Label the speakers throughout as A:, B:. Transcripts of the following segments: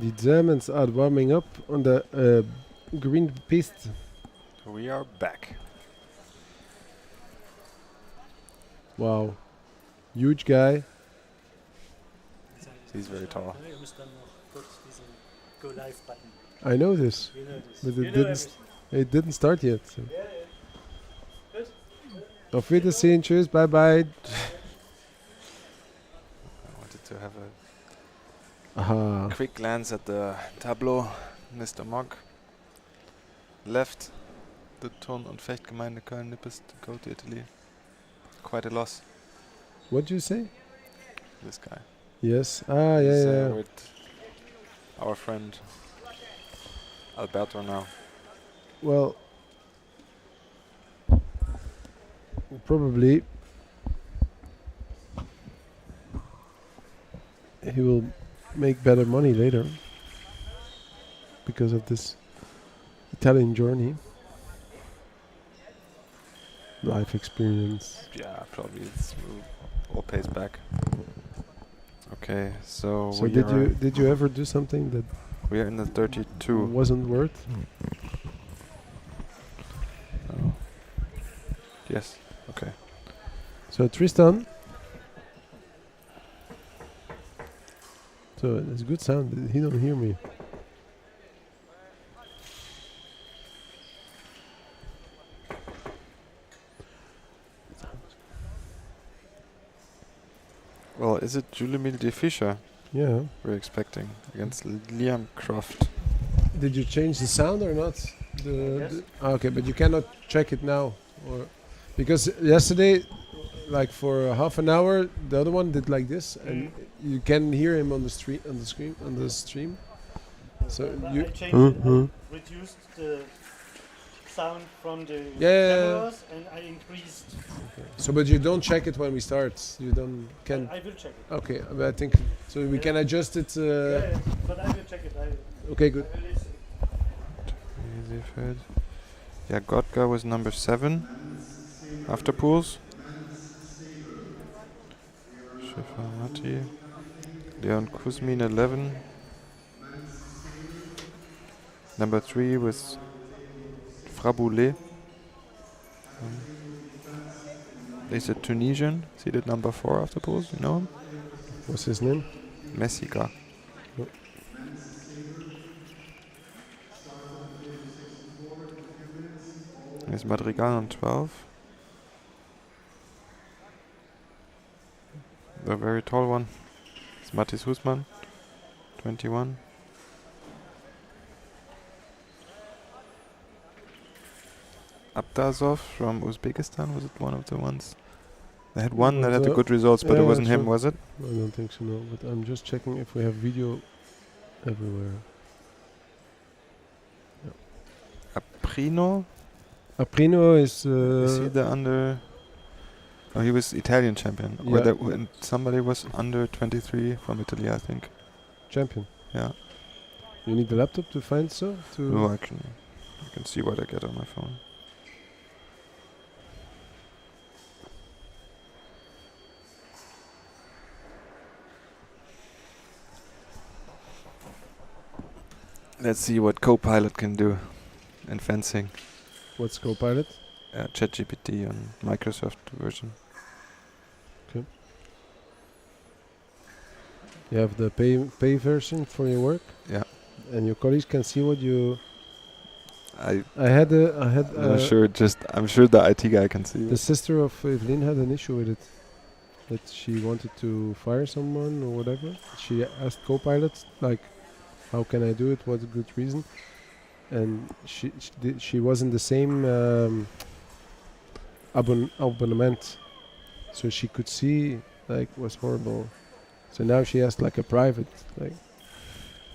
A: The Germans are warming up on the green piste.
B: We are back.
A: Wow. Huge guy.
B: He's very tall.
C: Ihr müsst dann noch kurz diesen Go Live Button.
A: I know this,
C: You know this.
A: but
C: You
A: it
C: know
A: didn't.
C: everything.
A: It didn't start yet. So.
C: Yeah, yeah. Good.
A: Auf Wiedersehen, tschüss, bye bye.
B: I wanted to have a
A: Aha.
B: quick glance at the Tableau. Mr. Mock left the Turn- und Fechtgemeinde Köln-Nippes to go to Italy. Quite a loss,
A: What do you say?
B: this guy.
A: Yes. Ah, yeah,
B: He's,
A: yeah.
B: with our friend Alberto now.
A: Well, probably he will make better money later because of this Italian journey, life experience.
B: Yeah, probably it's all pays back. Okay, so,
A: So
B: we
A: did you ever do something that
B: we are in the 32.
A: wasn't worth?
B: Oh. Yes. Okay.
A: So Tristan. So it's good sound. He don't hear me.
B: Well, is it Julie de Fischer
A: Yeah.
B: we're expecting against Liam Croft?
A: Did you change the sound or not?
C: Yes.
A: Okay, but you cannot check it now, or because yesterday, like for half an hour, the other one did like this, and you can hear him on the stream, on the stream. So
C: But
A: you-
C: I changed it. I reduced the sound from the
A: Yeah.
C: cameras and I increased.
A: So, but you don't check it when we start. You don't can.
C: I will check it.
A: Okay, but I think so. We can adjust it.
C: Yeah, but I will check it.
A: Okay, good.
C: I will listen.
B: Easy fed. Yeah, Gotka was number 7 after pools. Schiffer Matti. Leon Kuzmin 11. Number 3 was Fraboulé. He's a Tunisian. He did number 4 after pools. You know him?
A: What's his name?
B: Messica.
A: Yep.
B: There's Madrigal on 12. The very tall one. It's Matis Husman, 21. Abdazov from Uzbekistan, was it one of the ones? They had one that had the
A: So-
B: good results, but
A: yeah,
B: it wasn't him,
A: sure.
B: was it?
A: I don't think so. No, but I'm just checking if we have video everywhere.
B: Aprino?
A: Aprino is.
B: Is he the under... Oh, he was Italian champion. Or
A: Yeah.
B: and somebody was under 23 from Italy, I think.
A: champion.
B: Yeah.
A: You need the laptop to find so to.
B: No, I can see what I get on my phone. Let's see what Copilot can do in fencing.
A: What's Copilot?
B: ChatGPT on Microsoft version.
A: You have the pay version for your work.
B: Yeah.
A: And your colleagues can see what you.
B: I'm
A: I had
B: I'm sure the IT guy can see
A: the
B: it.
A: sister of Evelyn had an issue with it. That she wanted to fire someone or whatever. She asked Copilot like, "How can I do it? What's a good reason?" And she was in the same abonnement, so she could see like was horrible. So now she has like a private like,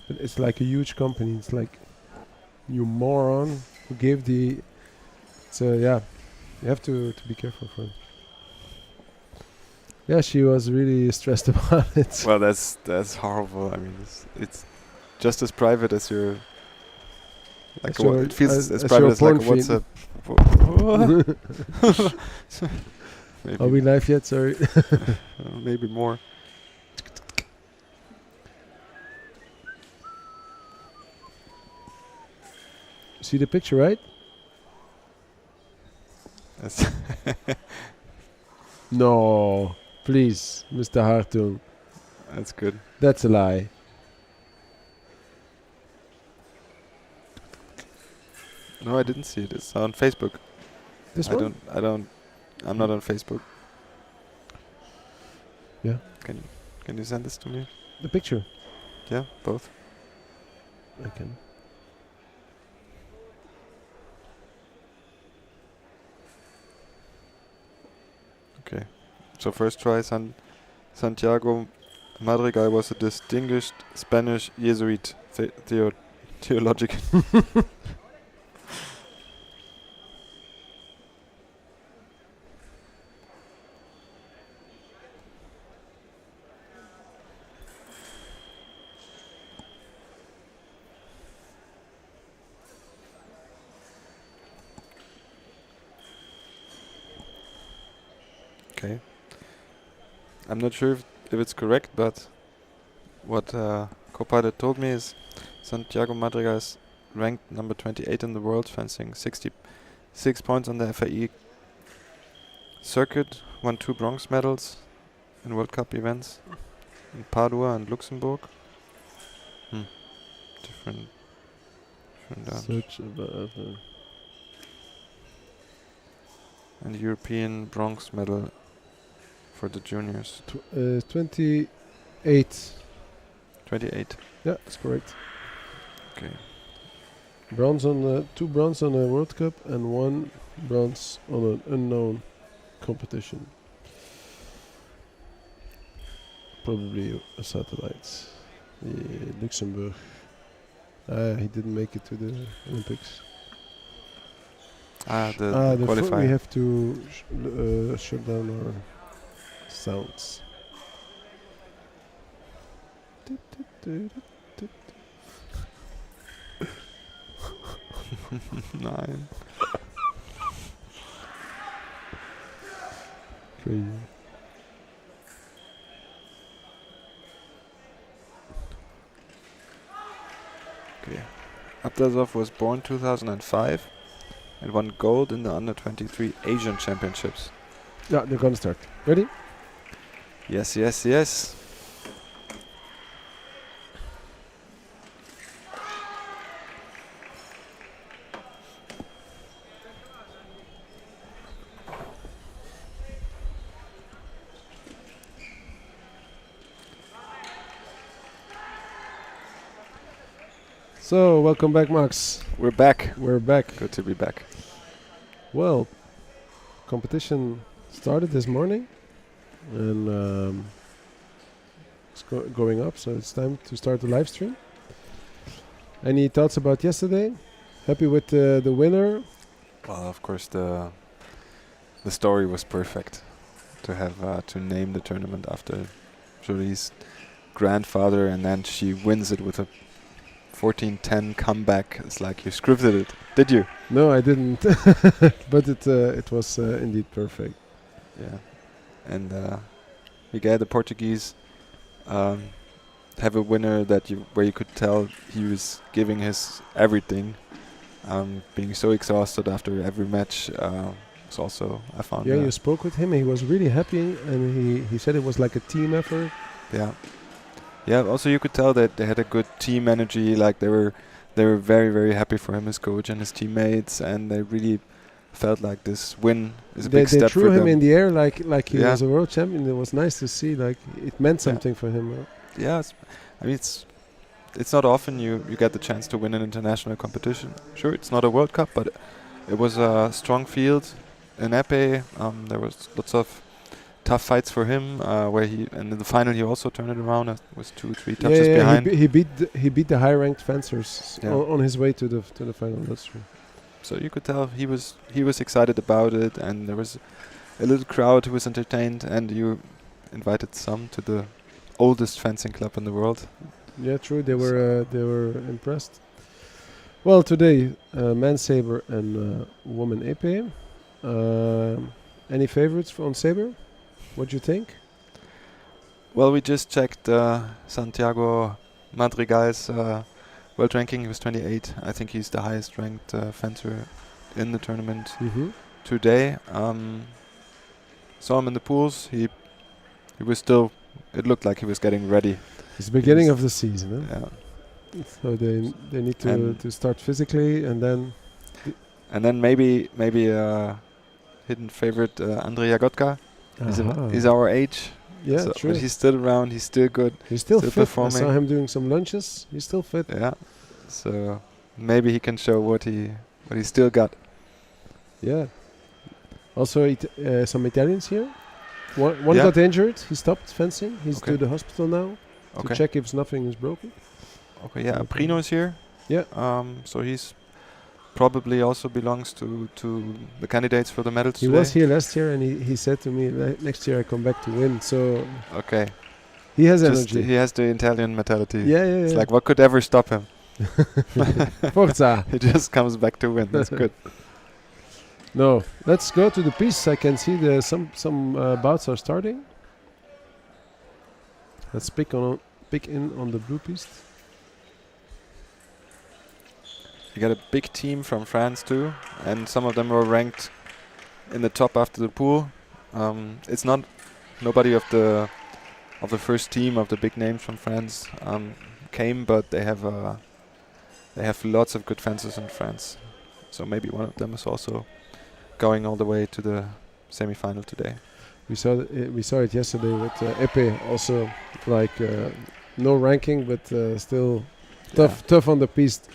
A: but it's like a huge company. It's like, you moron who gave the. So yeah, you have to be careful for it. Yeah, she was really stressed about it.
B: Well, that's horrible. I mean, it's just as private as your. Like
A: As your-
B: it feels
A: as
B: as
A: your
B: private as like a
A: porn feed.
B: WhatsApp. Maybe,
A: Are we live yet? Sorry.
B: maybe more.
A: See the picture, right?
B: That's
A: No, please, Mr. Hartung.
B: that's good.
A: That's a lie.
B: No, I didn't see it. It's on Facebook.
A: This
B: I
A: one?
B: don't. I'm not on Facebook.
A: Yeah.
B: Can you send this to me?
A: The picture.
B: Yeah, both.
A: I can.
B: Okay. So first try, Santiago Madrigal was a distinguished Spanish Jesuit theologian. Okay. I'm not sure if it's correct, but what co-pilot told me is Santiago Madrigal is ranked number 28 in the world fencing, 66 points on the FAE circuit, won 2 bronze medals in World Cup events in Padua and Luxembourg. Different
A: Search about.
B: and European bronze medal for the juniors.
A: 28.
B: 28.
A: Yeah, that's correct.
B: Okay.
A: Bronze on 2 bronze on a World Cup and 1 bronze on an unknown competition. Probably a satellite. Luxembourg. He didn't make it to the Olympics.
B: The
A: We
B: qualifier.
A: have to shut down our sounds.
B: 9.
A: Crazy.
B: Okay. Abdazov was born 2005 and won gold in the under-23 Asian Championships.
A: Yeah, they're gonna start. Ready?
B: Yes, yes, yes.
A: So, welcome back, Max.
B: We're back.
A: We're back.
B: Good to be back.
A: Well, competition started this morning, and it's going up, so it's time to start the live stream. Any thoughts about yesterday? Happy with the winner?
B: Well, of course, the story was perfect. To have to name the tournament after Jolie's grandfather, and then she wins it with a 14-10 comeback. It's like you scripted it, did you?
A: No, I didn't, but it was indeed perfect.
B: Yeah, and Miguel, the Portuguese, have a winner where you could tell he was giving his everything, being so exhausted after every match. Was also I found.
A: Yeah, you spoke with him. He was really happy, and he said it was like a team effort.
B: Yeah. Yeah. Also, you could tell that they had a good team energy. Like they were very, very happy for him, his coach and his teammates, and they really felt like this win is a big
A: They
B: step
A: threw
B: for
A: him
B: them.
A: in the air like he
B: Yeah.
A: was a world champion. It was nice to see. Like it meant something for him.
B: Yeah, I mean it's not often you get the chance to win an international competition. Sure, it's not a World Cup, but it was a strong field in epée. There was lots of tough fights for him, where and in the final he also turned it around. Was 2-3 touches behind.
A: He beat the high-ranked fencers
B: Yeah.
A: on his way to the final. That's true.
B: So you could tell he was excited about it, and there was a little crowd who was entertained, and you invited some to the oldest fencing club in the world.
A: Yeah, true. They were impressed. Well, today, man saber and woman epée. Any favorites on saber? What do you think?
B: Well, we just checked Santiago Madrigal's world ranking. He was 28. I think he's the highest ranked fencer in the tournament today. Saw him in the pools. He was still. It looked like he was getting ready.
A: It's the beginning of the season, huh?
B: Yeah.
A: So they need to start physically, and then
B: maybe hidden favorite Andrei Jagotka. He's our age.
A: Yeah,
B: so
A: true.
B: But he's still around. He's still good.
A: He's still fit.
B: performing.
A: I saw him doing some lunches. He's still fit.
B: Yeah. So maybe he can show what he still got.
A: Yeah. Also, some Italians here. One got injured. He stopped fencing. He's to the hospital now to check if nothing is broken.
B: Okay. Yeah. Prino is here.
A: Yeah.
B: So he's probably also belongs to the candidates for the medals.
A: He was here last year, and he said to me, next year I come back to win. So he has energy.
B: He has the Italian mentality.
A: Yeah.
B: It's like, what could ever stop him?
A: Forza.
B: He just comes back to win. That's good.
A: No, let's go to the piece. I can see some bouts are starting. Let's pick in on the blue piste.
B: You got a big team from France too, and some of them were ranked in the top after the pool. It's not nobody of the first team of the big names from France came, but they have lots of good fencers in France. So maybe one of them is also going all the way to the semi-final today.
A: We saw it yesterday with epée, also like no ranking, but still tough on the piste.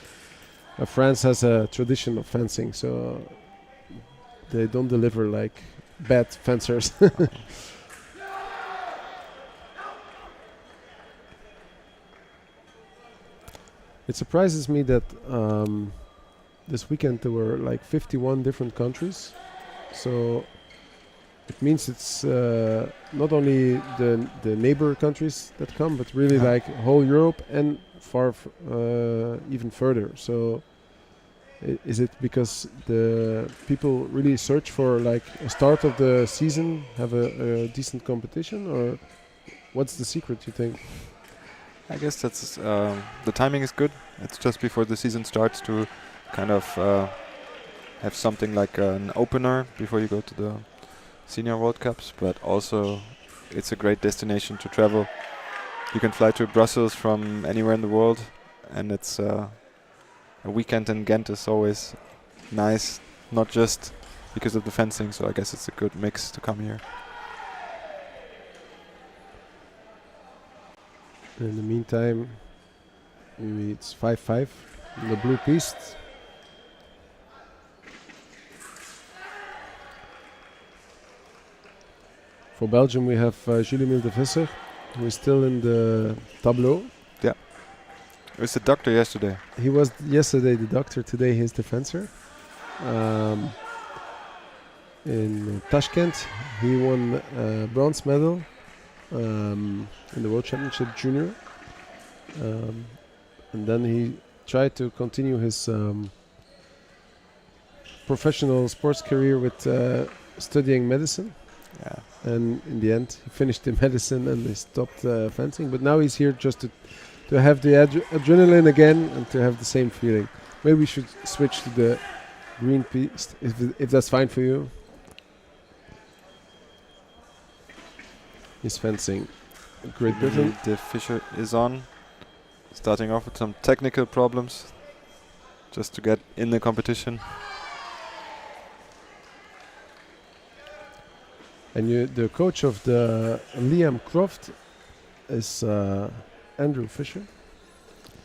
A: France has a tradition of fencing, so they don't deliver like bad fencers. It surprises me that this weekend there were like 51 different countries, so it means it's not only the neighbor countries that come, but really like whole Europe and far even further. So is it because the people really search for like a start of the season, have a decent competition, or what's the secret, you think?
B: I guess that's the timing is good. It's just before the season starts to kind of have something like an opener before you go to the Senior World Cups, but also it's a great destination to travel. You can fly to Brussels from anywhere in the world, and it's a weekend in Ghent is always nice, not just because of the fencing, so I guess it's a good mix to come here.
A: In the meantime, maybe it's 5-5 in the blue piste. For Belgium, we have Jules-Emile de Visser, who is still in the Tableau.
B: Yeah. It was the doctor yesterday.
A: He was yesterday the doctor, today he's the fencer. In Tashkent, he won a bronze medal in the World Championship Junior. And then he tried to continue his professional sports career with studying medicine.
B: Yeah.
A: And in the end, he finished the medicine and he stopped fencing. But now he's here just to have the adrenaline again and to have the same feeling. Maybe we should switch to the green piste, if that's fine for you. He's fencing Great Britain.
B: The Fisher is on, starting off with some technical problems, just to get in the competition.
A: And the coach of the Liam Croft is Andrew Fisher.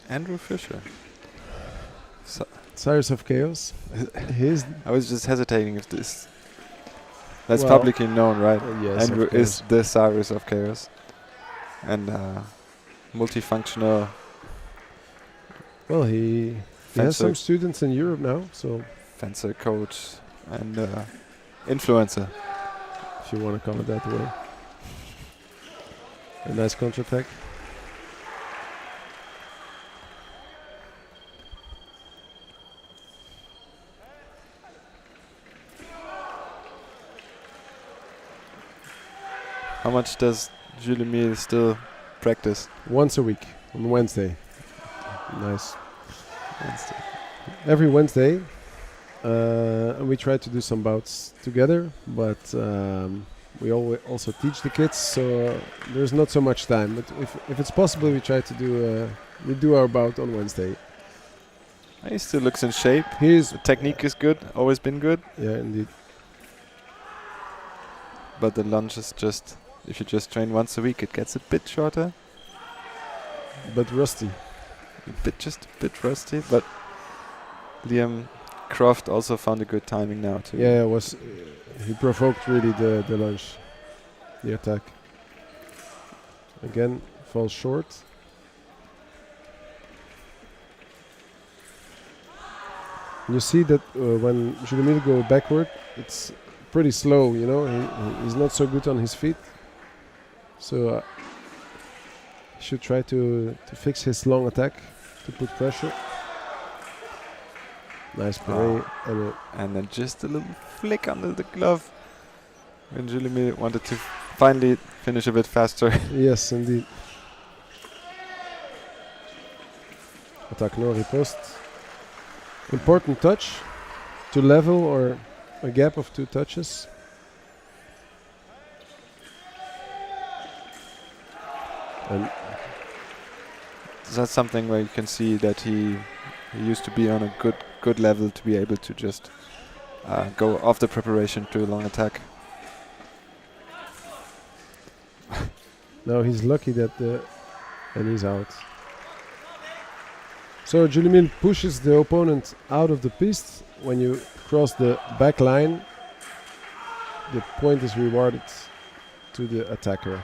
B: Andrew Fisher.
A: Cyrus of Chaos.
B: I was just hesitating if this... That's publicly known, right?
A: Yes,
B: Andrew is the Cyrus of Chaos. And multifunctional...
A: Well, he has some students in Europe now, so...
B: Fencer coach and influencer.
A: If you want to call it that way. A nice counter-attack.
B: How much does Jules-Emile still practice?
A: Once a week, on Wednesday. Nice.
B: Wednesday.
A: Every Wednesday. And we try to do some bouts together, but we also teach the kids, so there's not so much time. But if it's possible, we try to do our bout on Wednesday.
B: He still looks in shape.
A: He's
B: The technique is good, always been good.
A: yeah, indeed.
B: But the lunge is just, if you just train once a week, it gets a bit shorter.
A: But rusty.
B: Just a bit rusty. But Liam Croft also found a good timing now too.
A: Yeah, it was he provoked really the lunge, the attack. Again, falls short. You see that when Julien go backward, it's pretty slow. You know, he's not so good on his feet. So he should try to fix his long attack to put pressure. Nice parade.
B: And then just a little flick under the glove when Julien wanted to finally finish a bit faster.
A: Yes, indeed. Attack no riposte. Important touch to level or a gap of 2 touches. And
B: That's something where you can see that he used to be on a good level to be able to just go off the preparation to a long attack.
A: now he's lucky that and he's out. So Julien pushes the opponent out of the piste. When you cross the back line, the point is rewarded to the attacker,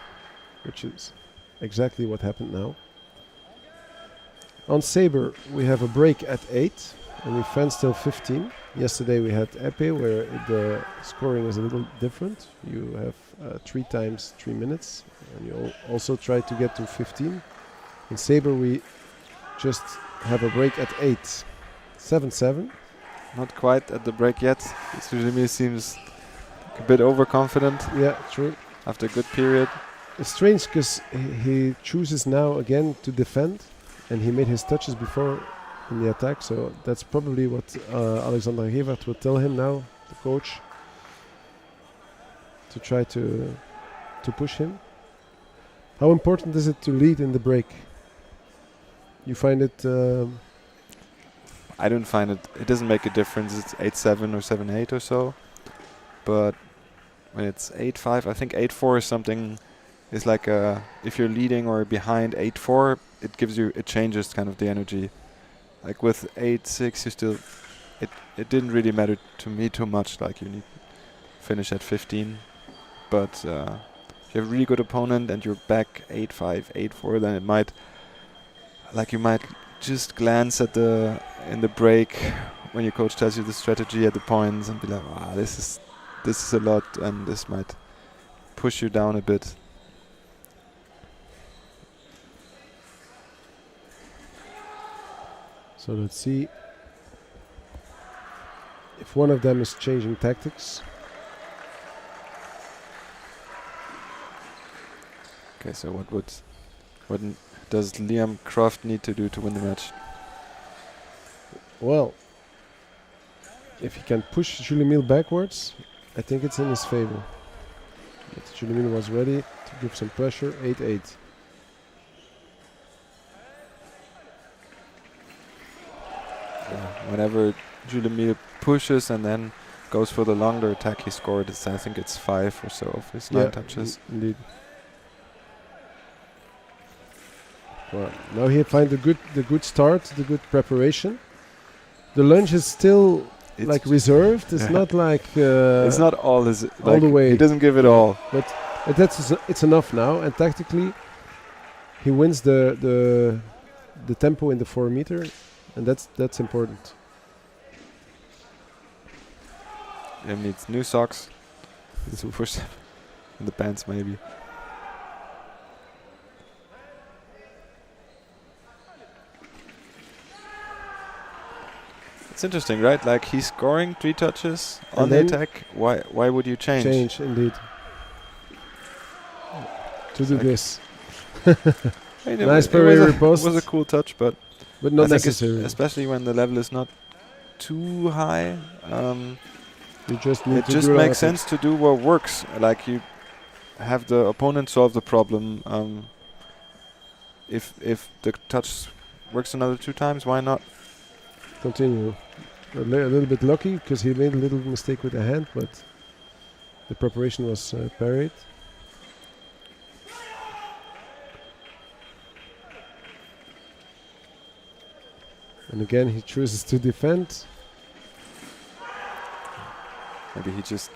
A: which is exactly what happened now. On saber, we have a break at 8, and we fence till 15. Yesterday we had epée, where the scoring is a little different. You have 3 times 3 minutes, and you also try to get to 15. In saber, we just have a break at 8. 7-7.
B: Not quite at the break yet. Julien seems a bit overconfident
A: Yeah, true.
B: after a good period.
A: It's strange because he chooses now again to defend, and he made his touches before in the attack, so that's probably what Alexander Gevert will tell him now, the coach, to try to push him. How important is it to lead in the break? You find it...
B: I don't find it. It doesn't make a difference. It's 8-7 or 7-8 or so. But when it's 8-5, I think 8-4 is something. Is like if you're leading or behind 8-4, it changes kind of the energy. Like with 8-6, you still. It didn't really matter to me too much. Like you need to finish at 15, but if you have a really good opponent and you're back 8-5, 8-4, then it might. Like you might just glance at in the break when your coach tells you the strategy at the points and be like, wow, this is a lot, and this might push you down a bit.
A: So let's see if one of them is changing tactics.
B: Okay, so what does Liam Croft need to do to win the match?
A: Well, if he can push Julien backwards, I think it's in his favor. But Julien was ready to give some pressure. 8-8.
B: Whenever Julien pushes and then goes for the longer attack, he scored. I think it's 5 or so of his 9 touches.
A: Indeed. Well, now he find the good start, the good preparation. The lunge is still
B: It's
A: like reserved. It's not like
B: it's not all his
A: all the way.
B: He doesn't give it all.
A: But it's enough now. And tactically, he wins the tempo in the 4 meter, and that's important.
B: He needs new socks. To push in the pants maybe. It's interesting, right? Like he's scoring 3 touches on the attack. Why would you change?
A: Change indeed. To do
B: like
A: this.
B: I mean,
A: Nice
B: it
A: parade
B: was
A: riposte.
B: was a cool touch, but
A: but not
B: I think
A: necessary.
B: especially when the level is not too high.
A: You just need
B: It
A: to
B: just
A: do
B: makes sense to do what works. Like you have the opponent solve the problem. If the touch works another 2 times, why not?
A: Continue. A little bit lucky because he made a little mistake with the hand, but the preparation was parried. And again, he chooses to defend.
B: Maybe he just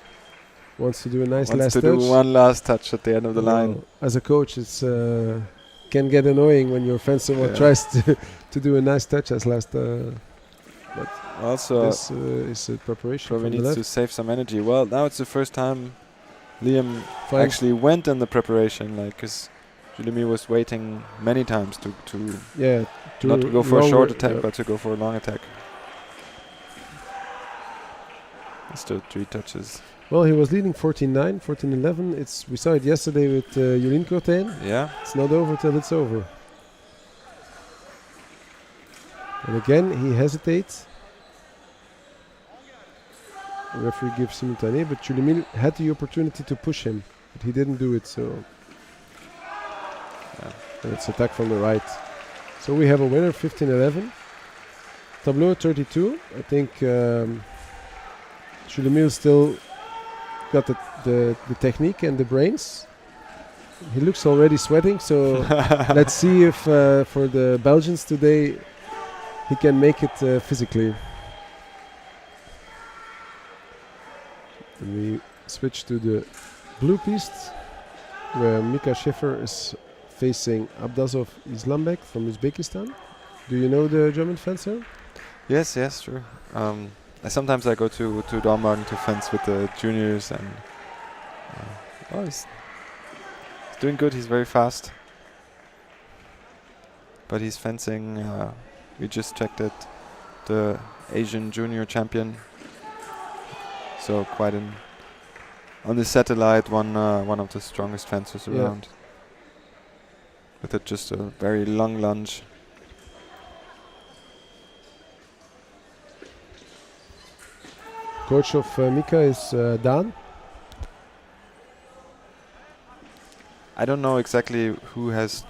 A: Wants to do a nice
B: wants
A: last
B: to
A: touch.
B: do one last touch at the end of the line.
A: Well, as a coach, it's can get annoying when your fencer
B: Yeah.
A: tries to do a nice touch as last. But
B: Also,
A: this is a preparation
B: probably
A: from the
B: needs to
A: left.
B: save some energy. Well, now it's the first time Liam
A: Fine.
B: actually went in the preparation, like, because Julemi was waiting many times to
A: Yeah,
B: not to go for a short
A: longer,
B: attack,
A: yeah.
B: but to go for a long attack. Still 3 touches.
A: Well, he was leading 14-9, 14-11. We saw it yesterday with Julien Cortain.
B: Yeah.
A: It's not over till it's over. And again, he hesitates. The referee gives simultané, but Julien had the opportunity to push him, but he didn't do it. So and it's attack from the right. So we have a winner, 15-11. Tableau 32. I think Julien still got the technique and the brains. He looks already sweating, so let's see if for the Belgians today he can make it physically. And we switch to the blue piste, where Mika Schiffer is facing Abdazov Islambek from Uzbekistan. Do you know the German fencer?
B: Yes, sure. Sometimes I go to Dormagen to fence with the juniors, and he's doing good. He's very fast, but he's fencing. We just checked it, the Asian junior champion. So quite on the satellite, one of the strongest fencers around. With just a very long lunge.
A: Coach of Mika is Dan.
B: I don't know exactly who has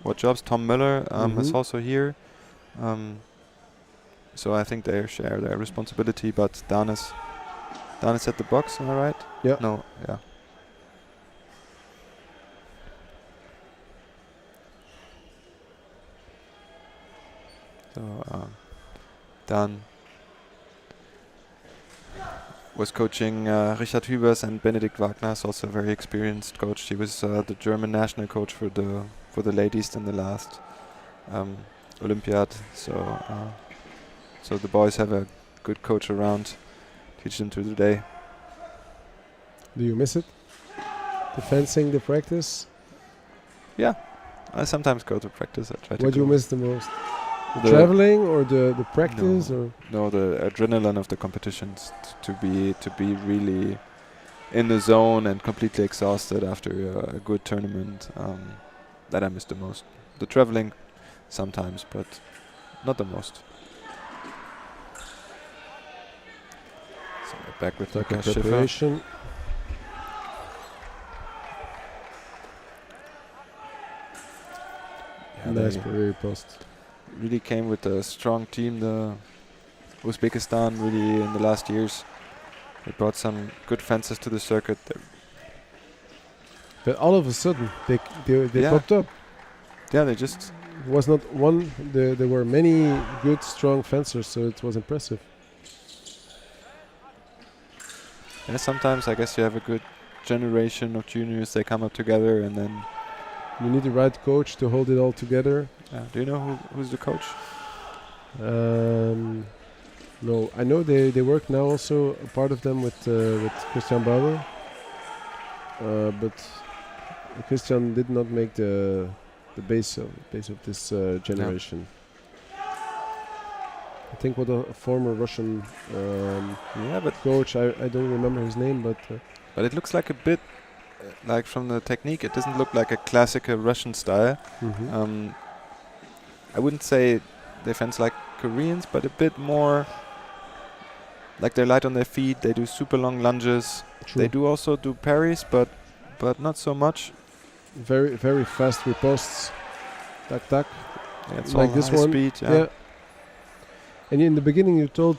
B: what jobs. Tom Müller is also here. So I think they share their responsibility, but Dan is at the box, am I right?
A: Yeah.
B: No, yeah. So Dan was coaching Richard Hübers, and Benedikt Wagner is also a very experienced coach. He was the German national coach for the ladies in the last Olympiad. So the boys have a good coach around, teach them through the day.
A: Do you miss it? The fencing, the practice?
B: Yeah, I sometimes go to practice. I try to.
A: What do you
B: go.
A: miss the most?
B: The
A: Traveling or the practice or?
B: No, the adrenaline of the competitions, to be really in the zone and completely exhausted after a good tournament. That I miss the most. The traveling sometimes, but not the most. So we're back with
A: Like a
B: Mika Schiffer.
A: preparation.
B: Yeah,
A: Nice
B: they
A: parade post.
B: really came with a strong team. The Uzbekistan really in the last years. They brought some good fencers to the circuit.
A: But all of a sudden, they
B: Yeah.
A: popped up.
B: Yeah, they just
A: It was not one. There were many good, strong fencers, so it was impressive.
B: sometimes I guess you have a good generation of juniors. They come up together, and then
A: You need the right coach to hold it all together.
B: do you know who's the coach?
A: No, I know they work now also, a part of them with Christian Bauer. But Christian did not make the base of this generation. I think what a former Russian
B: But
A: coach, I don't remember his name, but
B: it looks like a bit like from the technique. It doesn't look like a classical Russian style. I wouldn't say they fence like Koreans, but a bit more like they're light on their feet. They do super long lunges.
A: True.
B: They do also do parries, but not so much.
A: Very, very fast riposts. Tac tac.
B: Yeah, it's
A: Like
B: all
A: this
B: high
A: one.
B: speed.
A: Yeah. And in the beginning, you told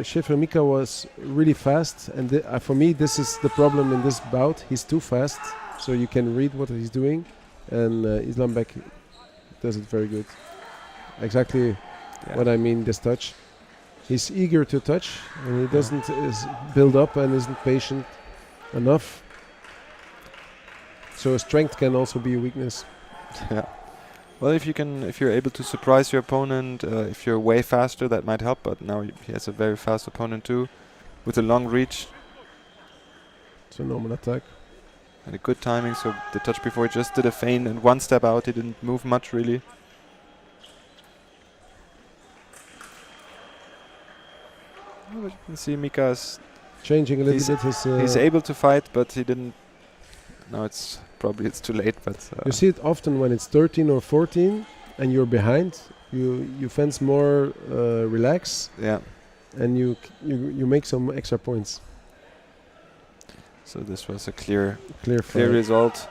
A: Schiffer Mika was really fast, and for me, this is the problem in this bout. He's too fast, so you can read what he's doing, and Islambeck does it very good. Exactly what I mean. This touch, he's eager to touch, and he doesn't build up and isn't patient enough. So strength can also be a weakness.
B: Yeah. Well, if you're able to surprise your opponent, if you're way faster, that might help. But now he has a very fast opponent too, with a long reach
A: It's a normal attack.
B: and a good timing. So the touch before, he just did a feint and one step out. He didn't move much really. Oh, but you can see Mika's.
A: Changing a little bit his.
B: He's able to fight, but he didn't. No, it's probably too late. But
A: You see it often when it's 13 or 14 and you're behind. You fence more relax,
B: yeah.
A: and you make some extra points.
B: So this was a clear
A: Clear fight.
B: result.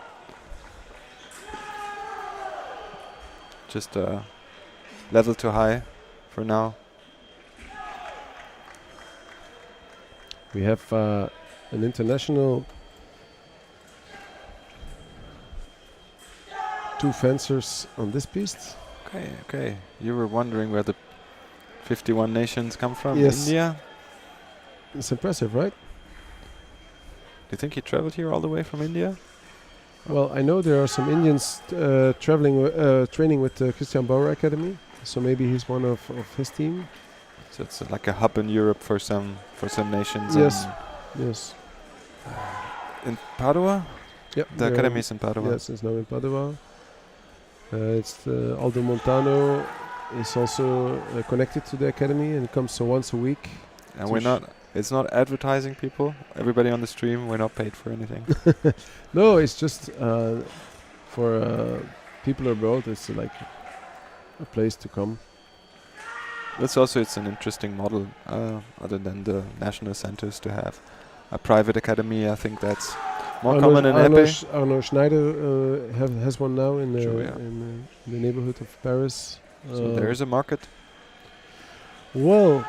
B: Just level too high for now.
A: We have an international. Two fencers on this piece.
B: Okay. You were wondering where the 51 nations come from?
A: Yes.
B: India?
A: It's impressive, right?
B: Do you think he traveled here all the way from India?
A: Well, I know there are some Indians training with the Christian Bauer Academy, so maybe he's one of his team.
B: So it's like a hub in Europe for some nations.
A: Yes.
B: and
A: Yes.
B: in Padua?
A: Yep.
B: The academy is in Padua.
A: Yes, it's now in Padua. It's Aldo Montano is also connected to the academy and comes once a week.
B: And it's not advertising people. Everybody on the stream, we're not paid for anything.
A: No, it's just for people abroad. It's like a place to come.
B: It's an interesting model, other than the national centers, to have a private academy. I think that's more common in epée.
A: Arno Schneider has one now in the neighborhood of Paris.
B: So there is a market.
A: Well,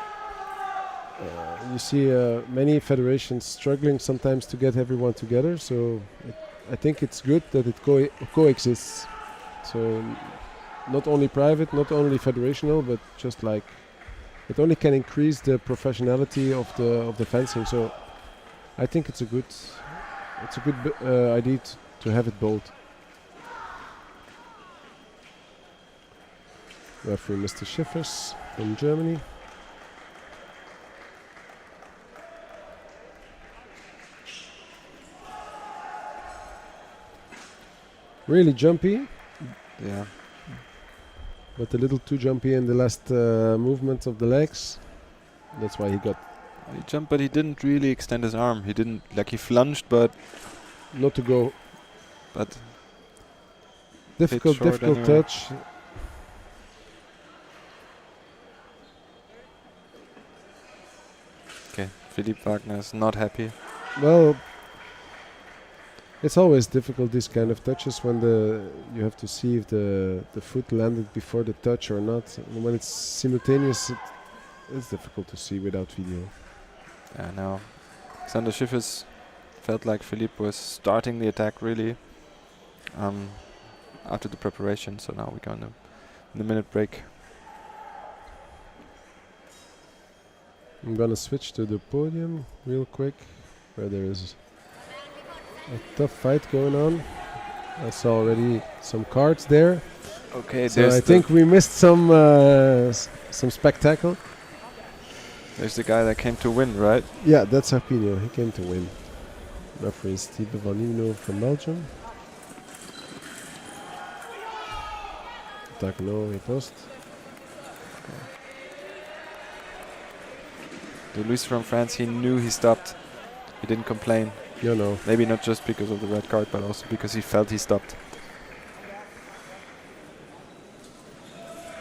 A: you see many federations struggling sometimes to get everyone together. So I think it's good that it coexists. So not only private, not only federational, but just like it only can increase the professionality of the fencing. So I think it's a good idea to have it both. Referee Mr. Schiffers from Germany. Really jumpy.
B: Yeah.
A: But a little too jumpy in the last movement of the legs. That's why he got.
B: He jumped, but he didn't really extend his arm. He didn't, he flunged, but
A: Not to go.
B: But
A: difficult
B: anyway.
A: touch.
B: Okay, Philippe Wagner is not happy.
A: Well, it's always difficult, these kind of touches, when you have to see if the foot landed before the touch or not. And when it's simultaneous, it's difficult to see without video.
B: Yeah, now Xander Schiffers felt like Philippe was starting the attack really after the preparation. So now we're going to in the minute break.
A: I'm gonna switch to the podium real quick, where there is a tough fight going on. I saw already some cards there.
B: Okay,
A: So I think we missed some spectacle.
B: there's the guy that came to win, right?
A: Yeah, that's Arpino. He came to win. Referee Steve Vanino from Belgium. Takno riposte.
B: The Luis from France, he knew he stopped. He didn't complain.
A: No.
B: Maybe not just because of the red card, but also because he felt he stopped.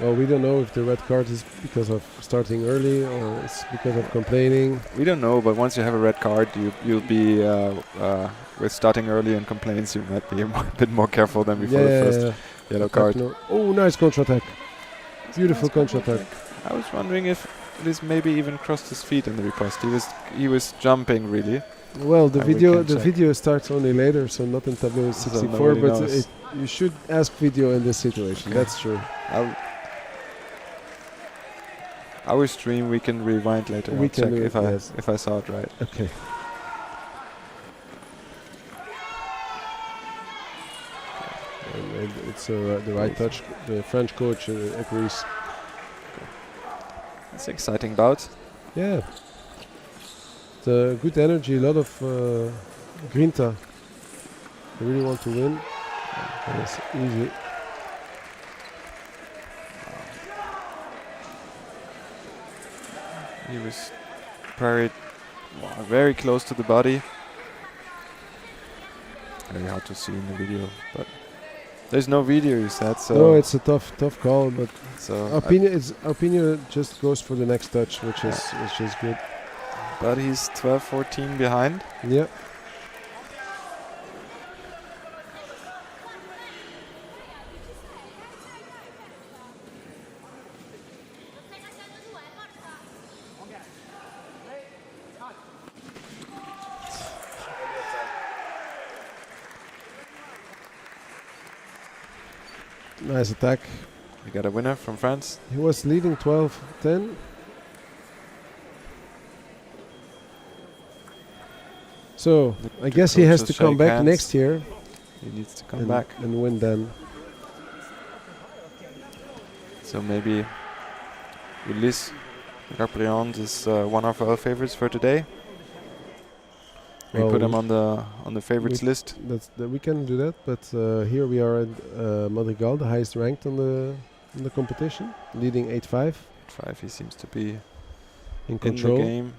A: Well, we don't know if the red card is because of starting early or it's because of complaining.
B: We don't know, but once you have a red card, you'll be with starting early and complaints. You might be a bit more careful than before the first yellow card.
A: No. Oh, nice counter-attack. Beautiful counter-attack.
B: I was wondering if this maybe even crossed his feet in the riposte. He was jumping really.
A: Well, the
B: We can check.
A: video starts only later, so not in Tableau
B: So
A: 64,
B: nobody
A: but
B: knows.
A: you should ask video in this situation.
B: Okay.
A: That's true.
B: Our stream we can rewind later.
A: We
B: I'll
A: can
B: check
A: do it,
B: if I
A: yes.
B: if I saw it right.
A: Okay. And it's the right touch. The French coach agrees.
B: It's an exciting bout.
A: Yeah. It's good energy, a lot of grinta. They really want to win. And it's easy.
B: He was parried very close to the body. Very hard to see in the video, but there's no video, you said, so.
A: No, it's a tough call, but
B: so
A: Opinion just goes for the next touch, which is good.
B: but he's 12-14 behind.
A: Yeah. Nice attack.
B: We got a winner from France.
A: He was leading 12-10. So I guess he has to
B: coaches
A: come
B: shake
A: back
B: hands.
A: next year
B: He needs to come back.
A: and win then.
B: So maybe Ulysse Gabriand is one of our favorites for today. We
A: Well,
B: put him on the favorites list.
A: We can do that, but here we are at Madrigal, the highest ranked on the competition, leading 8-5
B: 5, he seems to be
A: in
B: in
A: control.
B: the game.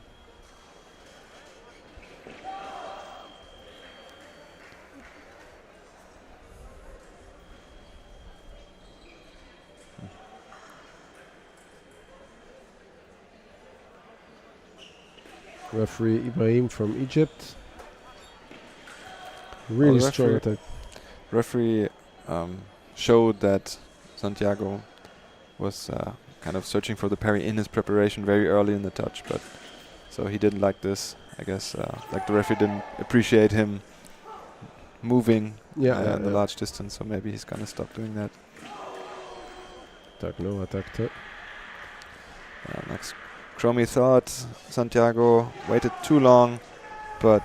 A: Referee Ibrahim from Egypt. Really
B: the
A: strong
B: referee-
A: attack.
B: Referee showed that Santiago was kind of searching for the parry in his preparation very early in the touch, but so he didn't like this. I guess like the referee didn't appreciate him moving
A: Yeah,
B: the large distance, so maybe he's gonna stop doing that.
A: Attack no, attack to.
B: Next, Chromie thought Santiago waited too long, but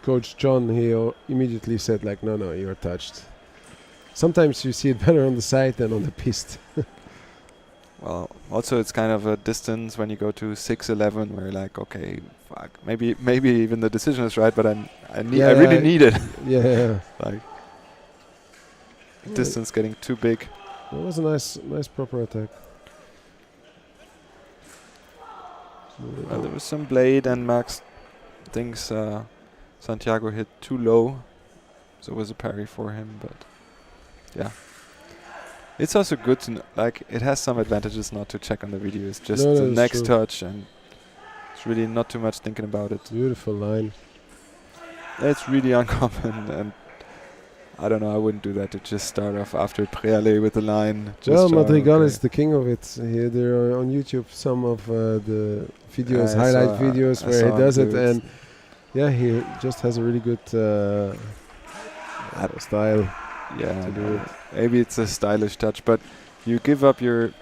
A: Coach John, he immediately said like, no, you're touched. Sometimes you see it better on the side than on the piste.
B: well, also it's kind of a distance when you go to 6-11, where you're like, okay, fuck, maybe even the decision is right, but I really need it.
A: Yeah.
B: Like distance getting too big.
A: It was a nice proper attack.
B: There was some blade, and Max thinks Santiago hit too low, so it was a parry for him. But yeah, it's also good to like it has some advantages not to check on the video. It's just the
A: that's
B: next
A: true.
B: touch, and it's really not too much thinking about it.
A: Beautiful line.
B: It's really uncommon, and I don't know. I wouldn't do that to just start off after Préalé with the line.
A: Well,
B: Just,
A: Madrigal
B: okay.
A: is the king of it. There are on YouTube some of the videos,
B: I
A: highlight
B: saw-
A: videos
B: I
A: where
B: saw
A: he
B: him
A: does
B: do
A: it, and yeah, he just has a really good style.
B: Yeah,
A: to do it.
B: maybe it's a stylish touch, but you give up the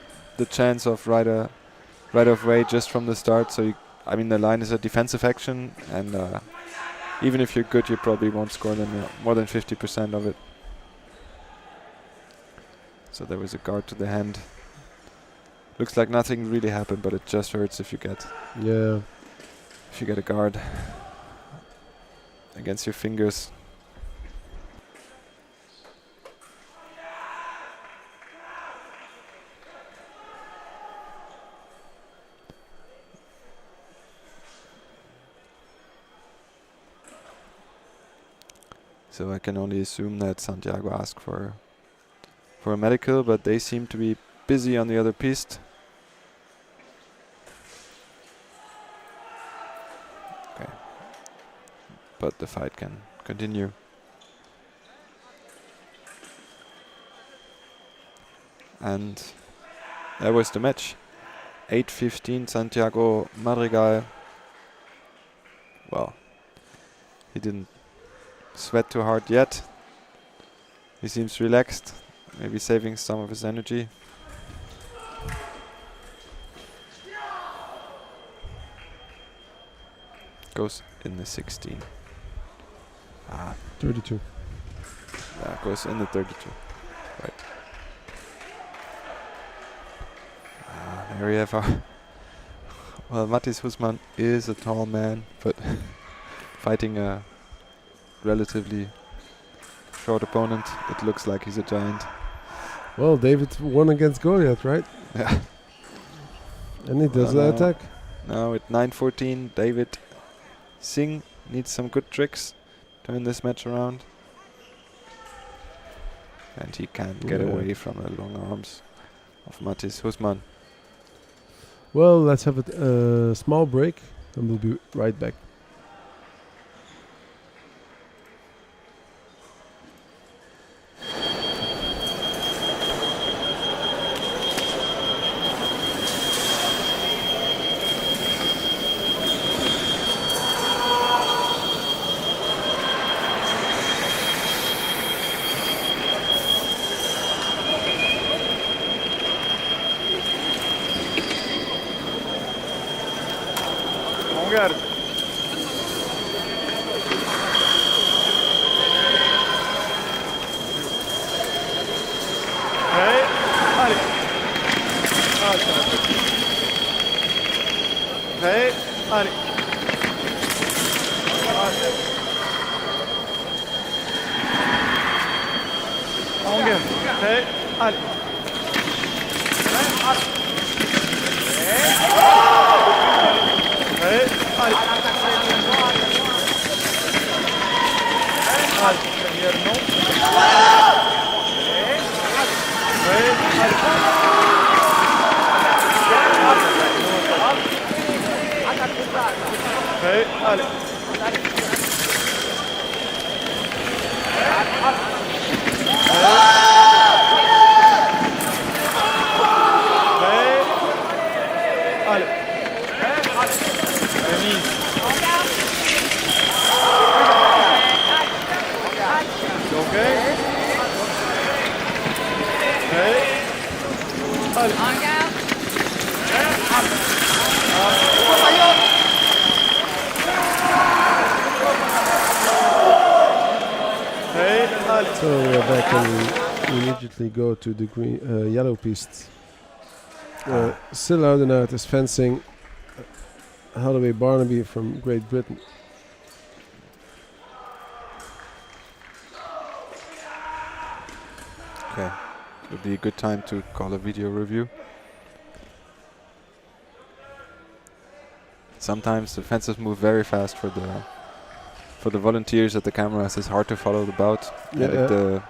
B: chance of right of way just from the start. So the line is a defensive action, and even if you're good, you probably won't score more than 50% of it. So there was a guard to the hand. Looks like nothing really happened, but it just hurts if you get a guard against your fingers. So I can only assume that Santiago asked for for a medical, but they seem to be busy on the other piste. Okay. But the fight can continue. And that was the match. 8:15 Santiago Madrigal. Well, he didn't sweat too hard yet. He seems relaxed, maybe saving some of his energy. Goes in the 16.
A: 32.
B: Yeah, goes in the 32. Right. There we have our well, Mathis Husmann is a tall man, but fighting a relatively short opponent, it looks like he's a giant.
A: Well, David won against Goliath, right?
B: Yeah.
A: And he does the attack.
B: Now at 9:14, David Singh needs some good tricks to turn this match around. And he can't get away from the long arms of Mathis Husmann.
A: Well, let's have a small break and we'll be right back. So we are back and we immediately go to the green, yellow piste. Still out and out is fencing Holloway Barnaby from Great Britain.
B: Okay, would be a good time to call a video review. Sometimes the fences move very fast for the volunteers at the cameras. It's hard to follow the bout. And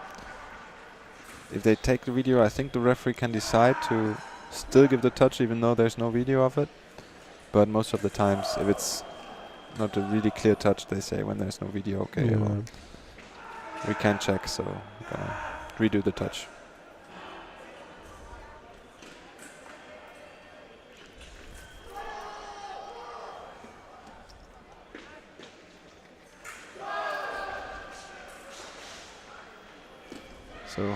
B: if they take the video, I think the referee can decide to still give the touch even though there's no video of it. But most of the times, if it's not a really clear touch, they say when there's no video, okay, well, we can check, so we're gonna redo the touch. So,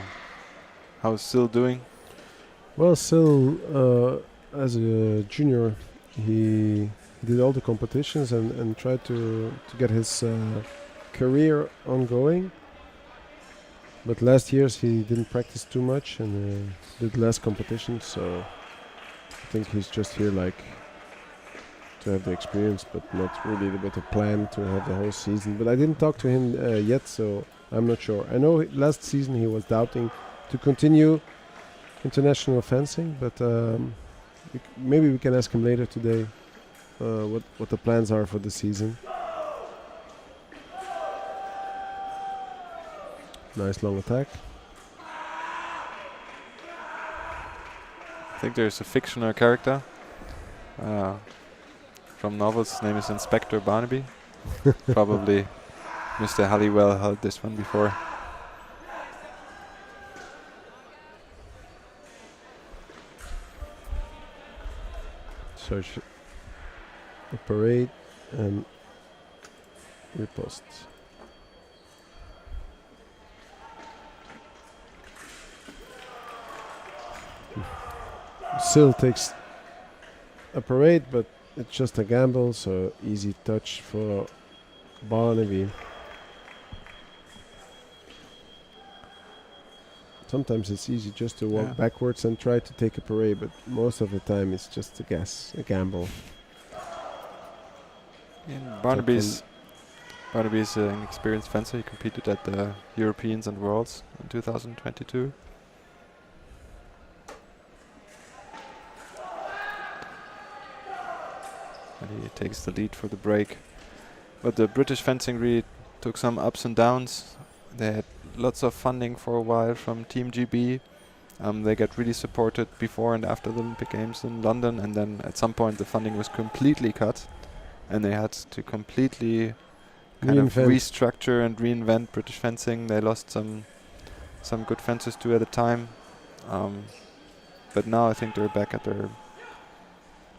B: how's Sil doing?
A: Well, Sil, as a junior, he did all the competitions and tried to get his career ongoing. But last years he didn't practice too much and did less competitions, so I think he's just here like to have the experience, but not really with a plan to have the whole season. But I didn't talk to him yet, so I'm not sure. I know last season he was doubting to continue international fencing, but maybe we can ask him later today what the plans are for the season. Nice long attack.
B: think there's a fictional character from novels. His name is Inspector Barnaby. Probably Mr. Halliwell held this one before.
A: So a parade and riposte. Still takes a parade, but it's just a gamble, so easy touch for Barnaby. Sometimes it's easy just to walk backwards and try to take a parade, but most of the time it's just a gamble.
B: Barnaby's an experienced fencer. He competed at the Europeans and Worlds in 2022. And he takes the lead for the break. But the British fencing really took some ups and downs. They had lots of funding for a while from Team GB. They got really supported before and after the Olympic Games in London, and then at some point the funding was completely cut, and they had to completely kind of restructure and reinvent British fencing. They lost some good fencers too at the time, but now I think they're back at their.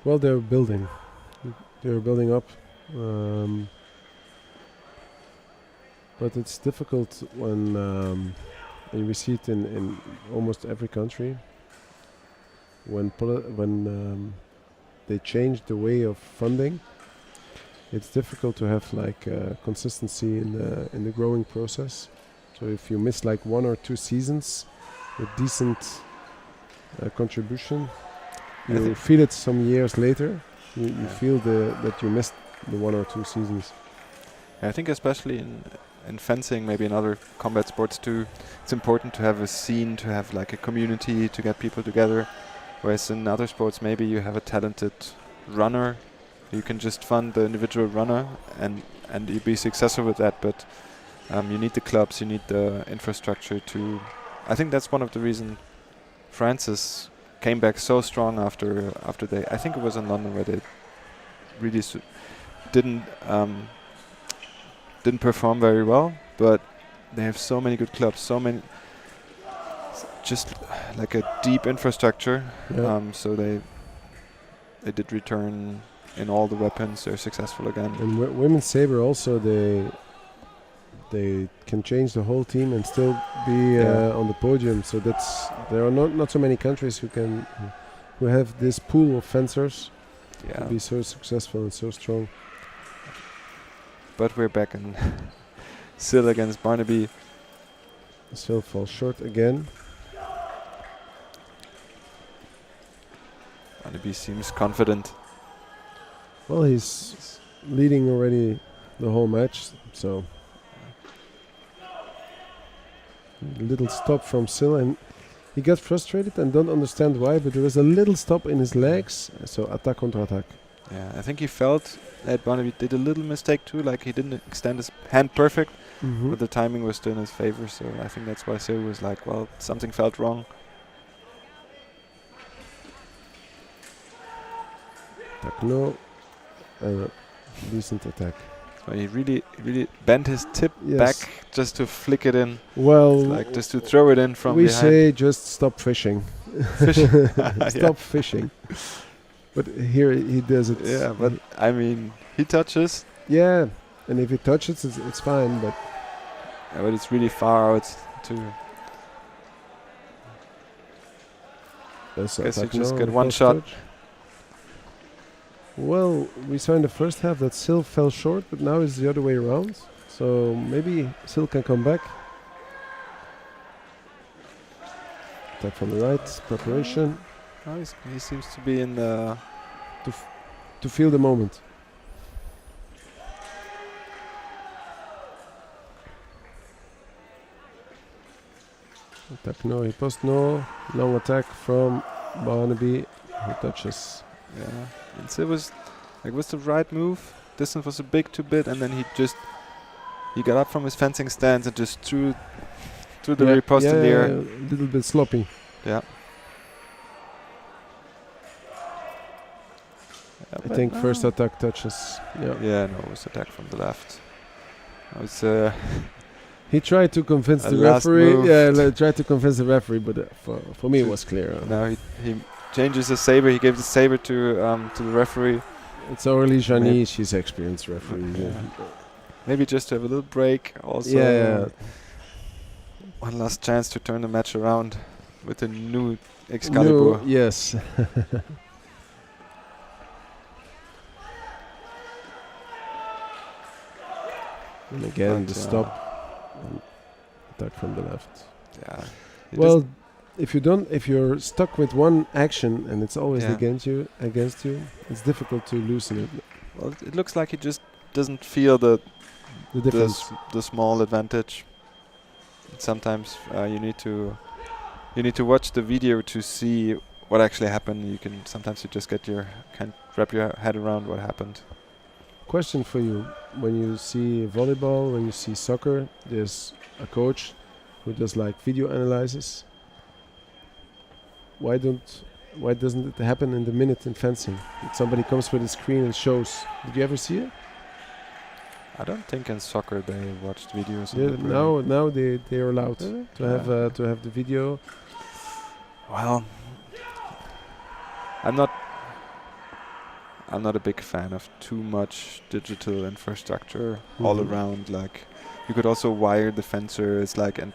A: Well, they're building. They're building up. But it's difficult when and we see it in almost every country. When they change the way of funding, it's difficult to have like consistency in the growing process. So if you miss like 1 or 2 seasons with decent contribution, you feel it some years later. You feel that you missed the 1 or 2 seasons.
B: I think especially in fencing, maybe in other combat sports too, it's important to have a scene, to have like a community, to get people together. Whereas in other sports, maybe you have a talented runner, you can just fund the individual runner and you be successful with that. But you need the clubs, you need the infrastructure to. I think that's one of the reasons Francis came back so strong after they. I think it was in London where they really didn't perform very well, but they have so many good clubs, so many, just like a deep infrastructure. So they did return in all the weapons. They're successful again.
A: And women's saber also, they can change the whole team and still be on the podium. So there are not so many countries who have this pool of fencers to be so successful and so strong.
B: But we're back in Sil against Barnaby.
A: Sil falls short again.
B: Barnaby seems confident.
A: Well, he's leading already the whole match, so a little stop from Sil, and he got frustrated and don't understand why, but there was a little stop in his legs, so attack contre attack.
B: Yeah, I think he felt that Barnaby did a little mistake too, like he didn't extend his hand perfect, but the timing was still in his favor, so I think that's why Sil was like, well, something felt wrong.
A: Takno, decent attack.
B: So he really bent his tip back just to flick it in.
A: Well,
B: like just to throw it in from
A: we
B: behind.
A: say just stop fishing. Stop fishing. But here he does it.
B: Yeah, but I mean, he touches.
A: Yeah, and if he touches, it's fine. But
B: but it's really far out too. Guess you just get one shot.
A: Touch. Well, we saw in the first half that Sil fell short, but now it's the other way around. So maybe Sil can come back. Attack from the right, preparation.
B: Oh, he seems to be in the...
A: To feel the moment. Attack no, he post no. Long attack from Barnaby, who touches.
B: Yeah, and so it was the right move. Distance was a bit too big, and then he got up from his fencing stance and just threw the riposte in the air.
A: A little bit sloppy.
B: Yeah.
A: I think first attack touches. Yeah.
B: Yeah, no, it was attack from the left. It was
A: He tried to convince
B: A
A: the
B: last
A: referee.
B: move.
A: Yeah, tried to convince the referee, but for me it was clear.
B: now he changes the saber. He gave the saber to the referee.
A: It's Aurélie Jany.
B: Maybe-
A: She's experienced referee.
B: Yeah. Maybe just to have a little break. Also,
A: Yeah.
B: one last chance to turn the match around with the new Excalibur.
A: No, yes. And again,
B: But,
A: the stop. And attack from the left.
B: Yeah. He
A: Well, if you're stuck with one action and it's always
B: Yeah.
A: against you, it's difficult to loosen it.
B: well, it looks like he just doesn't feel the
A: The difference.
B: the small advantage. Sometimes you need to watch the video to see what actually happened. Sometimes you just can't wrap your head around what happened.
A: Question for you: when you see volleyball, when you see soccer, there's a coach who does like video analysis. Why doesn't it happen in the minute in fencing? That somebody comes with a screen and shows. Did you ever see it?
B: I don't think in soccer they watched videos. on
A: Yeah,
B: the break.
A: now they are allowed
B: Really?
A: to
B: Yeah.
A: have the video.
B: Well, I'm not a big fan of too much digital infrastructure all
A: Mhm.
B: around. Like, you could also wire the fencer. It's like, and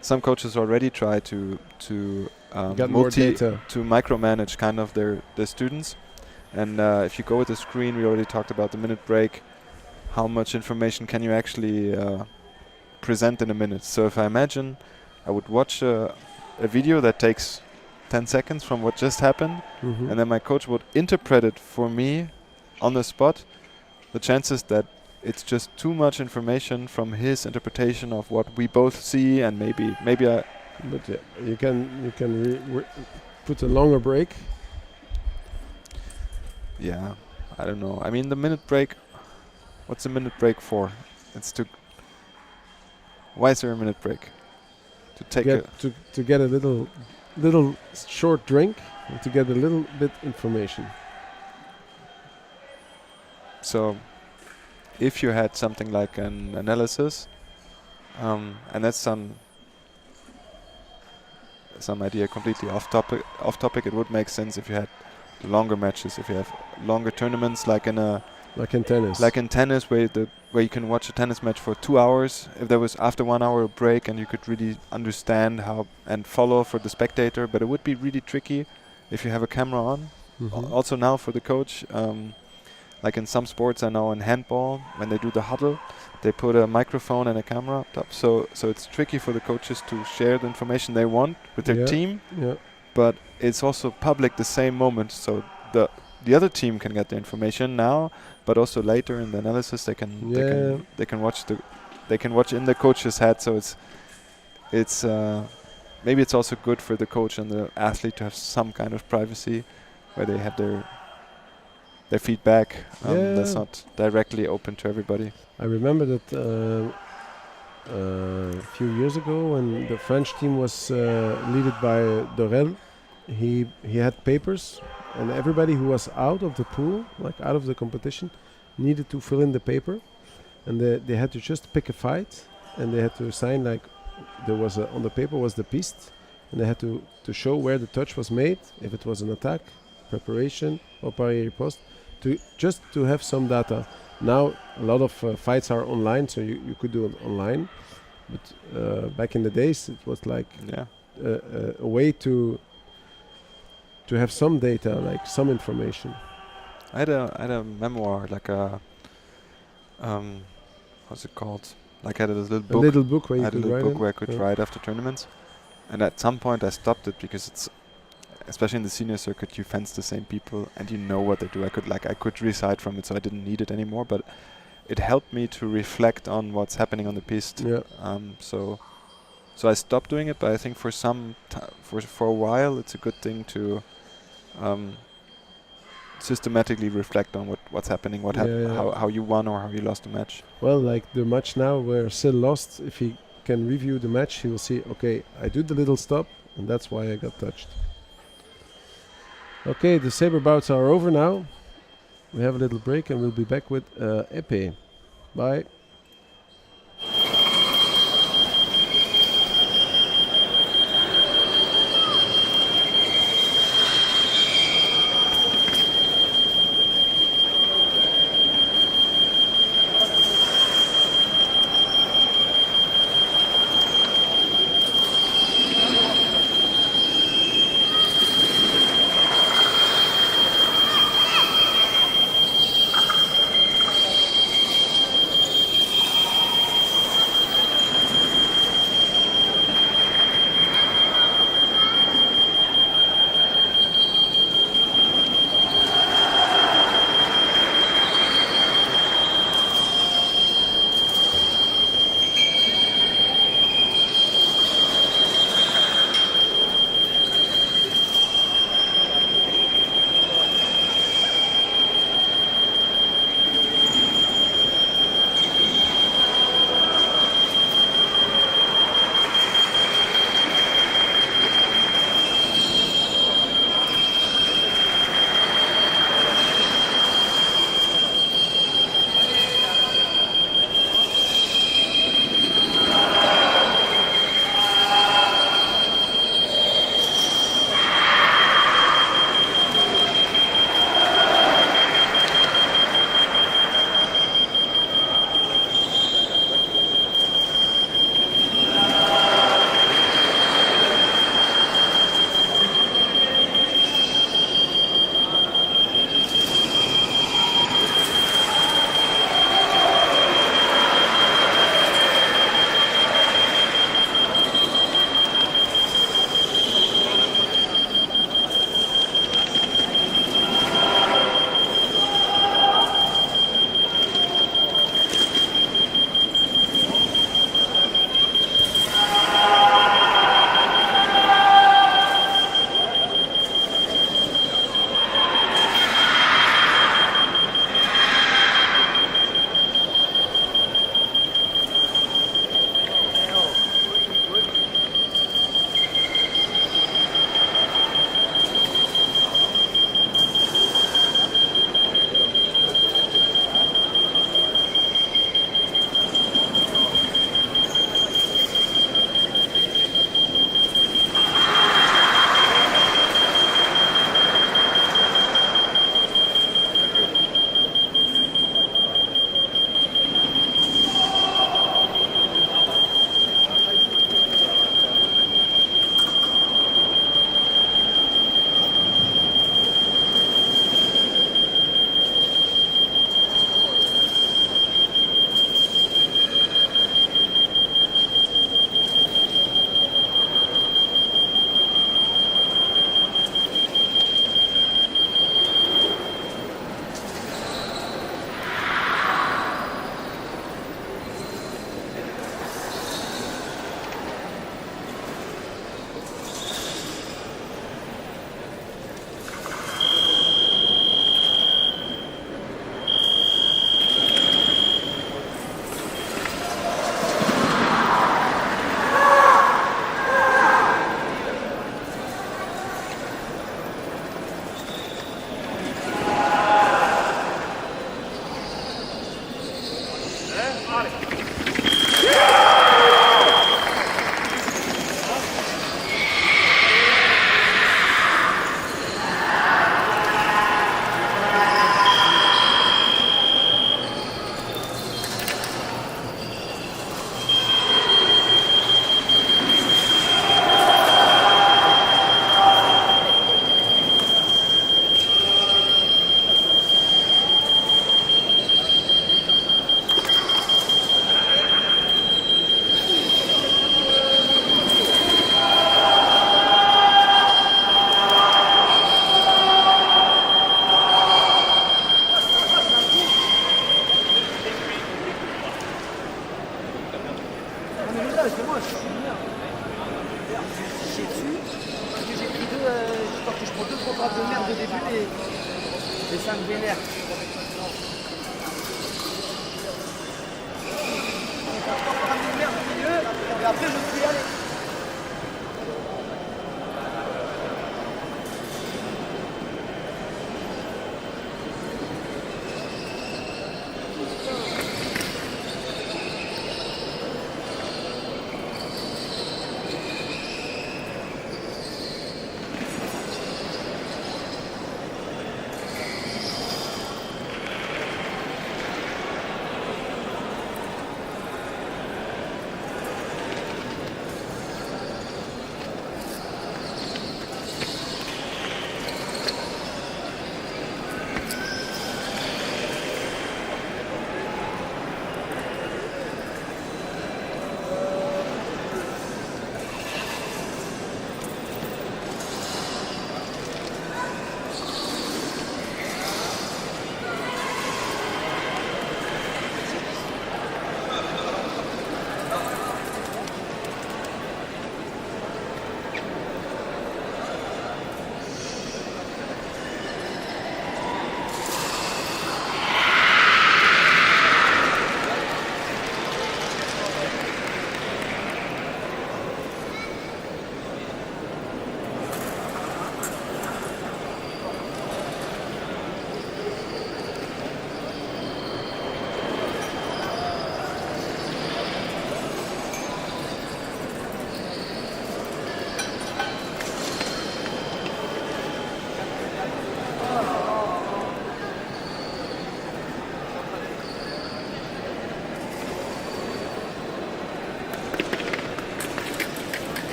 B: some coaches already try to
A: Get more data.
B: to micromanage kind of their students. And if you go with the screen, we already talked about the minute break. How much information can you actually present in a minute? So if I imagine I would watch a video that takes 10 seconds from what just happened,
A: Mhm.
B: and then my coach would interpret it for me on the spot, the chances that it's just too much information from his interpretation of what we both see, and maybe I
A: But you can put a longer break.
B: yeah, I don't know. I mean, the minute break, what's the minute break for? It's to why is there a minute break? To take a
A: To get a little short drink and to get a little bit information.
B: So if you had something like an analysis, and that's some idea completely off topic, it would make sense if you had longer matches, if you have longer tournaments, like in tennis, where you can watch a tennis match for 2 hours. If there was after 1 hour a break, and you could really understand how and follow for the spectator, but it would be really tricky if you have a camera on.
A: Mhm.
B: Also now for the coach, like in some sports, I know in handball, when they do the huddle, they put a microphone and a camera up top. So it's tricky for the coaches to share the information they want with their
A: Yeah.
B: team,
A: Yeah.
B: but it's also public the same moment. So the other team can get the information now, but also later in the analysis they can watch in the coach's head. So it's maybe it's also good for the coach and the athlete to have some kind of privacy, where they have their feedback that's
A: Yeah.
B: not directly open to everybody.
A: I remember that a few years ago when the French team was led by Dorel, he had papers, and everybody who was out of the pool, like out of the competition, needed to fill in the paper, and they had to just pick a fight, and they had to sign like there was on the paper was the piste, and they had to show where the touch was made, if it was an attack, preparation, or pari riposte, just to have some data. Now a lot of fights are online, so you could do it online, but back in the days it was like
B: Yeah.
A: a way to have some data, like some information.
B: I had a memoir, like a what's it called? Like I had a little
A: A
B: book.
A: little book where
B: I
A: you
B: had a
A: could
B: little
A: write
B: book
A: in.
B: where I could
A: Yeah.
B: write after tournaments, and at some point I stopped it because it's, especially in the senior circuit, you fence the same people and you know what they do. I could recite from it, so I didn't need it anymore. But it helped me to reflect on what's happening on the piste.
A: Yeah.
B: So I stopped doing it, but I think for for a while it's a good thing to systematically reflect on what's happening, how you won or how you lost the match.
A: Well, like the match now where Sil lost, if he can review the match, he will see, okay, I did the little stop, and that's why I got touched. Okay, the saber bouts are over now. We have a little break and we'll be back with epée. Bye.
D: Les 5 vénères. Et après, je peux y aller.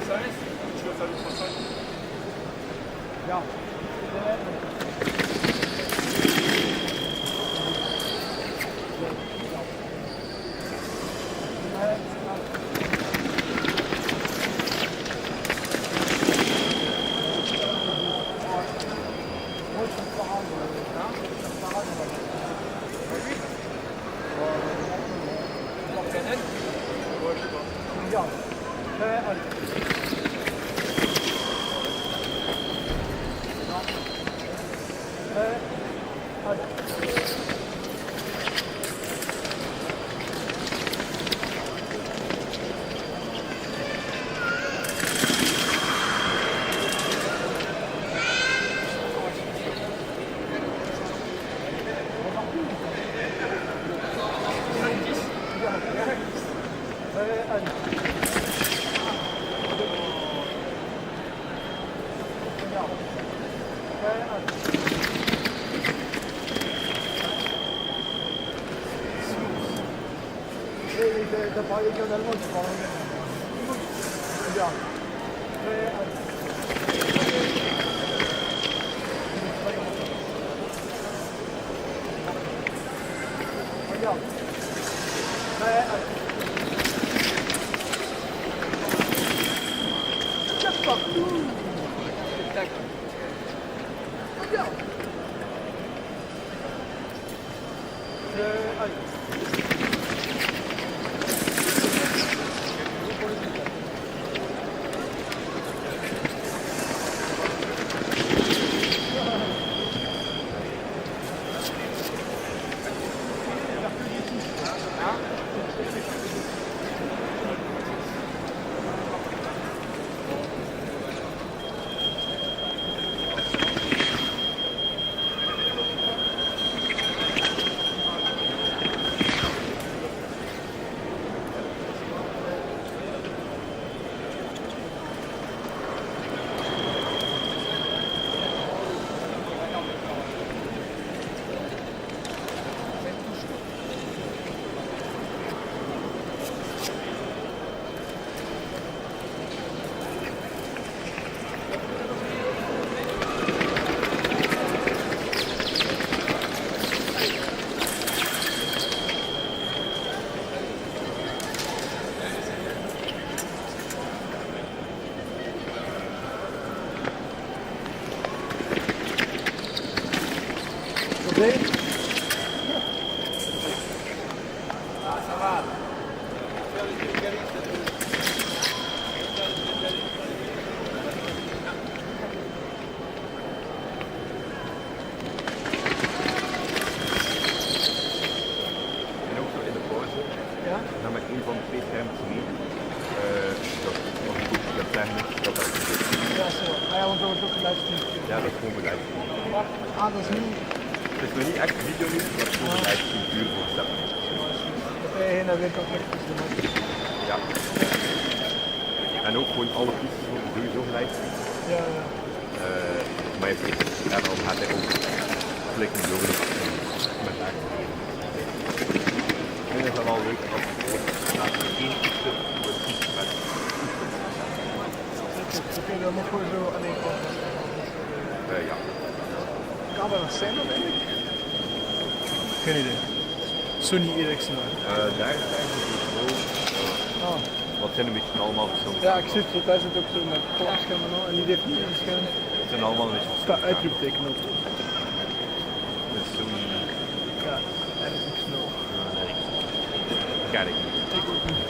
D: Ja. Dat had ik heel mooi gevallen. Ja. Ja.
E: Ja, dat is gewoon livestream.
D: Ah, dat is nu.
E: Het is nog niet echt video nu, maar het is gewoon een livestream puur voor stemmen.
D: Dat je heen en weer kan trekken tussen de matches.
E: Ja. En ook gewoon alle pieces worden sowieso gelivestreamd.
D: Ja, ja.
E: Maar ja, dan gaat hij ook klikken door de commentaar te geven. Ik vind het dan wel leuk als het één piece wordt toegepast.
D: Dan kun je dan nog gewoon zo aan één kant.
E: Ja.
D: Camera's zijn dat eigenlijk? Geen idee. Sony Ericsson.
E: Daar zijn ze dus wel. Wat zijn een beetje allemaal verschillende.
D: Ja, ik zit zo, daar zit ook zo met plakschermen en die heeft niet een scherm.
E: Het zijn allemaal een beetje
D: Er staat uitroepteken op.
E: Dus Sony.
D: Ja, Ericsson Snow.
E: Kijk ik niet.
D: Ik ook niet.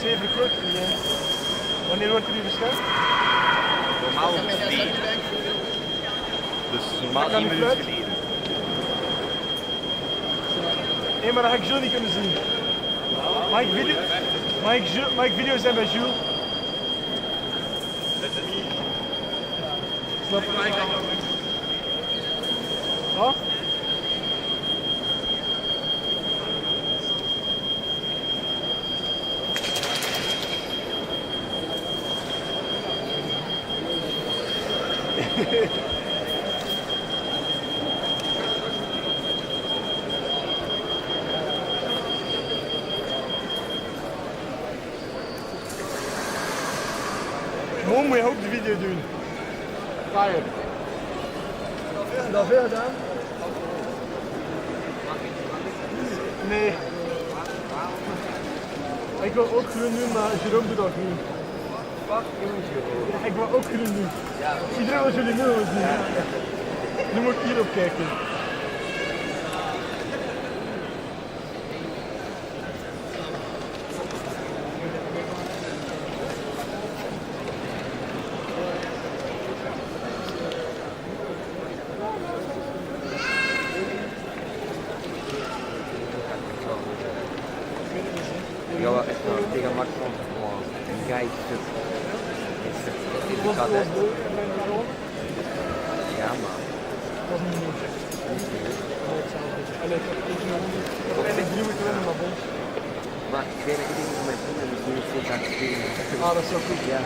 D: Zeven klok. Wanneer wordt er nu bestemd?
E: Normaal om 2. Dus normaal 1 minuut geleden.
D: Nee, maar dat ga ik Jules niet kunnen zien. Mag ik video zijn bij Jules? Dat is niet. Snap je? Wat? Morgen moet je ook de video doen. Fire. Dat veel gedaan? Nee. Ik wil ook groen doen, maar Jerome doet dat groen. Ja, ik wil ook groen doen. Iedereen wil jullie doen. Nu moet ik hierop kijken.
F: Ja, wel echt wel tegen Max van een guy zit. Ja, maar.
D: Dat is niet mooi. Allee, ik heb niet winnen, maar bon.
F: Maar ik weet dat ik met mijn vrienden dus nu veel gaan spelen.
D: Ah, dat is zo goed.
F: Ja.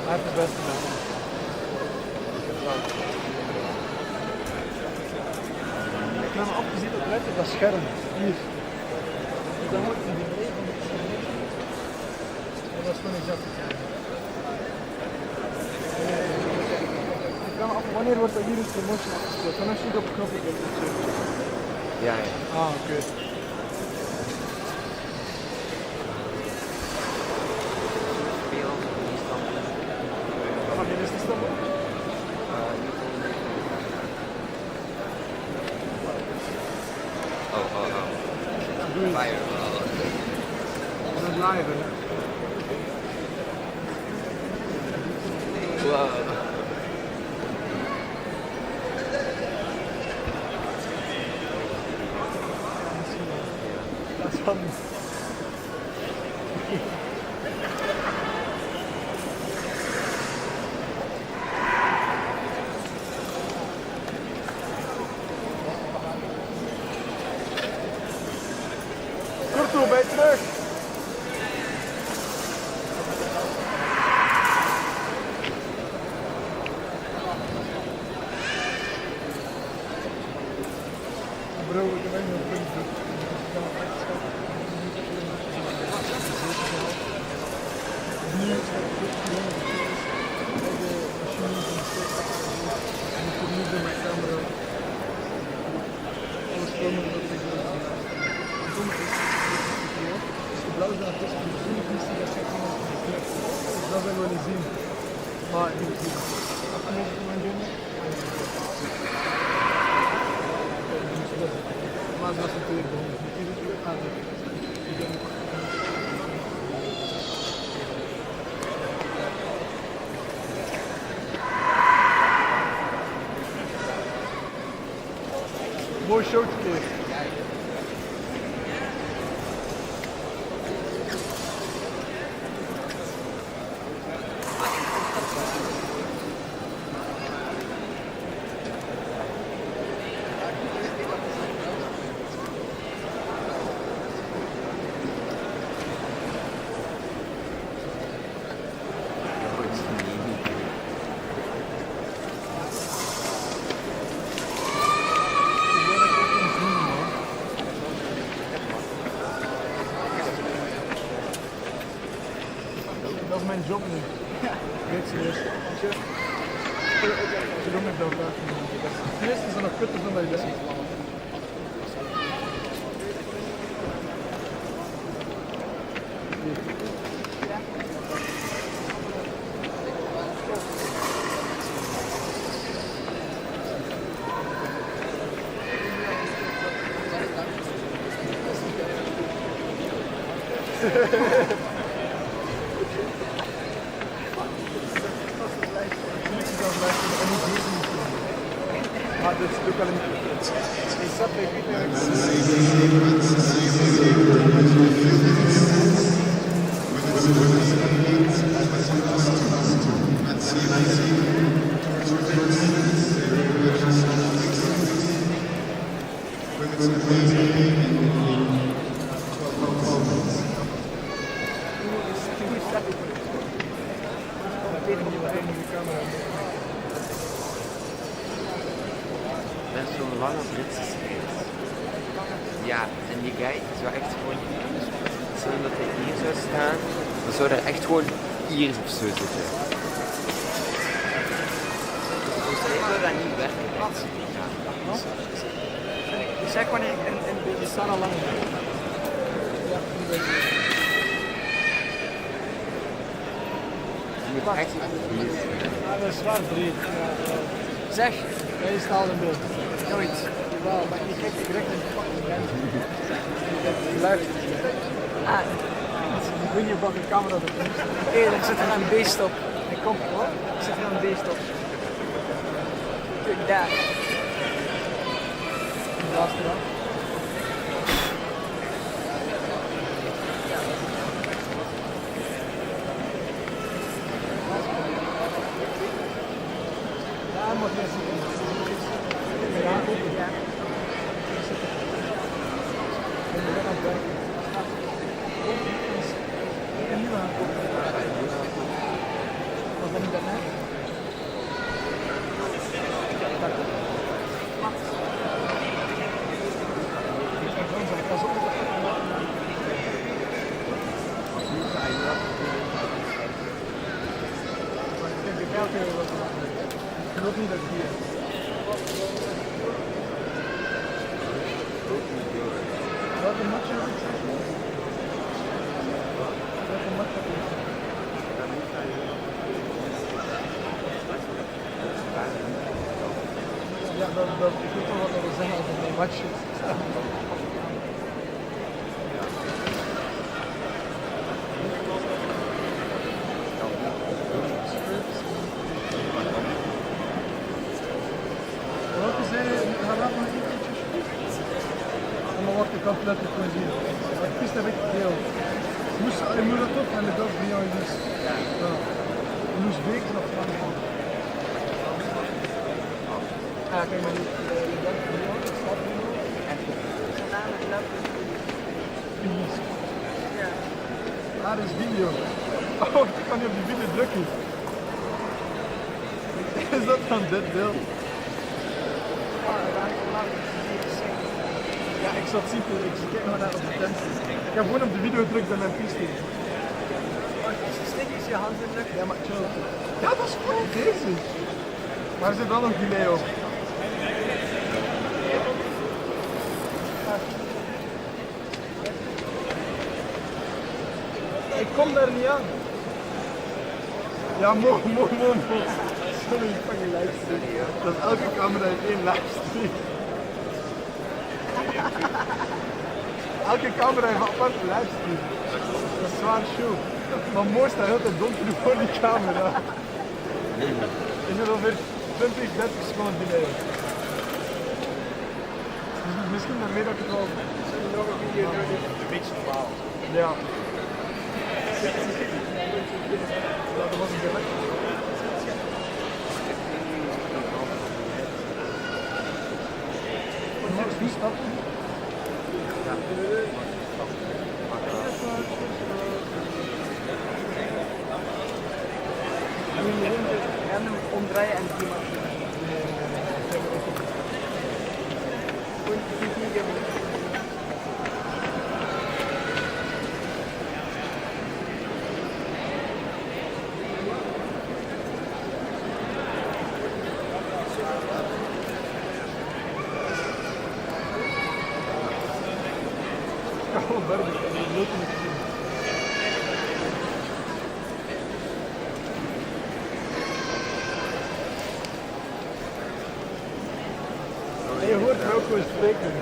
D: Hij heeft het beste gedaan. Ik heb hem afgezien op letterlijk dat scherm. Hier. Dan moet je die brede van de scherm. Dat is gewoon exact hetzelfde. Ik kan af, wanneer wordt dat hier in promotion afgespeeld? Dan als je niet op de knopje drukt of zo.
F: Ja, ja.
D: Ah, oké.
F: Speel in Istanbul.
D: Wanneer is die Istanbul?
F: Fire.
D: Dat is live, hè?
F: Wow.
D: Dat is van... Kurto, ben je terug? Bro, ik heb echt nog een punt. Nu is het goed gedaan. Bij de machine van de steek. En ik moet nu bij mijn camera. Alles komen dat ik wil zien. En toen is de blauw staat tussen de groene visie, dat zegt iemand van de klep. Dus dat willen we niet zien. Maar ik moet zien. Afgelopen van mijn jongen. Maar dat is natuurlijk belangrijk. Mooi showtje keer. Dat is mijn job nu. Weet serieus. Je doet me dat graag. Het eerste is dan nog kutter dan dat je denkt. Maar dit is ook wel een... Ik zat bij
F: Dat is zo'n lange Britse schijf. Ja, en die guy zou echt gewoon... Stel dat hij hier zou staan, dan zou er echt gewoon Iers of zo zitten. Ik wil dat niet werken.
D: Ik zeg wanneer ik in de Sarah lang ben. Ja, die weet ik.
F: Je moet echt hier.
D: Ja, dat is zwaar breed. Zeg, jij staat in beeld. Nooit. Jawel, maar je kijkt direct in de fucking grens. Je luistert. Ah, ik weet niet of de camera dat is. Hé, er zit er een beest op. Ik kom hoor, er zit er een beest op. Kijk daar. Daar is er wel. Ja, mag je zien. Ja, ja. Was dat niet dat net? Ik geloof niet dat het hier is. Welke match heb ik zeggen? Welke match heb ik ja, ik weet wel wat dat wil zeggen als het een match is. Welke zei je? Ga laat nog een keertje. En dan wordt de kant letterlijk gewoon zien. Maar het is heb ik gedeeld. Je moet dat op en de dag bij jou is. Ja. Je moest weken of lang van. Ja, kijk maar niet. De dag bij jou is dat nu. En ja. Daar is video. Oh, ik kan niet op die video drukken. Is dat dan dit beeld? Ja, ik zal het zien. Ik kijk nog naar op de tensie. Ik heb gewoon op de video gedrukt bij mijn piste. Stik is je hand in lucht. Ja, maar chill. Ja, dat is gewoon deze. Maar er zit wel nog delay op. Ik kom daar niet aan. Ja, mo. Sorry, ik pak je livestream. Dat is elke camera in één livestream. Elke camera heeft een aparte livestream. Dat is zwaar show. Maar Mo staat heel tijd donker voor die camera. Is er ongeveer 20, 30 seconden delay. Dus misschien daarmee dat ik het wel... nog een video nodig.
E: De mix normaal.
D: Ja. Ja, dat was een direct. Wie stapt er? En hem omdraaien en die maar. En je hoort me ook gewoon spreken.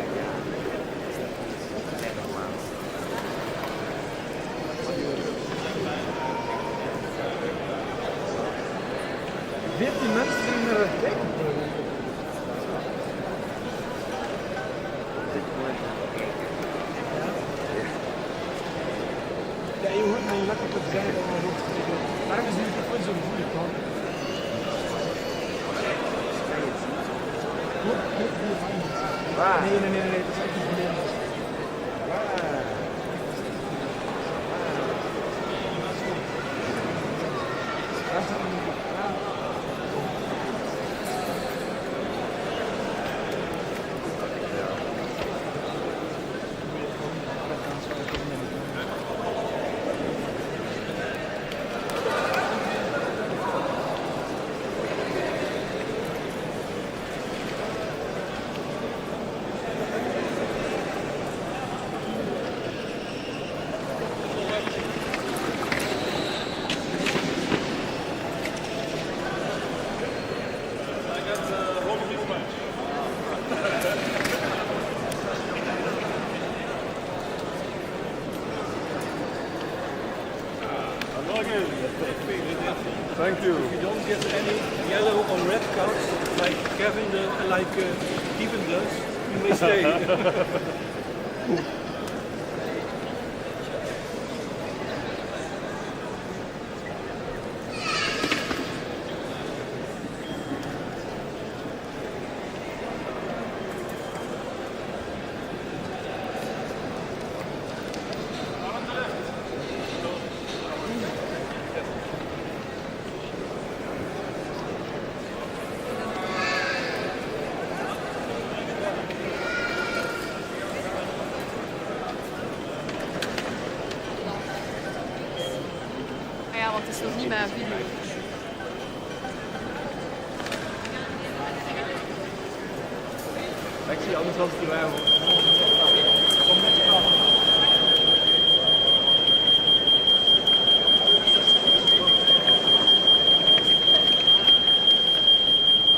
D: Die mensen zijn naar het kijken. Ja, je hoort mij lekker op zijn en dan ook spreken. Daarom is die microfoon zo moeilijk, man. Nee, dat is echt niet beleefd. Thank you.
G: If you don't get any yellow or red cards, like Kevin does, you may stay.
H: Ja, want het is nog niet mijn video.
D: Ik zie anders als het erbij hoor. Kom met je af.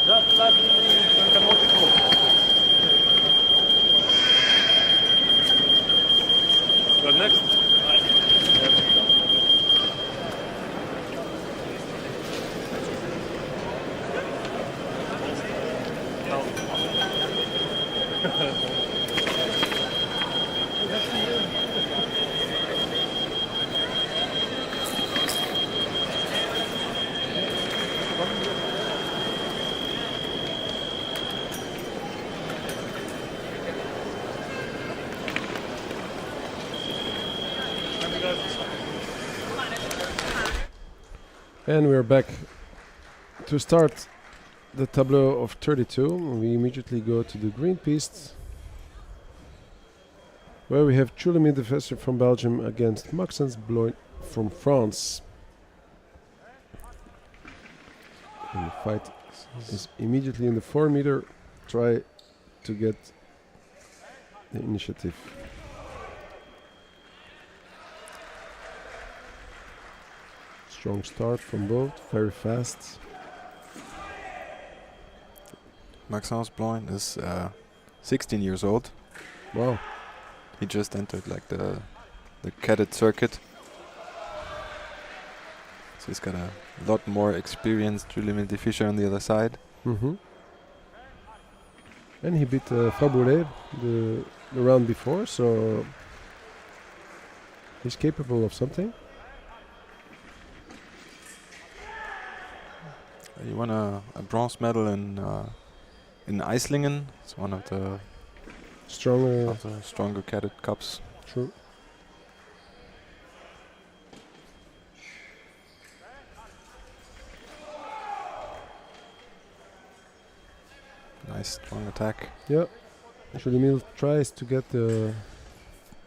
D: Dat laat een kanotje komen. What next?
A: And we're back to start the tableau of 32. We immediately go to the green piste, where we have Julie de Vesser from Belgium against Maxence Bloin from France. And the fight is immediately in the 4 meter. Try to get the initiative. Strong start from both, very fast.
B: Maxence Bloin is 16 years old.
A: Wow.
B: He just entered like the cadet circuit. So he's got a lot more experience. Julien de Fischer on the other side.
A: And he beat Faboulet the round before, so he's capable of something.
B: He won a bronze medal in Eislingen. It's one of the stronger cadet cups.
A: True.
B: Nice strong attack.
A: Yeah. Julie tries to get the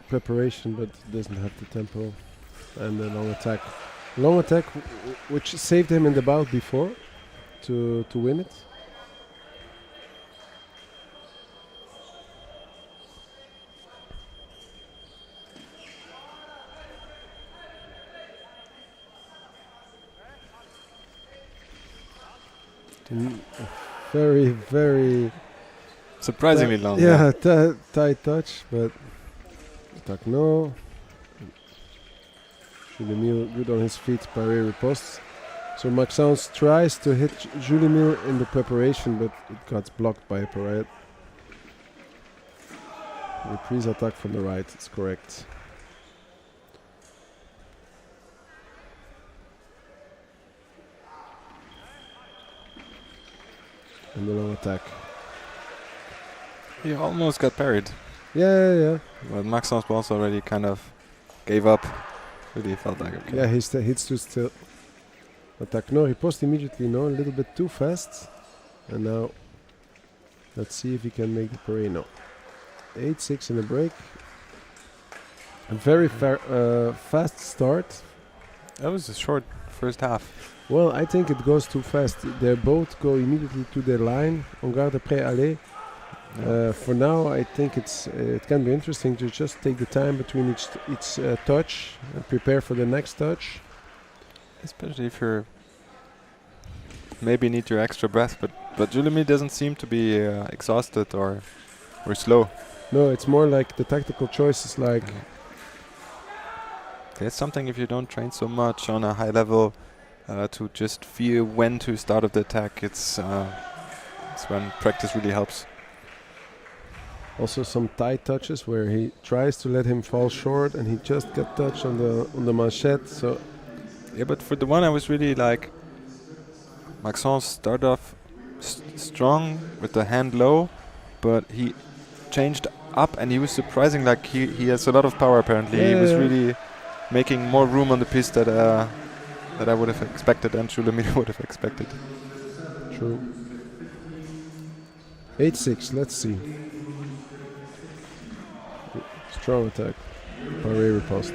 A: preparation, but doesn't have the tempo. And the long attack. Long attack, which saved him in the bout before to win it. Very, very
B: surprisingly long.
A: Yeah, tight touch, but attack no. Julie good on his feet, parry riposte. So Maxence tries to hit Julie in the preparation, but it got blocked by a parade. Reprise attack from the right, it's correct. And the long attack.
B: He almost got parried.
A: Yeah.
B: But Maxence was already kind of gave up. Really felt like okay.
A: Yeah, he stood still. Attack no, riposte immediately no, a little bit too fast. And now, let's see if he can make the parade. No. 8-6 in the break. A very fast start.
B: That was a short first half.
A: Well, I think it goes too fast. They both go immediately to their line. On garde prêt aller. For now, I think it can be interesting to just take the time between each touch and prepare for the next touch.
B: Especially if you're maybe need your extra breath, but Julien doesn't seem to be exhausted or slow.
A: No, it's more like the tactical choices. Like
B: there's something if you don't train so much on a high level, to just feel when to start of the attack. It's when practice really helps.
A: Also some tight touches where he tries to let him fall short and he just got touched on the manchette. So
B: Yeah, but for the one I was really like, Maxence started off strong with the hand low, but he changed up and he was surprising, like he has a lot of power apparently. He was really making more room on the piece that I would have expected and Shulamir would have expected.
A: true. 8-6, let's see. Strong attack. Paré riposte.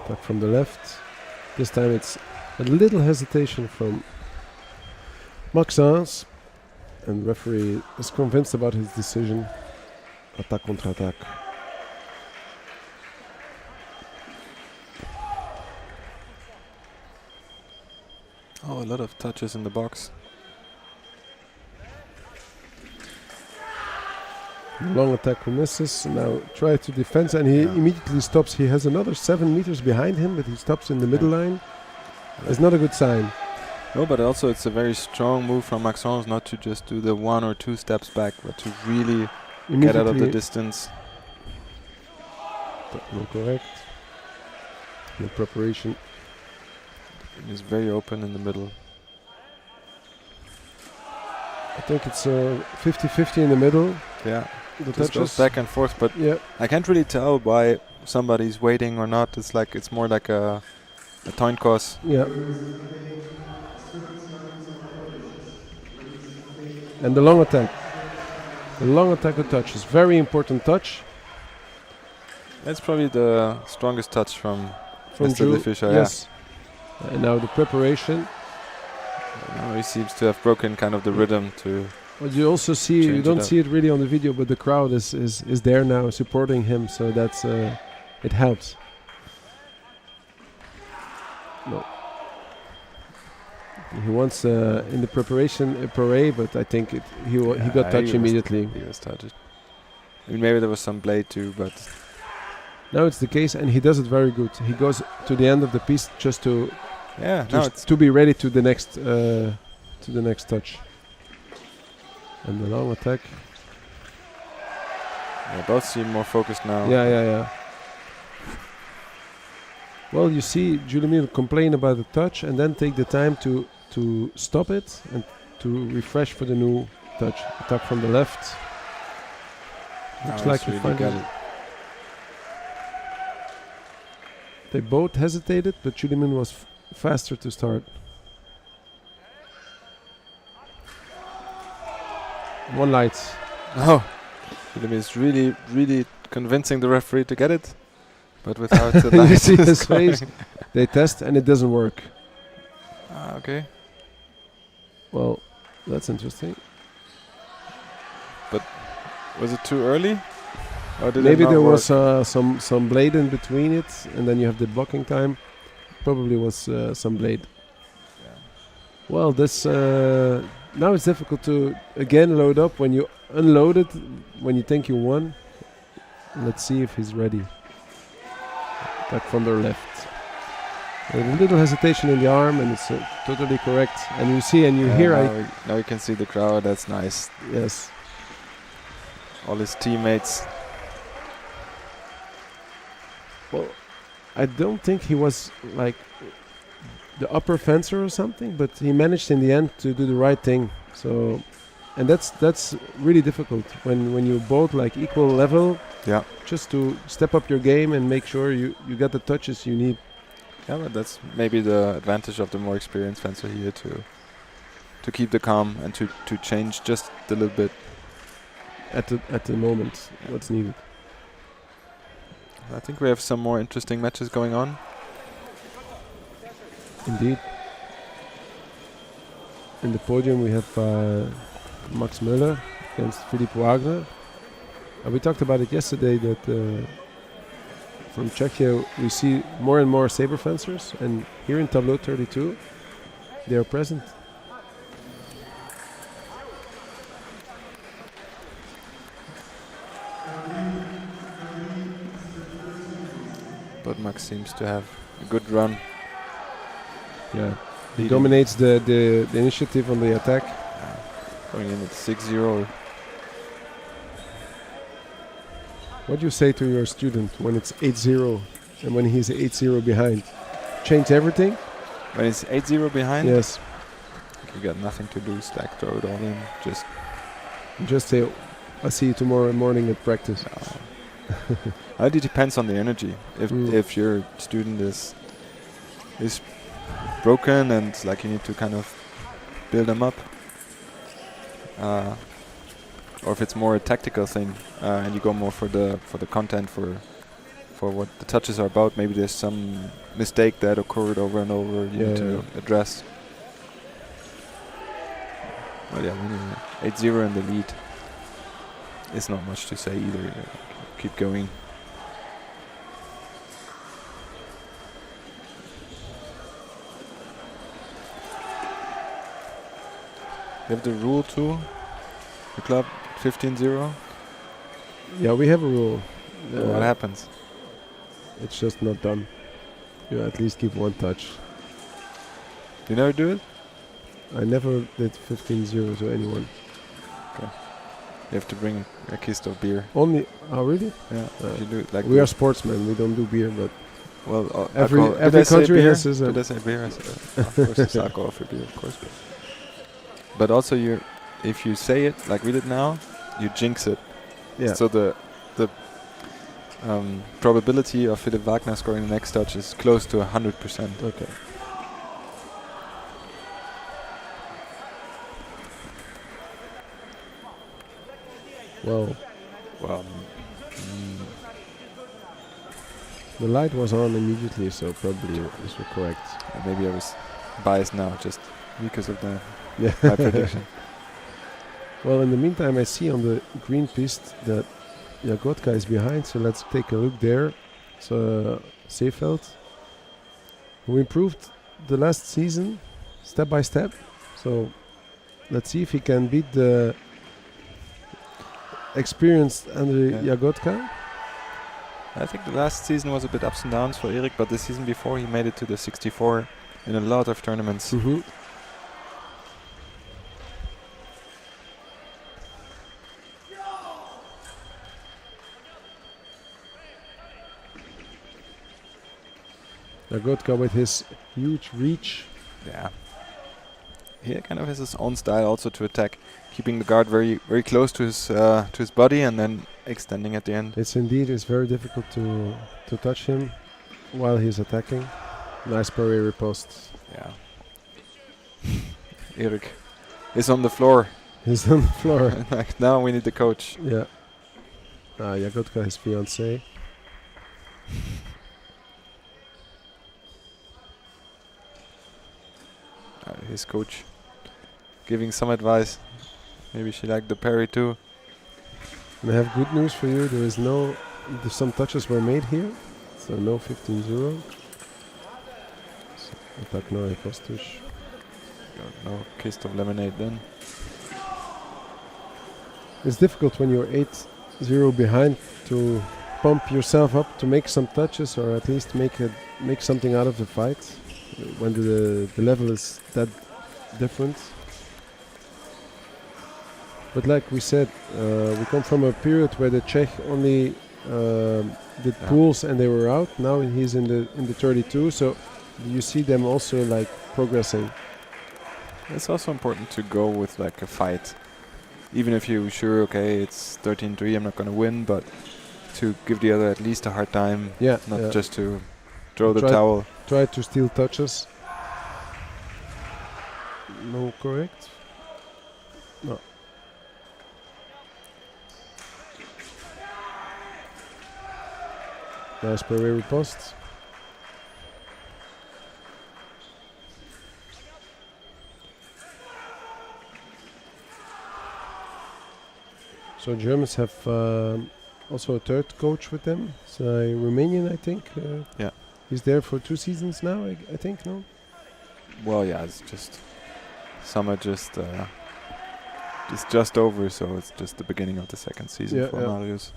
A: Attack from the left. This time it's a little hesitation from Maxence. And the referee is convinced about his decision. Attack contre attack.
B: Oh, a lot of touches in the box.
A: Long attack who misses. Now try to defend and he immediately stops. He has another 7 meters behind him, but he stops in the middle line. It's not a good sign.
B: No, but also it's a very strong move from Maxence not to just do the 1 or 2 steps back, but to really get out of the distance.
A: No correct. No preparation.
B: He's very open in the middle.
A: I think it's 50-50 in the middle.
B: Yeah,
A: The
B: just goes
A: touches.
B: back and forth, but
A: Yeah.
B: I can't really tell why somebody's waiting or not. It's like it's more like a coin toss.
A: Yeah. And the long attack. The long attack with touch is very important touch.
B: That's probably the strongest touch from Mr.
A: Jules.
B: Fischer.
A: Yes. And now the preparation.
B: Now he seems to have broken kind of the rhythm to.
A: But you also see, you
B: Change it
A: don't
B: up.
A: see it really on the video, but the crowd is there now supporting him, so that's it helps. No. He wants in the preparation a parade, but I think he got touch immediately.
B: He was touched. I mean, maybe there was some blade too, but
A: Now it's the case, and he does it very good. He goes to the end of the piece just to to be ready to the next touch. And the long attack.
B: Yeah, both seem more focused now.
A: Yeah. Well, you see Julimir complain about the touch and then take the time to stop it and to refresh for the new touch. Attack from the left. Looks
B: Now
A: like
B: he's
A: he
B: really
A: finds
B: got
A: it.
B: it.
A: They both hesitated, but Julimir was faster to start. One light.
B: Oh, Is really, really convincing the referee to get it, but without the light.
A: You see his face. They test and it doesn't work.
B: Okay.
A: Well, that's interesting.
B: Was it too early? Or did
A: Maybe
B: it not
A: there
B: work?
A: was some blade in between it, and then you have the blocking time. Probably was some blade.
B: Yeah.
A: Well, this now it's difficult to again load up when you unload it when you think you won. Let's see if he's ready. Back from their left. A little hesitation in the arm, and it's totally correct. And you see and you hear.
B: Now you can see the crowd. That's nice.
A: Yes.
B: All his teammates.
A: Well, I don't think he was like the upper fencer or something, but he managed in the end to do the right thing. So, and that's really difficult when you both like equal level.
B: Yeah.
A: Just to step up your game and make sure you get the touches you need.
B: Yeah, but that's maybe the advantage of the more experienced fencer here to keep the calm and to change just a little bit.
A: At the moment, what's needed.
B: I think we have some more interesting matches going on.
A: Indeed. In the podium we have Max Müller against Philippe Wagner. We talked about it yesterday that from Czechia we see more and more saber fencers, and here in Tableau 32 they are present.
B: but Max seems to have a good run.
A: Yeah. He
B: Leading.
A: dominates the initiative on the attack.
B: Going in at 6-0.
A: What do you say to your student when it's 8-0 and when he's 8-0 behind? Change everything?
B: When it's 8-0 behind,
A: Yes.
B: you got nothing to lose. Stack, throw it all in.
A: Just say, I'll see you tomorrow morning at practice.
B: It depends on the energy.
A: Mm.
B: If your student is broken and like you need to kind of build them up, or if it's more a tactical thing and you go more for the content for what the touches are about, maybe there's some mistake that occurred over and over you need to address. Well, yeah, when you're 8-0 in the lead, it's not much to say either. Keep going. You have the rule too? The club 15-0?
A: Yeah, we have a rule.
B: What happens?
A: It's just not done. You at least give one touch.
B: You never do it?
A: I never did 15-0 to anyone.
B: You have to bring a kist of beer.
A: Only, oh really?
B: Yeah. You do it like
A: We are sportsmen, we don't do beer, but
B: well,
A: every country has his
B: Did I say beer? I said, of course, it's alcohol for beer, of course. But also, if you say it like we did now, you jinx it.
A: yeah.
B: So the probability of Philipp Wagner scoring the next touch is close to 100%.
A: Okay. Well, the light was on immediately, so probably this was correct.
B: Maybe I was biased now just because of the
A: Yeah.
B: my prediction.
A: Well, in the meantime, I see on the green piste that Jagotka is behind, so let's take a look there. So Seefeld, who improved the last season step by step. So let's see if he can beat the experienced Andrei Jagotka.
B: I think the last season was a bit ups and downs for Erik, but the season before he made it to the 64 in a lot of tournaments.
A: Mm-hmm. Jagotka with his huge reach.
B: Yeah. He kind of has his own style also to attack, keeping the guard very very close to his body and then extending at the end.
A: It's very difficult to touch him while he's attacking. Nice parry riposte.
B: Yeah. Erik is on the floor.
A: He's on the floor.
B: Like, now we need the coach.
A: Yeah. Jagotka, his fiancée.
B: His coach giving some advice. Maybe she liked the parry too.
A: And I have good news for you. Some touches were made here, so no 15-0. So attack no ripostus.
B: No kist of lemonade then.
A: It's difficult when you're 8-0 behind to pump yourself up to make some touches or at least make something out of the fight when the level is that different. But like we said, we come from a period where the Czech only did pools and they were out. Now he's in the 32, so you see them also like progressing.
B: It's also important to go with like a fight, even if you're sure, okay, it's 13-3, I'm not going to win, but to give the other at least a hard time, not just to throw the towel.
A: Try to steal touches. No, correct? No. Nice parry riposte. So Germans have also a third coach with them. It's a Romanian, I think.
B: Yeah.
A: He's there for 2 seasons now, I think, no?
B: Well, yeah, it's just summer just over, so it's just the beginning of the second season for Marius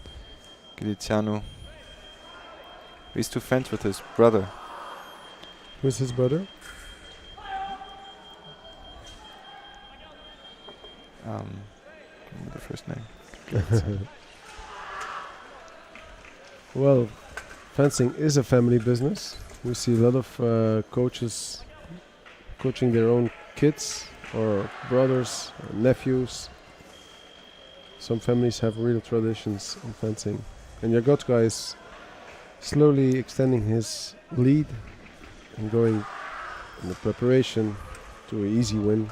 B: Gilicianu. He used to fence with his brother.
A: Who's his brother?
B: Remember the first name.
A: Well, fencing is a family business. We see a lot of coaches coaching their own kids or brothers or nephews. Some families have real traditions in fencing. And Jagotka is slowly extending his lead and going in the preparation to an easy win.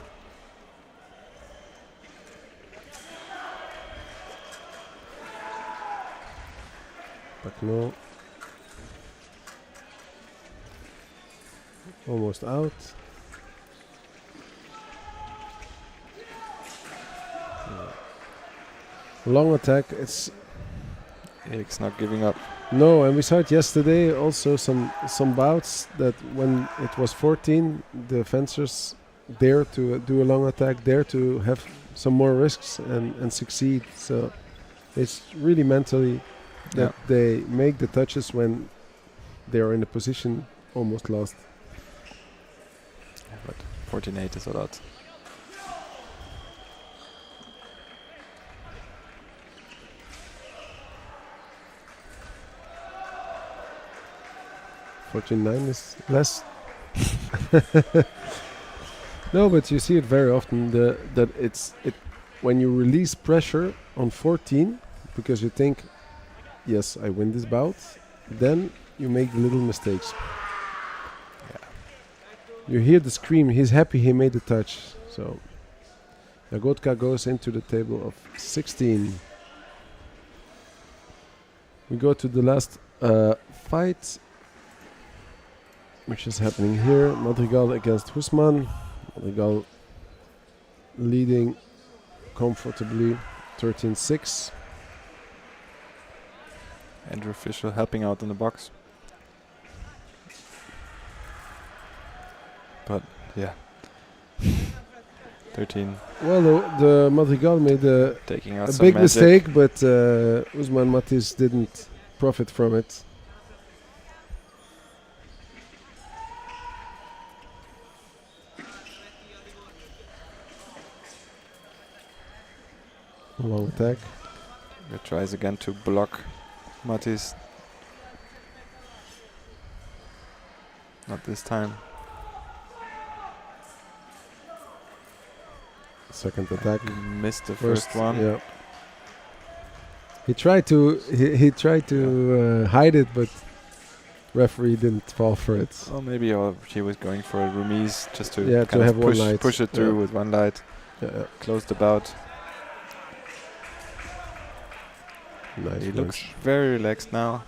A: Pacno almost out. Long attack. It's
B: Eric's not giving up.
A: no, and we saw it yesterday. Also, some bouts that when it was 14, the fencers dare to do a long attack, dare to have some more risks and succeed. So it's really mentally that they make the touches when they are in a position almost lost.
B: But 14-8 is a lot.
A: $14.9 is less. No, but you see it very often that it when you release pressure on 14 because you think, yes, I win this bout, then you make little mistakes. You hear the scream. He's happy he made the touch. So Jagotka goes into the table of 16. We go to the last fight, which is happening here. Madrigal against Husman. Madrigal leading comfortably 13-6.
B: Andrew Fisher helping out in the box. But yeah, 13
A: Well, the Madrigal made a
B: taking out some
A: big
B: magic.
A: mistake, but Usman Matis didn't profit from it. Long attack.
B: He tries again to block Matis. Not this time.
A: Second attack.
B: Missed the first one.
A: Yeah. He tried to hide it, but referee didn't fall for it.
B: Or maybe he was going for a remise just to
A: Yeah,
B: kind
A: to
B: of
A: have one light.
B: push it through
A: Yeah.
B: with one light.
A: Yeah.
B: Close the bout.
A: Nice
B: He looks
A: punch.
B: very relaxed now.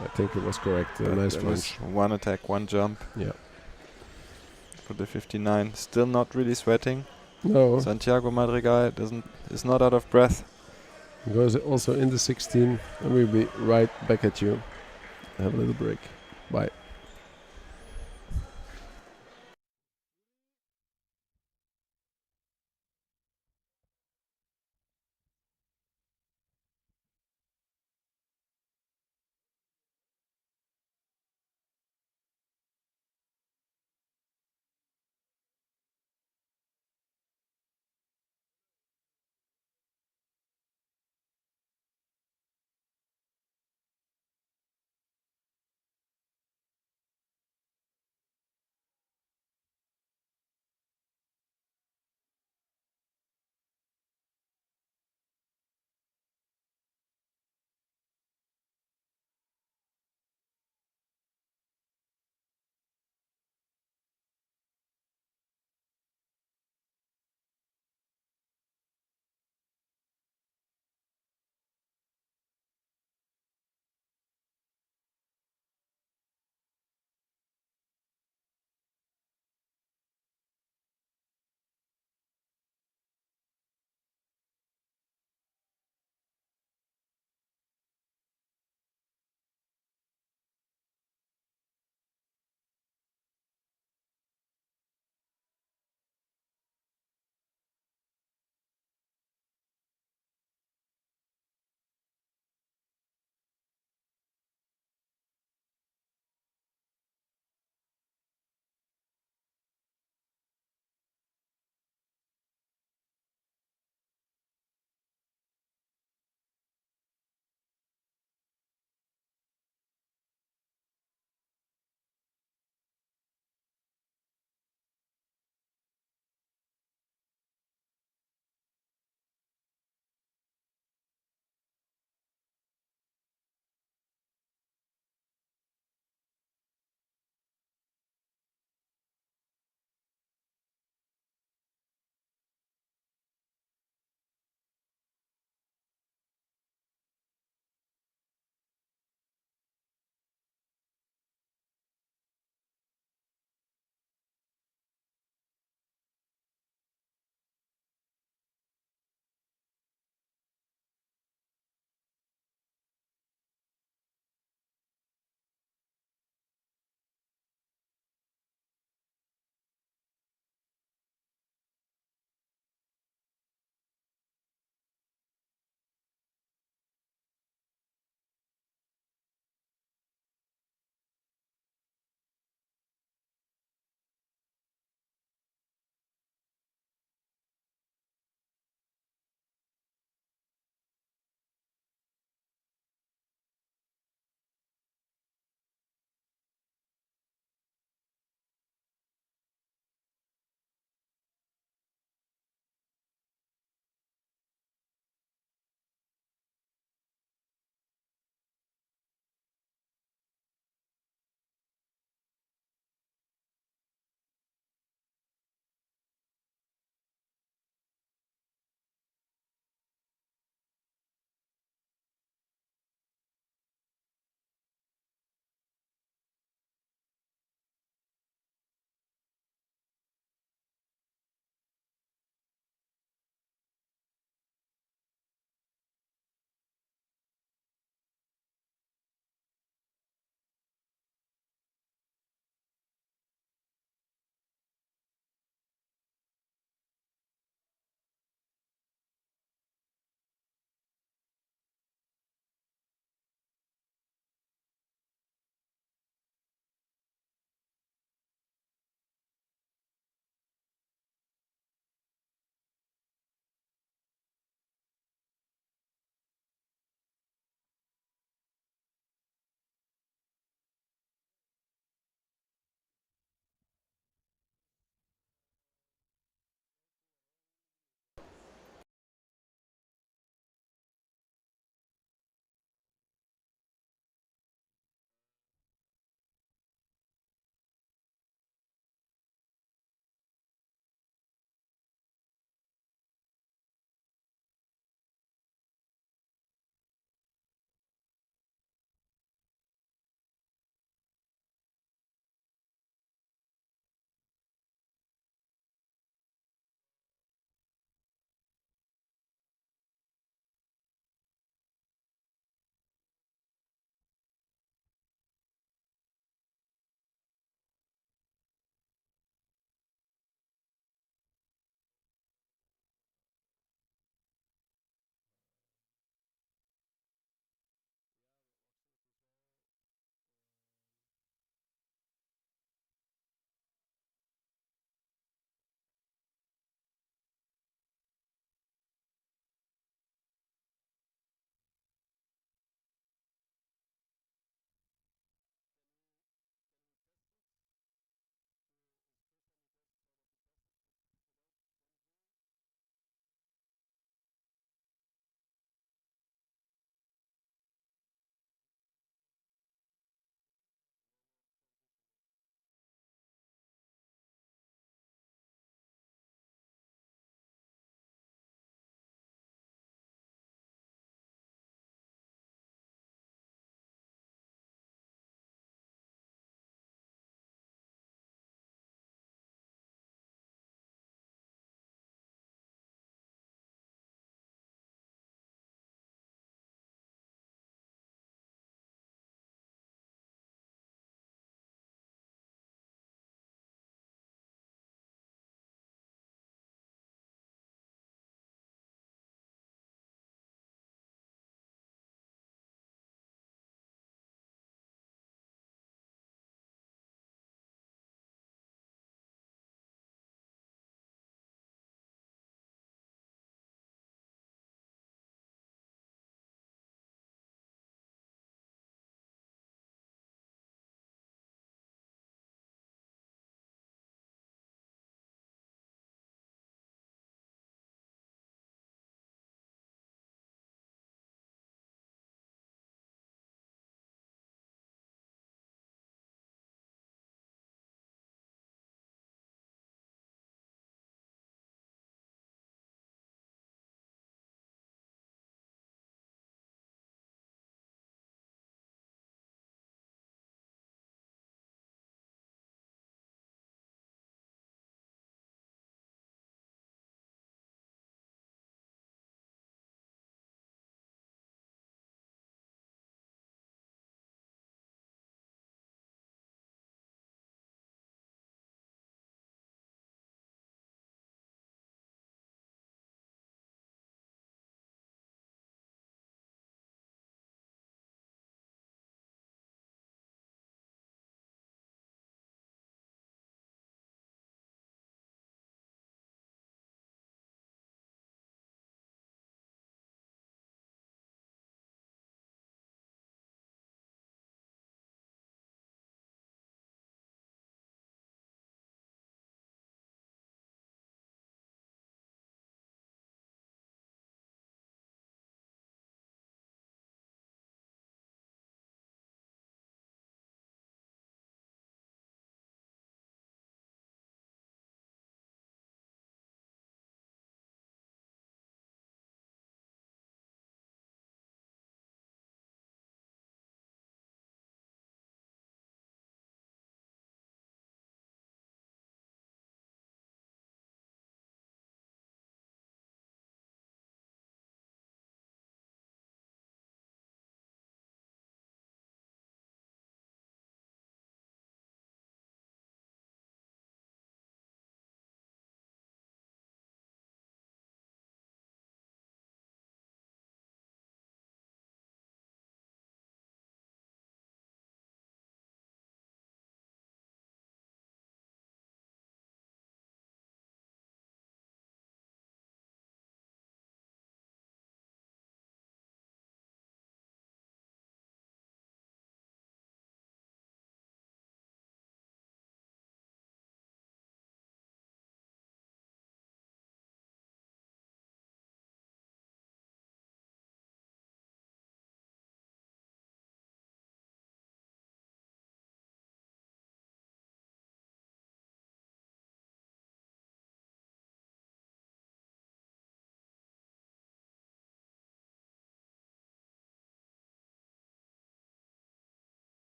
A: I think it was correct.
B: But
A: Nice
B: there was
A: punch.
B: one attack, one jump
A: Yeah.
B: for the 59. Still not really sweating.
A: No.
B: Santiago Madrigal is not out of breath.
A: Goes also in the 16, and we'll be right back at you. Have a little break. Bye.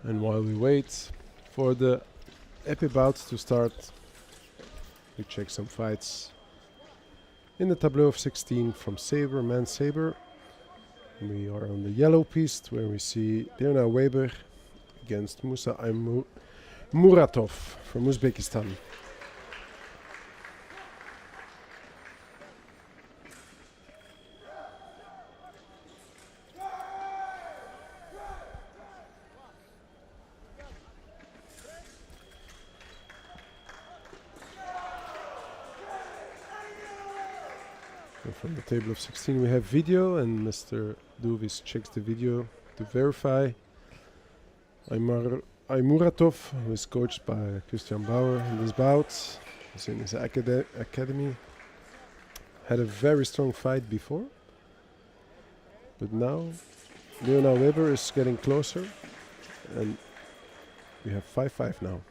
A: And while we wait for the epée bouts to start, we check some fights in the Tableau of 16 from Saber, Man Saber. We are on the yellow piste where we see Leonard Weber against Musa Muratov from Uzbekistan. And from the table of 16 we have video, and Mr. Duvis checks the video to verify. Aymuratov, who is coached by Christian Bauer in this bout, is in his academy. Had a very strong fight before, but now Leonard Weber is getting closer, and we have 5-5 now.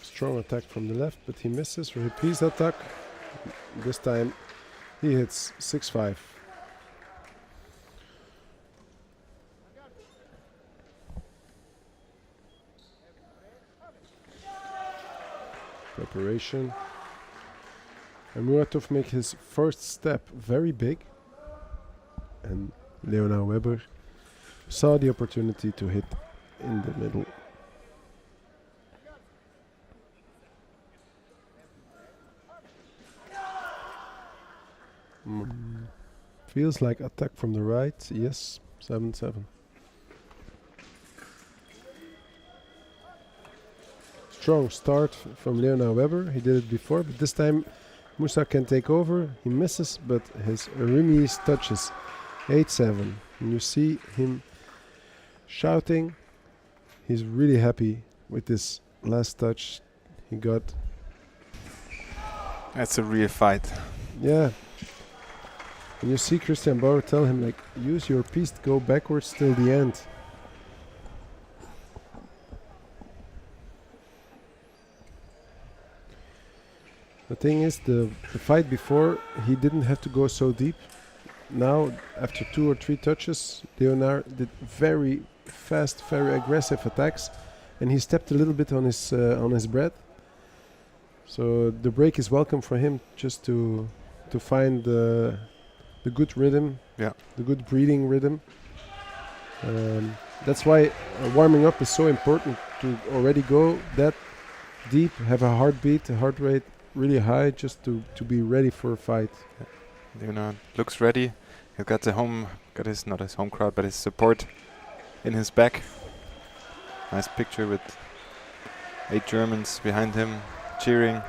A: Strong attack from the left, but he misses. Repeats attack. This time he hits 6-5. Preparation. And Muratov make his first step very big. And Leonard Weber saw the opportunity to hit in the middle. Feels like attack from the right. Yes, 7-7. Strong start from Leonard Weber. He did it before, but this time Musa can take over. He misses, but his remise touches 8-7. And you see him shouting. He's really happy with this last touch he got.
B: That's a real fight.
A: Yeah. And you see Christian Bauer tell him, like, use your piece to go backwards till the end. The thing is, the fight before, he didn't have to go so deep. Now, after 2 or 3 touches, Leonard did very fast, very aggressive attacks, and he stepped a little bit on his breath. So the break is welcome for him, just to find the good rhythm,
B: Yeah.
A: the good breathing rhythm. That's why warming up is so important, to already go that deep, have a heartbeat, a heart rate really high, just to be ready for a fight.
B: Leonard looks ready. He's got not his home crowd, but his support in his back. Nice picture with 8 Germans behind him cheering.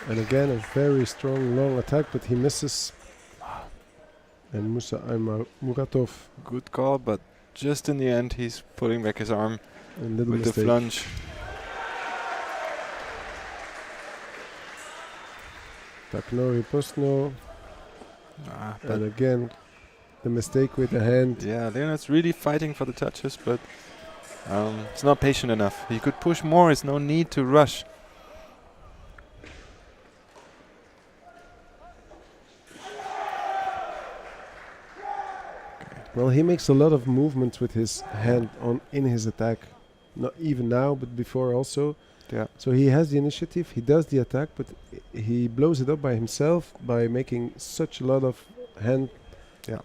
A: And again, a very strong long attack, but he misses. And Musa Muratov,
B: Good call, but just in the end, he's pulling back his arm
A: a little
B: with the
A: mistake.
B: flunge.
A: Taknori Postno,
B: But
A: and again, the mistake with the hand.
B: yeah, Leonard's really fighting for the touches, but he's not patient enough. He could push more. There's no need to rush.
A: Well, he makes a lot of movements with his hand in his attack. Not even now, but before also.
B: Yeah.
A: So he has the initiative, he does the attack, but he blows it up by himself by making such a lot of hand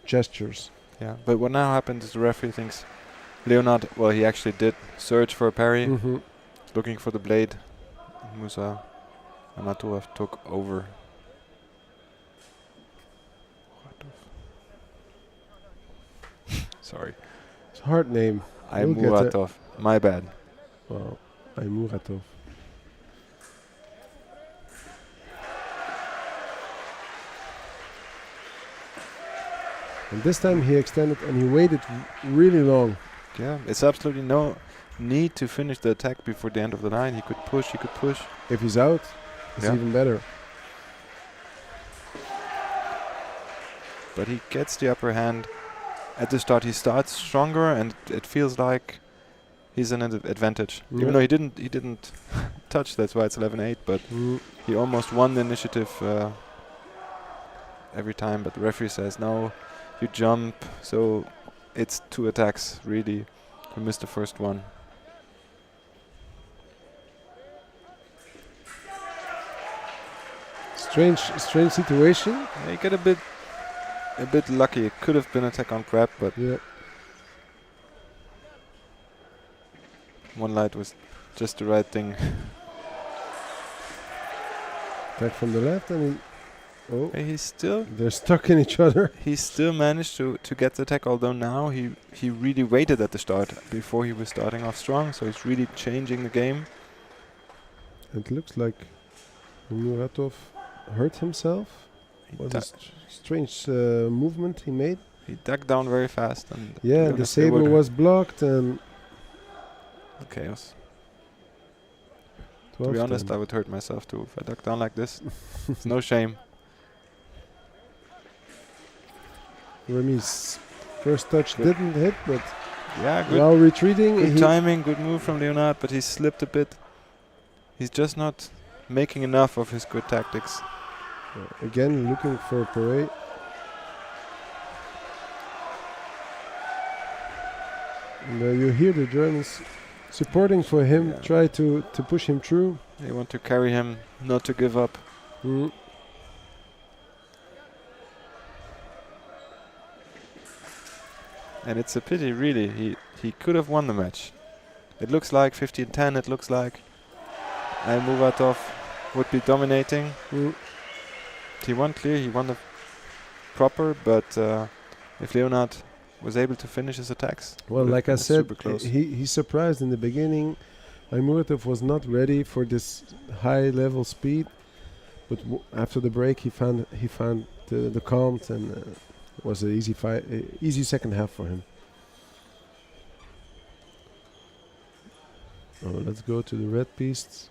A: gestures.
B: Yeah, but what now happens is the referee thinks Leonard, well, he actually did search for a parry, looking for the blade. Musa Anatolov took over. Sorry.
A: It's a hard name.
B: I'm
A: We'll get
B: Muratov. My bad.
A: Wow, Aymuratov. And this time he extended and he waited really long.
B: Yeah, it's absolutely no need to finish the attack before the end of the line. He could push,
A: If he's out, it's even better.
B: But he gets the upper hand. at the start he starts stronger, and it feels like he's in an advantage.
A: Yeah.
B: Even though he didn't touch, that's why it's 11-8. But he almost won the initiative every time. But the referee says no, you jump. So it's 2 attacks really. We missed the first one.
A: Strange situation.
B: Yeah, you get a bit lucky. It could have been attack on grab, but
A: Yeah.
B: one light was just the right thing.
A: Back from the left, and oh,
B: Hey,
A: they're stuck in each other.
B: he still managed to get the attack, although now he really waited at the start before he was starting off strong, so he's really changing the game.
A: It looks like Muratov hurt himself.
B: He,
A: Was
B: du-
A: a strange movement he made.
B: he dug down very fast, and to
A: Yeah,
B: be
A: the
B: honest, they
A: saber
B: would-
A: was blocked, and
B: chaos.
A: 12
B: To be honest,
A: then.
B: I would hurt myself too if I dug down like this. It's no shame.
A: Remy's first touch didn't hit, but
B: Yeah, good.
A: while retreating,
B: Good
A: he
B: timing, good move from Leonard, but he slipped a bit. He's just not making enough of his good tactics.
A: again looking for a parade. And you hear the Germans supporting for him,
B: Yeah.
A: try to push him through.
B: They want to carry him, not to give up.
A: Mm.
B: And it's a pity, really. He could have won the match. It looks like 15-10, it looks like. And Muratov would be dominating.
A: Mm.
B: He won clear, he won the proper, but if Leonard was able to finish his attacks,
A: Well,
B: would have
A: like I
B: been
A: said,
B: super close.
A: he surprised in the beginning. Muratov was not ready for this high level speed, but after the break he found the calms, and it was an easy fight, easy second half for him. Oh, let's go to the red beasts.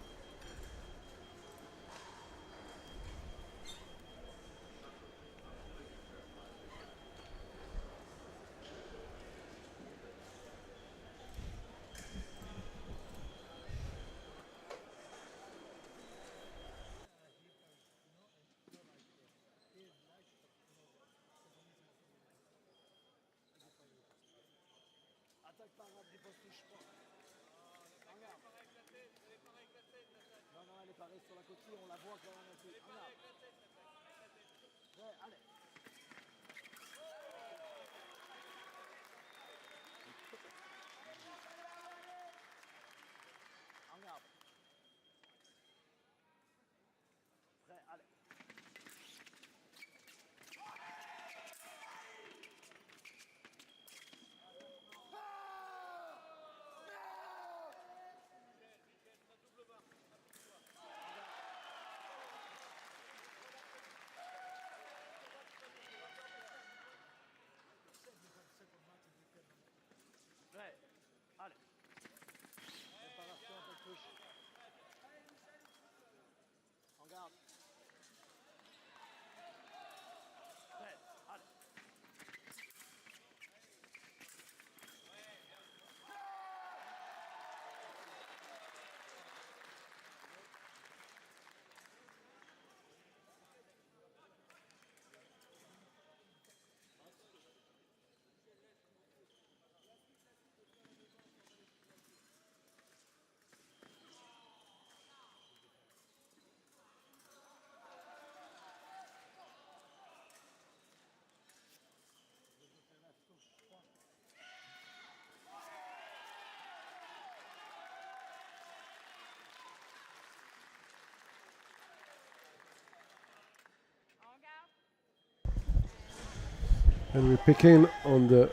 A: And we begin on the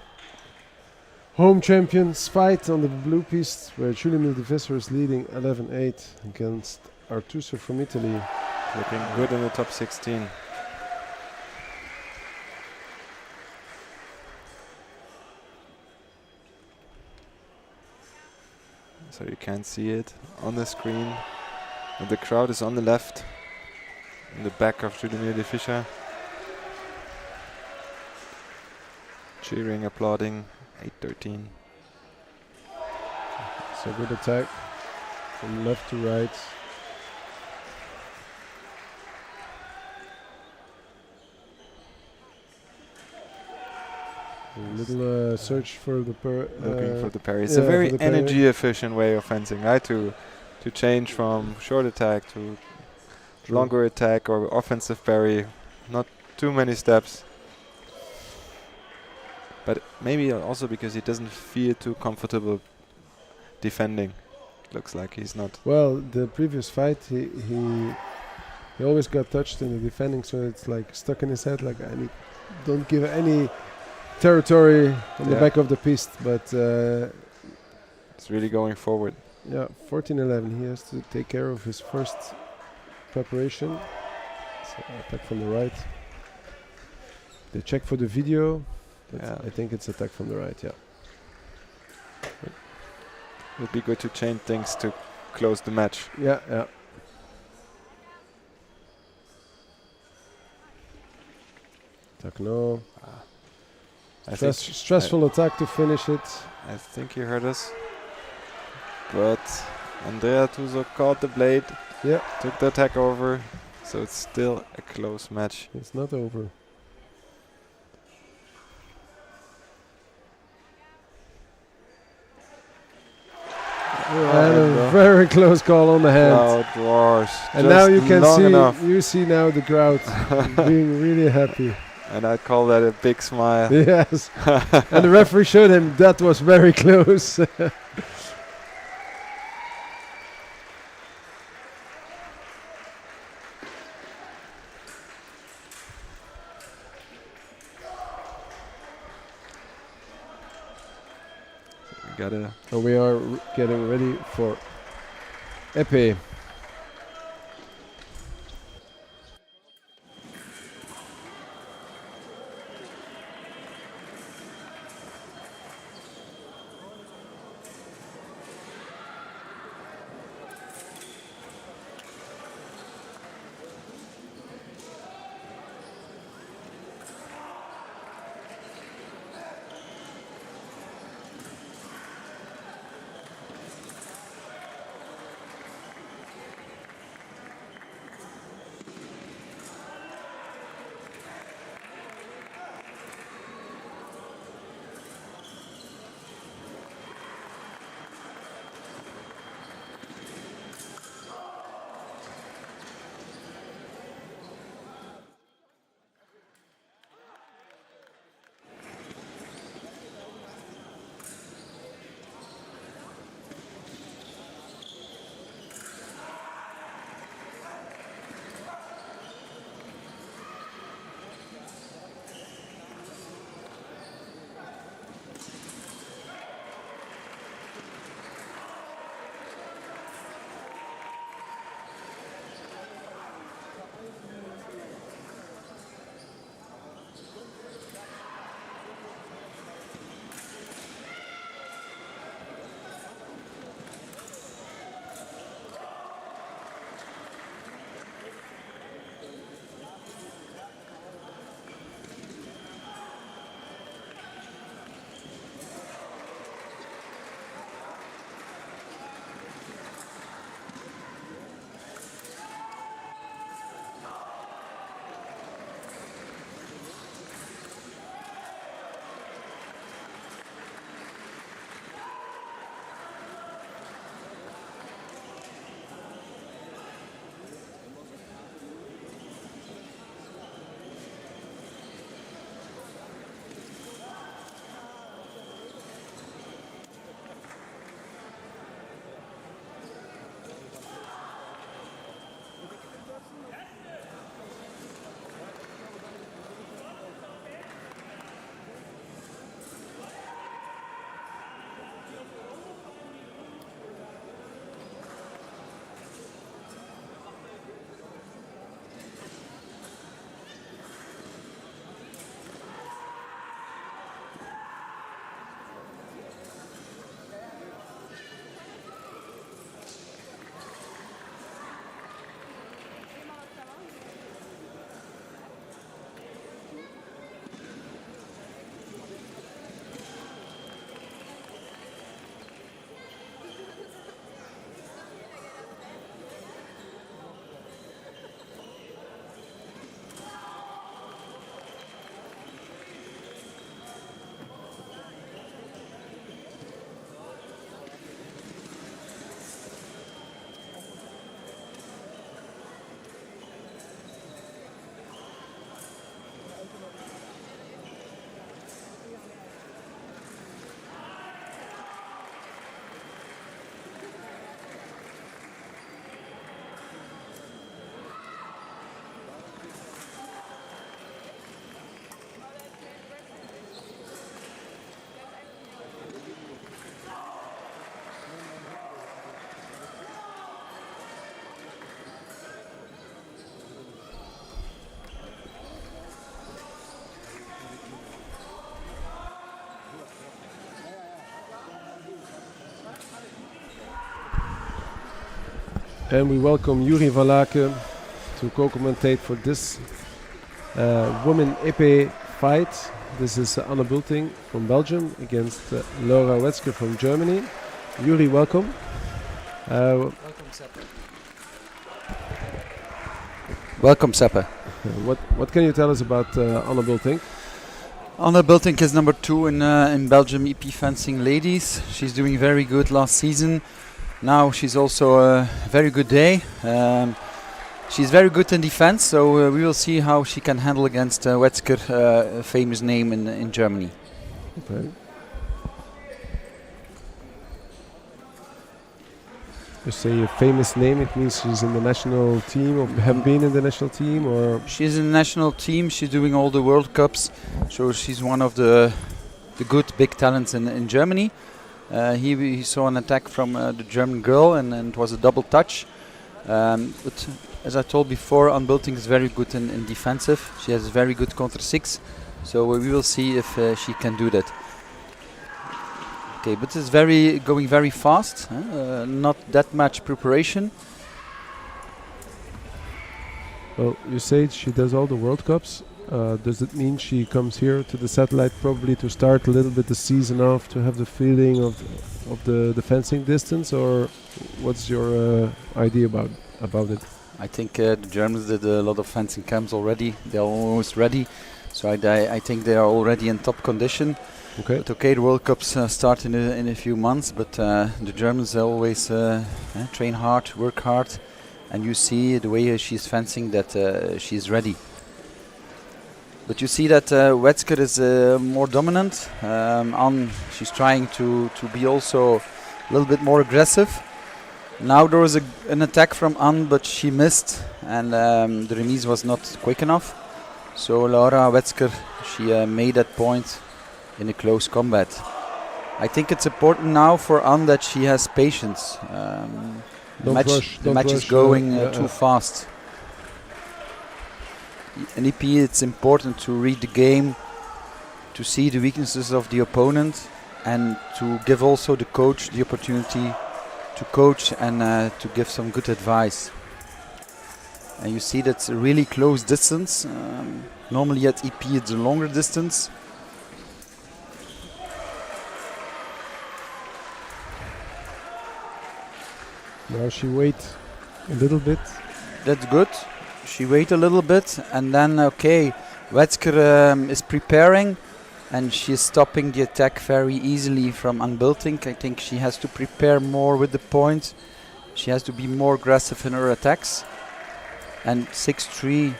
A: home champions fight on the blue piste, where Julian de Visser is leading 11-8 against Artuso from Italy.
B: Looking good in the top 16. So you can't see it on the screen. And the crowd is on the left, in the back of Julian de Fischer. cheering, applauding. 8-13.
A: So good attack from left to right. A little search for the
B: Looking for the parry. It's
A: yeah,
B: a
A: for
B: very
A: the parry.
B: energy efficient way of fencing, right? To change from short attack to
A: True.
B: longer attack or offensive parry. Not too many steps. But maybe also because he doesn't feel too comfortable defending. Looks like he's not.
A: Well, the previous fight, he always got touched in the defending, so it's like stuck in his head. Like don't give any territory on the
B: Yeah.
A: back of the piste. But
B: It's really going forward.
A: yeah, 14-11. He has to take care of his first preparation. So attack from the right. They check for the video.
B: Yeah.
A: I think it's attack from the right. Yeah.
B: It would be good to change things to close the match.
A: Yeah. Yeah. Attack no.
B: I think
A: Stressful attack to finish it.
B: I think he heard us. But Andrea Tuzo caught the blade,
A: Yeah.
B: took the attack over, so it's still a close match.
A: It's not over. And a very close call on the hand.
B: Crowd roars.
A: And now you can
B: long
A: see,
B: enough.
A: you see now the crowd being really happy.
B: And I'd call that a big smile.
A: Yes. And the referee showed him that was very close.
B: Gotta
A: And we are getting ready for epée. And we welcome Yuri Valaken to co-commentate for this women epée fight. This is Anne Bulting from Belgium against Laura Wetzker from Germany. Yuri, welcome.
I: Welcome, Seppe. Welcome, Seppe.
A: What can you tell us about Anne Bulting?
I: Anne Bulting is number 2 in Belgium EP fencing ladies. She's doing very good last season. Now she's also a very good day. She's very good in defense, so we will see how she can handle against Wetzker, a famous name in Germany.
A: Okay. You say a famous name, it means she's in the national team, or have been in the national team, or?
I: She's in the national team, she's doing all the World Cups, so she's one of the good big talents in Germany. He saw an attack from the German girl and it was a double touch. But as I told before, Anne Bulting is very good in defensive. She has very good counter 6, so we will see if she can do that. Okay, but it's going very fast. Not that much preparation.
A: Well, you say she does all the World Cups. Does it mean she comes here to the satellite probably to start a little bit the season off, to have the feeling of the fencing distance, or what's your idea about it?
I: I think the Germans did a lot of fencing camps already. They're almost ready, so I think they are already in top condition.
A: Okay.
I: But okay, the World Cups start in a few months, but the Germans always train hard, work hard, and you see the way she's fencing that she's ready. But you see that Wetzker is more dominant. Anne, she's trying to be also a little bit more aggressive. Now there was an attack from Anne, but she missed, and the remise was not quick enough. So Laura Wetzker, she made that point in a close combat. I think it's important now for Anne that she has patience. The match is going too fast. In EP, it's important to read the game, to see the weaknesses of the opponent, and to give also the coach the opportunity to coach and to give some good advice. And you see that's a really close distance. Normally at EP it's a longer distance.
A: Now she waits a little bit.
I: That's good. She wait a little bit, and then okay, Wetzker is preparing, and she is stopping the attack very easily from Anne Bulting. I think she has to prepare more with the point. She has to be more aggressive in her attacks. And 6-3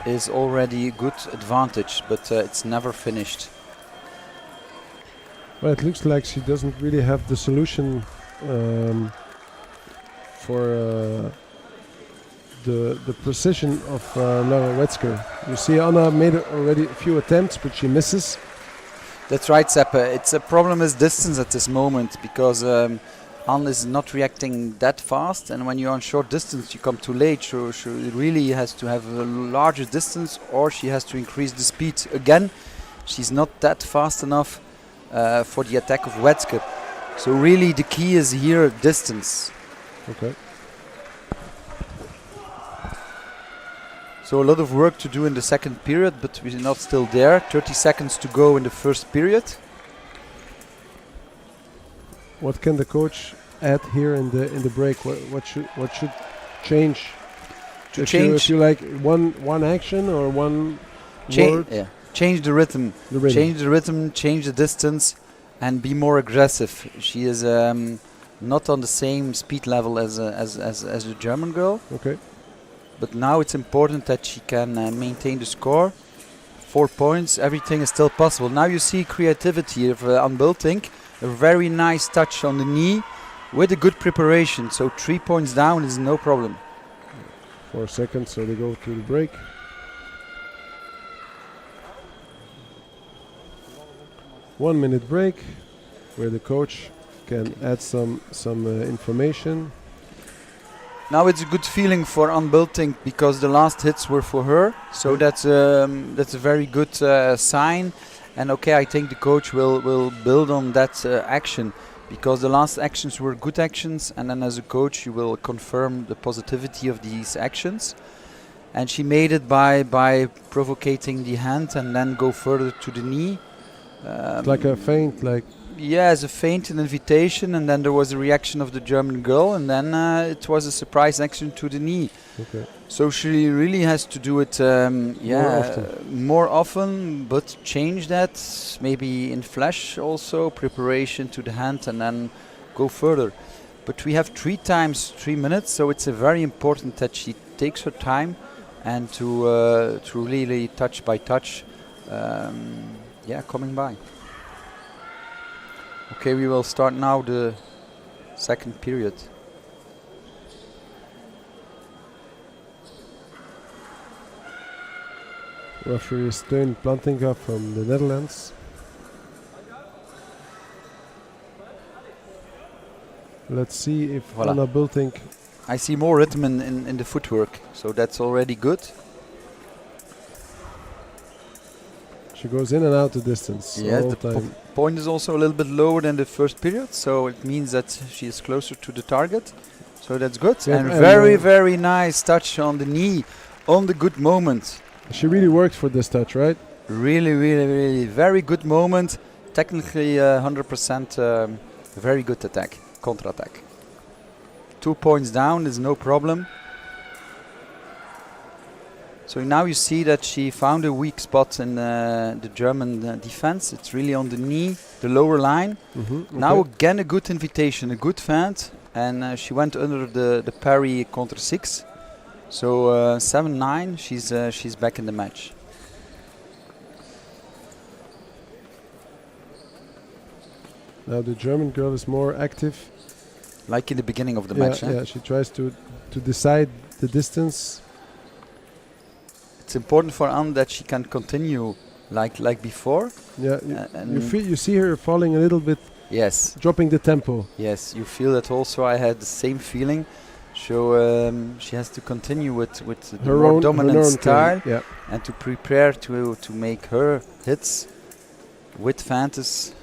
I: is already a good advantage, but it's never finished.
A: Well, it looks like she doesn't really have the solution for the precision of Laura Wetzker. You see Anna made already a few attempts, but she misses.
I: That's right, Seppe. It's a problem is distance at this moment, because Anne is not reacting that fast, and when you're on short distance you come too late, so she really has to have a larger distance, or she has to increase the speed. Again, she's not that fast enough for the attack of Wetzker. So really the key is here distance.
A: Okay.
I: So a lot of work to do in the second period, but we're not still there. 30 seconds to go in the first period.
A: What can the coach add here in the break? What should change?
I: To change,
A: if you like one action or one word?
I: Yeah. Change the rhythm. Change the rhythm. Change the distance, and be more aggressive. She is not on the same speed level as the German girl.
A: Okay.
I: But now it's important that she can maintain the score. 4 points, everything is still possible. Now you see creativity of Anne Bulting. A very nice touch on the knee with a good preparation. So 3 points down is no problem.
A: 4 seconds, so they go to the break. One minute break, where the coach can add some information.
I: Now it's a good feeling for Anne Bulting, because the last hits were for her, so that's a very good sign. And okay, I think the coach will build on that action. because the last actions were good actions, and then as a coach you will confirm the positivity of these actions. And she made it by provocating the hand and then go further to the knee.
A: It's like a feint, like
I: Yeah, as a feint, an invitation, and then there was a reaction of the German girl, and then it was a surprise action to the knee.
A: okay.
I: So she really has to do it more often, but change that, maybe in flash also, preparation to the hand, and then go further. But we have 3 times 3 minutes, so it's very important that she takes her time and to really touch by touch, coming by. Okay, we will start now the second period.
A: Referee Steun Plantinga from the Netherlands. Let's see if
I: Voilà.
A: Anna Bultink.
I: I see more rhythm in the footwork, so that's already good.
A: She goes in and out the distance
I: Yes,
A: all
I: the
A: the time.
I: point is also a little bit lower than the first period, so it means that she is closer to the target. So that's good.
A: Yeah,
I: and
A: and
I: very nice touch on the knee, on the good moment.
A: She really worked for this touch, right?
I: Really very good moment. Technically 100% very good attack, counter-attack. 2 points down is no problem. So now you see that she found a weak spot in the German defense. It's really on the knee, the lower line. Now again a good invitation, a good feint, and she went under the parry counter 6. So 7-9, she's back in the match.
A: Now the German girl is more active.
I: Like in the beginning of the match.
A: Yeah, she tries to decide the distance.
I: It's important for Anne that she can continue like before.
A: Yeah, you see her falling a little bit.
I: Yes.
A: Dropping the tempo.
I: Yes, you feel that also. I had the same feeling. So she has to continue with the
A: her
I: more
A: own
I: dominant style,
A: yeah,
I: and to prepare to make her hits with feints.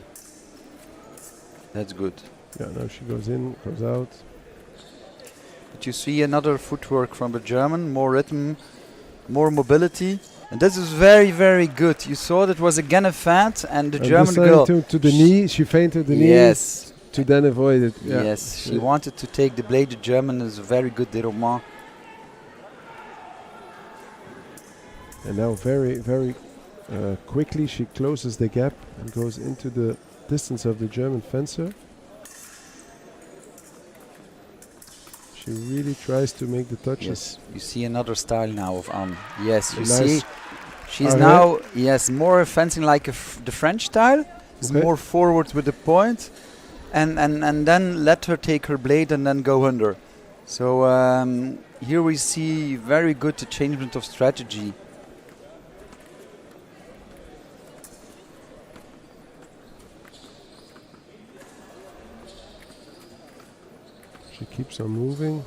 I: That's good.
A: Yeah, now she goes in, goes out.
I: But you see another footwork from the German, more rhythm, more mobility. And this is very good. You saw that was again a feint, and the German girl
A: to the knee. She feinted the knee.
I: Yes.
A: To then avoid it. Yeah.
I: Yes, she wanted to take the blade. The German is a very good déroulement.
A: And now very quickly she closes the gap and goes into the distance of the German fencer. She really tries to make the touches.
I: Yes, you see another style now of Anne. Yes, you
A: nice
I: see she's now more fencing like the French style. It's more forward with the point, and then let her take her blade and then go under. So here we see very good changement of strategy.
A: She keeps on moving.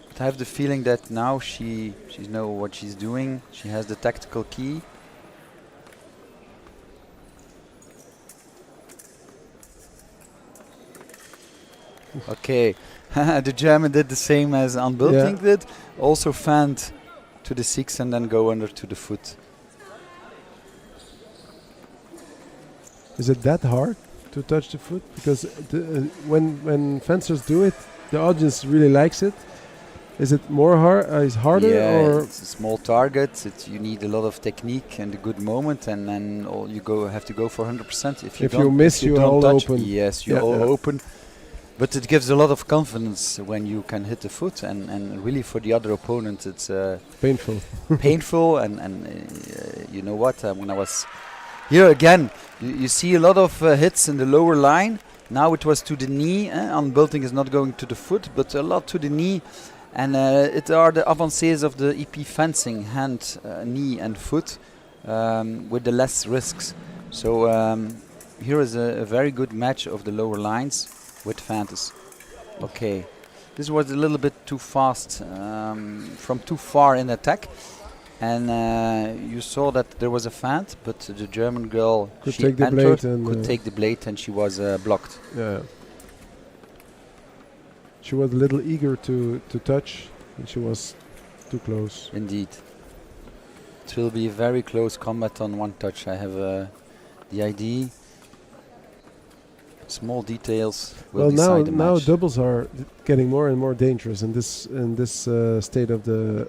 I: But I have the feeling that now she knows what she's doing. She has the tactical key. Okay, the German did the same as Anne Bultink did. Also feint to the 6 and then go under to the foot.
A: Is it that hard to touch the foot? Because when fencers do it, the audience really likes it. Is it more is harder?
I: Yeah,
A: or
I: it's a small target. You need a lot of technique and a good moment, and then have to go for 100%. If
A: you miss, you're all open.
I: Yes, you're all open. But it gives a lot of confidence when you can hit the foot, and really for the other opponent, it's
A: painful.
I: Painful, and you know what? When I was here again, you see a lot of hits in the lower line. Now it was to the knee. Anne Bultink is not going to the foot, but a lot to the knee. And it are the avancées of the EP fencing, hand, knee and foot, with the less risks. So here is a very good match of the lower lines with feints. Okay, this was a little bit too fast, from too far in attack. And you saw that there was a feint, but the German girl
A: could take the blade
I: and she was blocked.
A: Yeah. she was a little eager to touch, and she was too close.
I: Indeed. It will be a very close combat on one touch. I have the idea. Small details will
A: Well,
I: decide the
A: now
I: match.
A: doubles are getting more and more dangerous in this state of the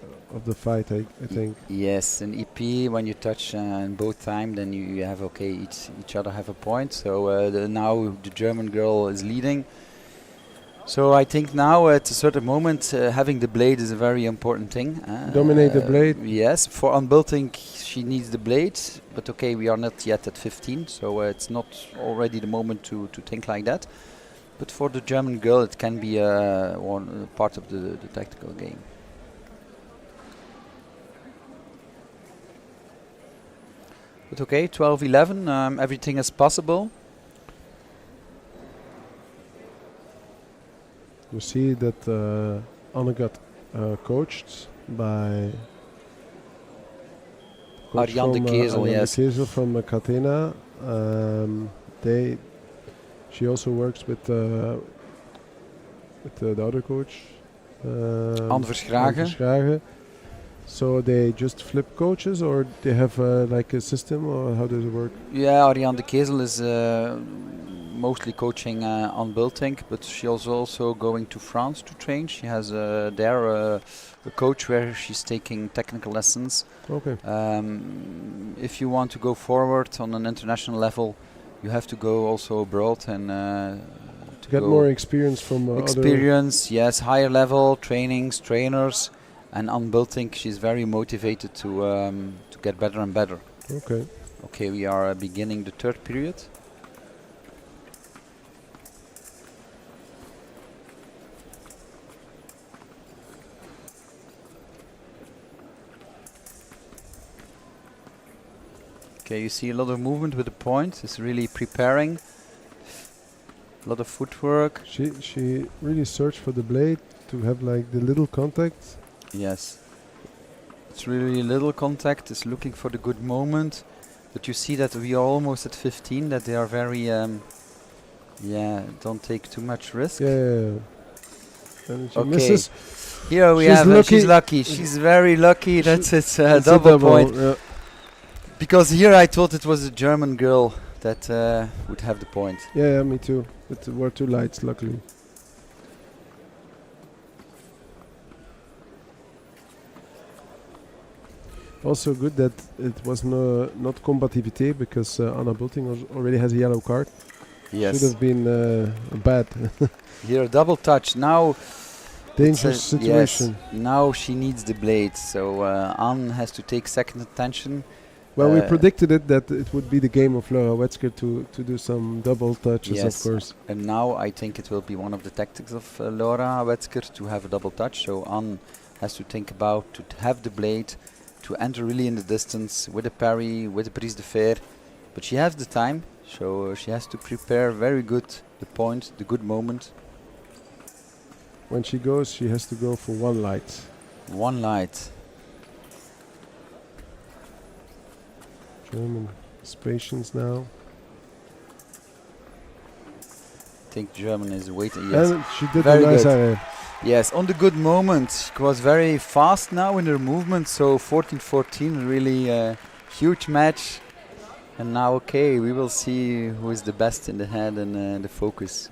A: fight. I think.
I: Yes, in EP when you touch in both time, then you have each other have a point. So now the German girl is leading. So I think now at a certain moment having the blade is a very important thing.
A: Dominate the blade.
I: Yes, for unbelting she needs the blade, but okay, we are not yet at 15, so it's not already the moment to think like that. But for the German girl it can be one part of the tactical game. But okay, 12-11, everything is possible.
A: You see that Anne got coached by
I: Ariane de Kezel, yes.
A: Ariane de Kezel from Catena. She also works with the other coach,
I: Anne Verschragen.
A: So they just flip coaches, or they have like a system, or how does it work?
I: Yeah, Ariane de Kezel is mostly coaching on Bultink, but she is also going to France to train. She has there a coach where she's taking technical lessons.
A: Okay.
I: If you want to go forward on an international level, you have to go also abroad and
A: to get more experience from
I: experience. Yes, higher level trainings, trainers, and on Bultink she's very motivated to get better and better.
A: Okay.
I: Okay, we are beginning the third period. Okay, you see a lot of movement with the point. It's really preparing. A lot of footwork.
A: She really searched for the blade to have like the little contact.
I: Yes. It's really little contact. It's looking for the good moment. But you see that we are almost at 15. That they are very, don't take too much risk.
A: Yeah. And she
I: okay.
A: misses.
I: Here we have. She's lucky. She's very lucky. That's it's a double point.
A: Yeah.
I: Because here I thought it was a German girl that would have the point.
A: Yeah, me too. But there were two lights, luckily. Also good that it was not combativité, because Anna Bulting already has a yellow card.
I: Yes.
A: Should have been bad.
I: Here, double touch. Now,
A: dangerous situation.
I: Yes. Now she needs the blade, so Anne has to take second attention.
A: Well, we predicted it that it would be the game of Laura Wetzker to do some double touches,
I: yes,
A: of course.
I: And now I think it will be one of the tactics of Laura Wetzker to have a double touch. So Anne has to think about to have the blade, to enter really in the distance with a parry, with a prise de fer. But she has the time, so she has to prepare very good the point, the good moment.
A: When she goes, she has to go for one light.
I: One light.
A: German is patience now.
I: I think German is waiting. Yes.
A: And she did
I: very
A: a nice
I: good.
A: area.
I: Yes, on the good moment. She was very fast now in her movement. So 14-14, really huge match. And now, okay, we will see who is the best in the head and the focus.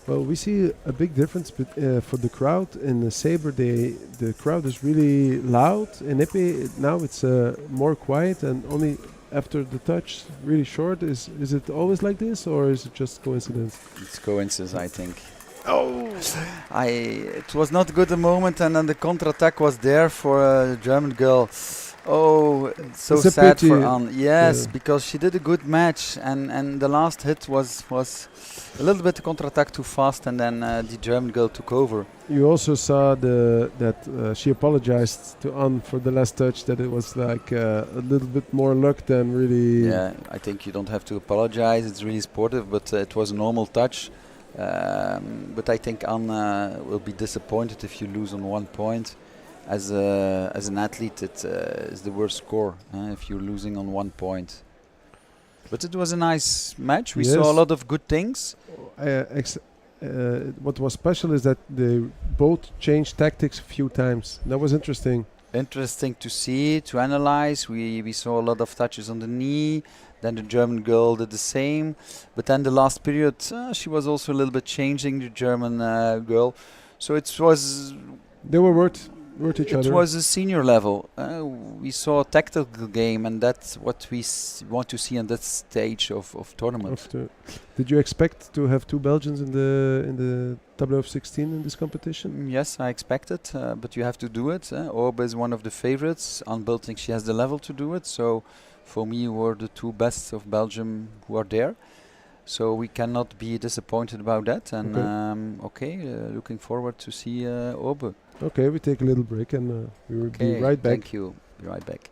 A: Well, we see a big difference for the crowd. In the saber, the crowd is really loud. In epée, now it's more quiet, and only after the touch, really short. Is it always like this, or is it just coincidence?
I: It's coincidence, I think. Oh! It was not good a moment, and then the counter-attack was there for a German girl. Oh, it's so
A: it's
I: sad for Anne. Yes, because she did a good match, and the last hit was a little bit counter-attack too fast, and then the German girl took over.
A: You also saw that she apologized to Anne for the last touch, that it was like a little bit more luck than really...
I: Yeah, I think you don't have to apologize. It's really sportive, but it was a normal touch. But I think Anne will be disappointed if you lose on 1 point. As an athlete, it is the worst score if you're losing on 1 point. But it was a nice match. We saw a lot of good things.
A: what was special is that they both changed tactics a few times. That was interesting.
I: Interesting to see, to analyze. We saw a lot of touches on the knee. Then the German girl did the same. But then the last period, she was also a little bit changing, the German girl. So it was.
A: They were worth each
I: It
A: other.
I: was a senior level. We saw a tactical game, and that's what we want to see on that stage of tournament.
A: Did you expect to have two Belgians in the Tableau of 16 in this competition?
I: Yes, I expected, but you have to do it. Orbe is one of the favorites. Unbuilt thinks she has the level to do it. So for me, were the two best of Belgium who are there. So we cannot be disappointed about that. And looking forward to see Orbe.
A: Okay, we take a little break and we will be right back.
I: Thank you. Be right back.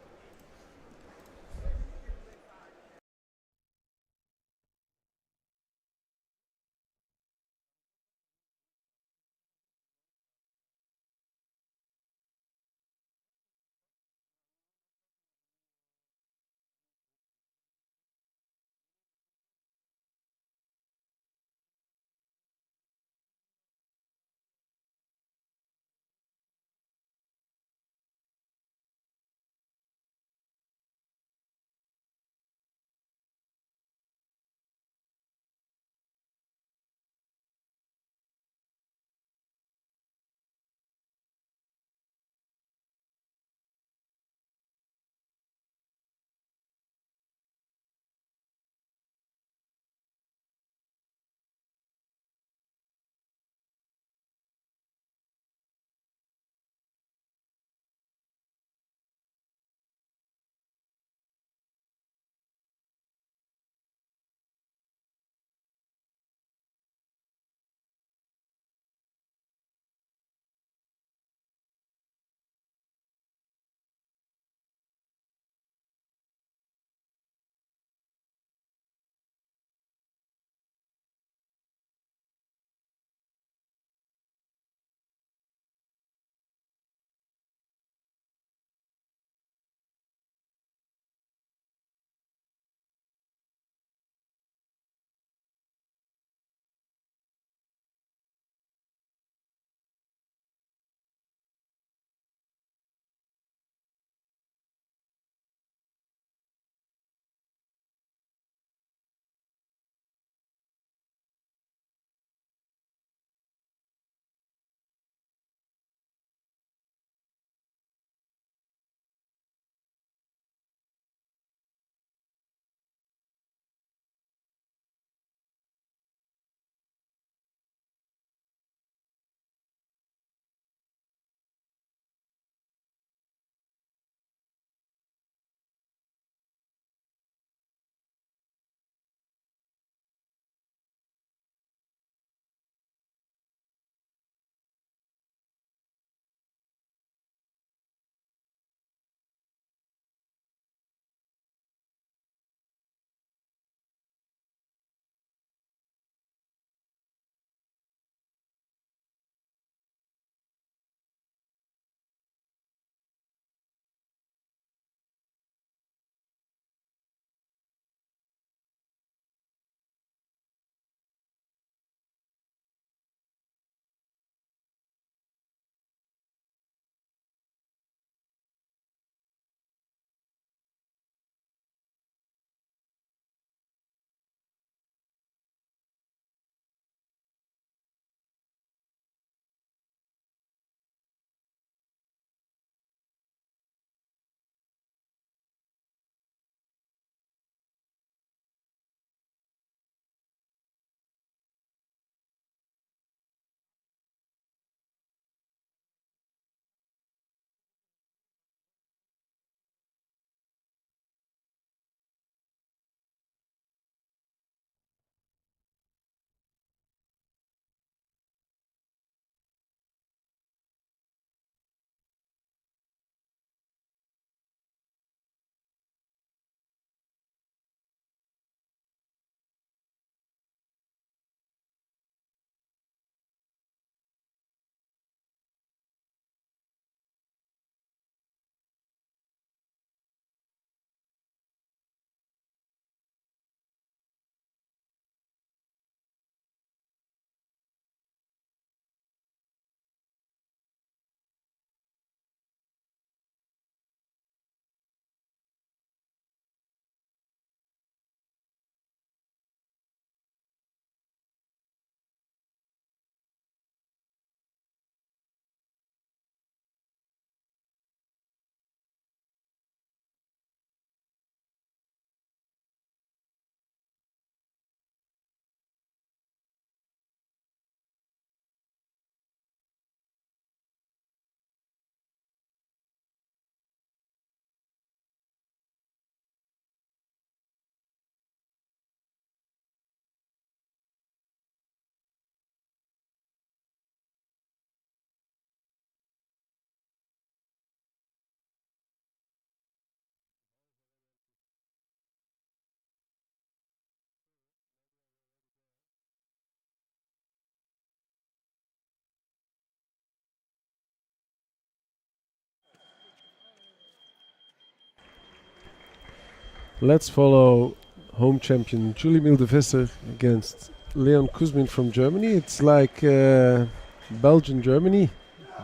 A: Let's follow home champion Julie Milde-Visser against Leon Kuzmin from Germany. It's like Belgian Germany.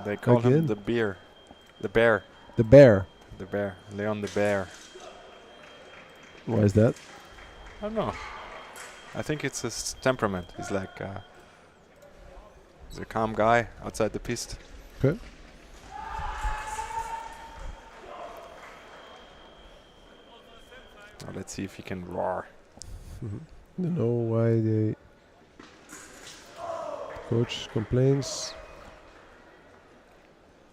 B: They call him
A: Again?
B: the bear. The bear.
A: The bear.
B: The bear. Leon the bear.
A: Why is that?
B: I don't know. I think it's his temperament. He's like he's a calm guy outside the piste.
A: Okay.
B: Now let's see if he can roar.
A: Don't know why the coach complains.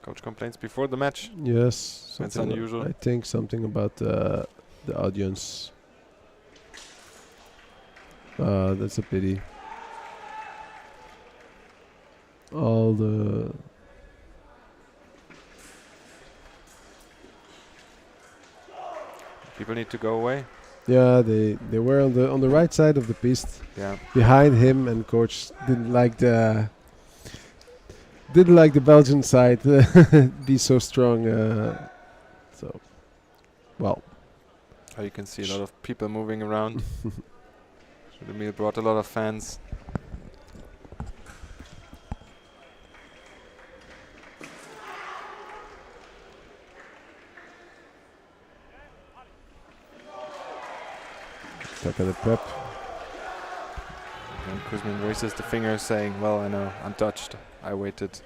B: Coach complains before the match.
A: Yes,
B: That's
A: something
B: unusual.
A: I think something about the audience. That's a pity. All the
B: People need to go away.
A: yeah, they were on the right side of the piste,
B: Yeah.
A: behind him, and coach didn't like the Belgian side be so strong. So, well,
B: Oh, you can see a lot of people moving around. The meal brought a lot of fans.
A: stuck at the prep.
B: And Kuzmin raises the finger saying, well, I know, I'm touched. I waited.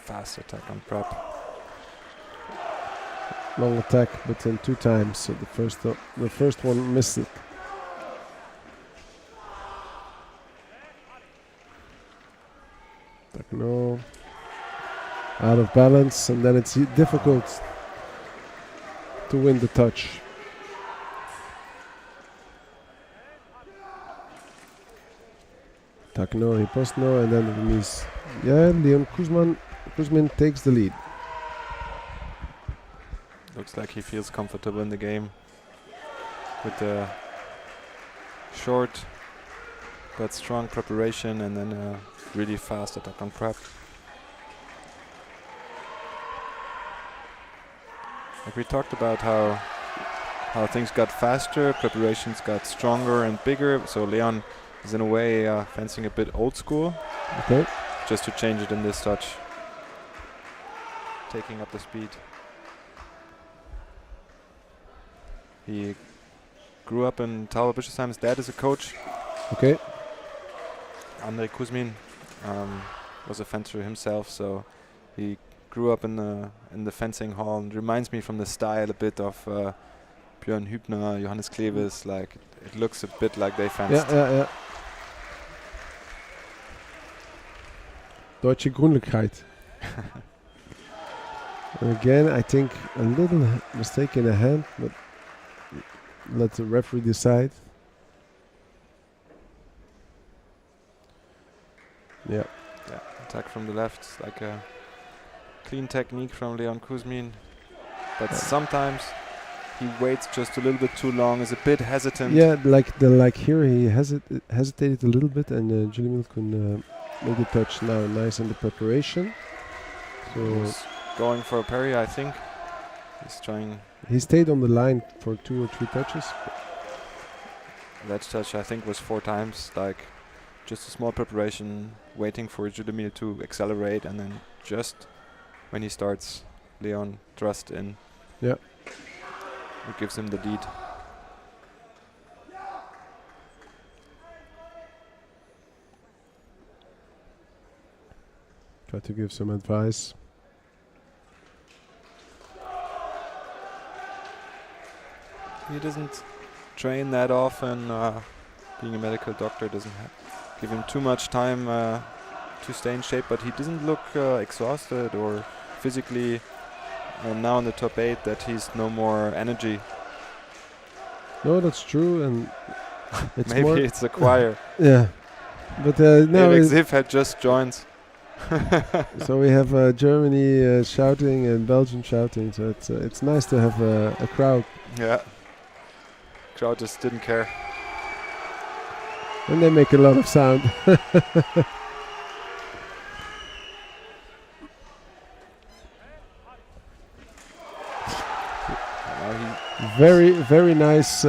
B: Fast attack on prep.
A: Long attack, but then 2 times. So the first one missed it. No, out of balance, and then it's difficult to win the touch. Takno, he post no, and then the remise. Yeah, Leon Kuzmin takes the lead.
B: Looks like he feels comfortable in the game with the short but strong preparation and then a really fast attack on prep. Like we talked about how things got faster, preparations got stronger and bigger, so Leon is in a way fencing a bit old school.
A: Okay.
B: Just to change it in this touch. Taking up the speed. He grew up in Tableau. His dad is a coach.
A: Okay.
B: André Kuzmin was a fencer himself, so he grew up in the fencing hall and reminds me from the style a bit of Björn Hübner, Johannes Kleves. Like it looks a bit like they fenced.
A: Ja. Deutsche Grundlichkeit. Again, I think a little mistake in the hand, but let the referee decide. Yeah.
B: Yeah, attack from the left, like a clean technique from Leon Kuzmin. But sometimes he waits just a little bit too long, is a bit hesitant.
A: Yeah, like here he hesitated a little bit, and Julie Milkun made the touch now nice in the preparation. So
B: He's going for a parry, I think. He's trying.
A: he stayed on the line for 2 or 3 touches.
B: That touch, I think, was 4 times. Like just a small preparation, waiting for Judemir to accelerate, and then just when he starts, Leon thrust in.
A: Yeah.
B: It gives him the lead.
A: Try to give some advice.
B: He doesn't train that often. Being a medical doctor doesn't give him too much time to stay in shape, but he doesn't look exhausted or physically now in the top 8 that he's no more energy.
A: No, that's true, and it's
B: Maybe
A: more
B: it's a choir.
A: yeah, but now
B: Alex Ziv had just joined.
A: so we have Germany shouting and Belgium shouting. So it's nice to have a crowd,
B: Yeah. Crowd just didn't care.
A: and they make a lot of sound. Very, very nice.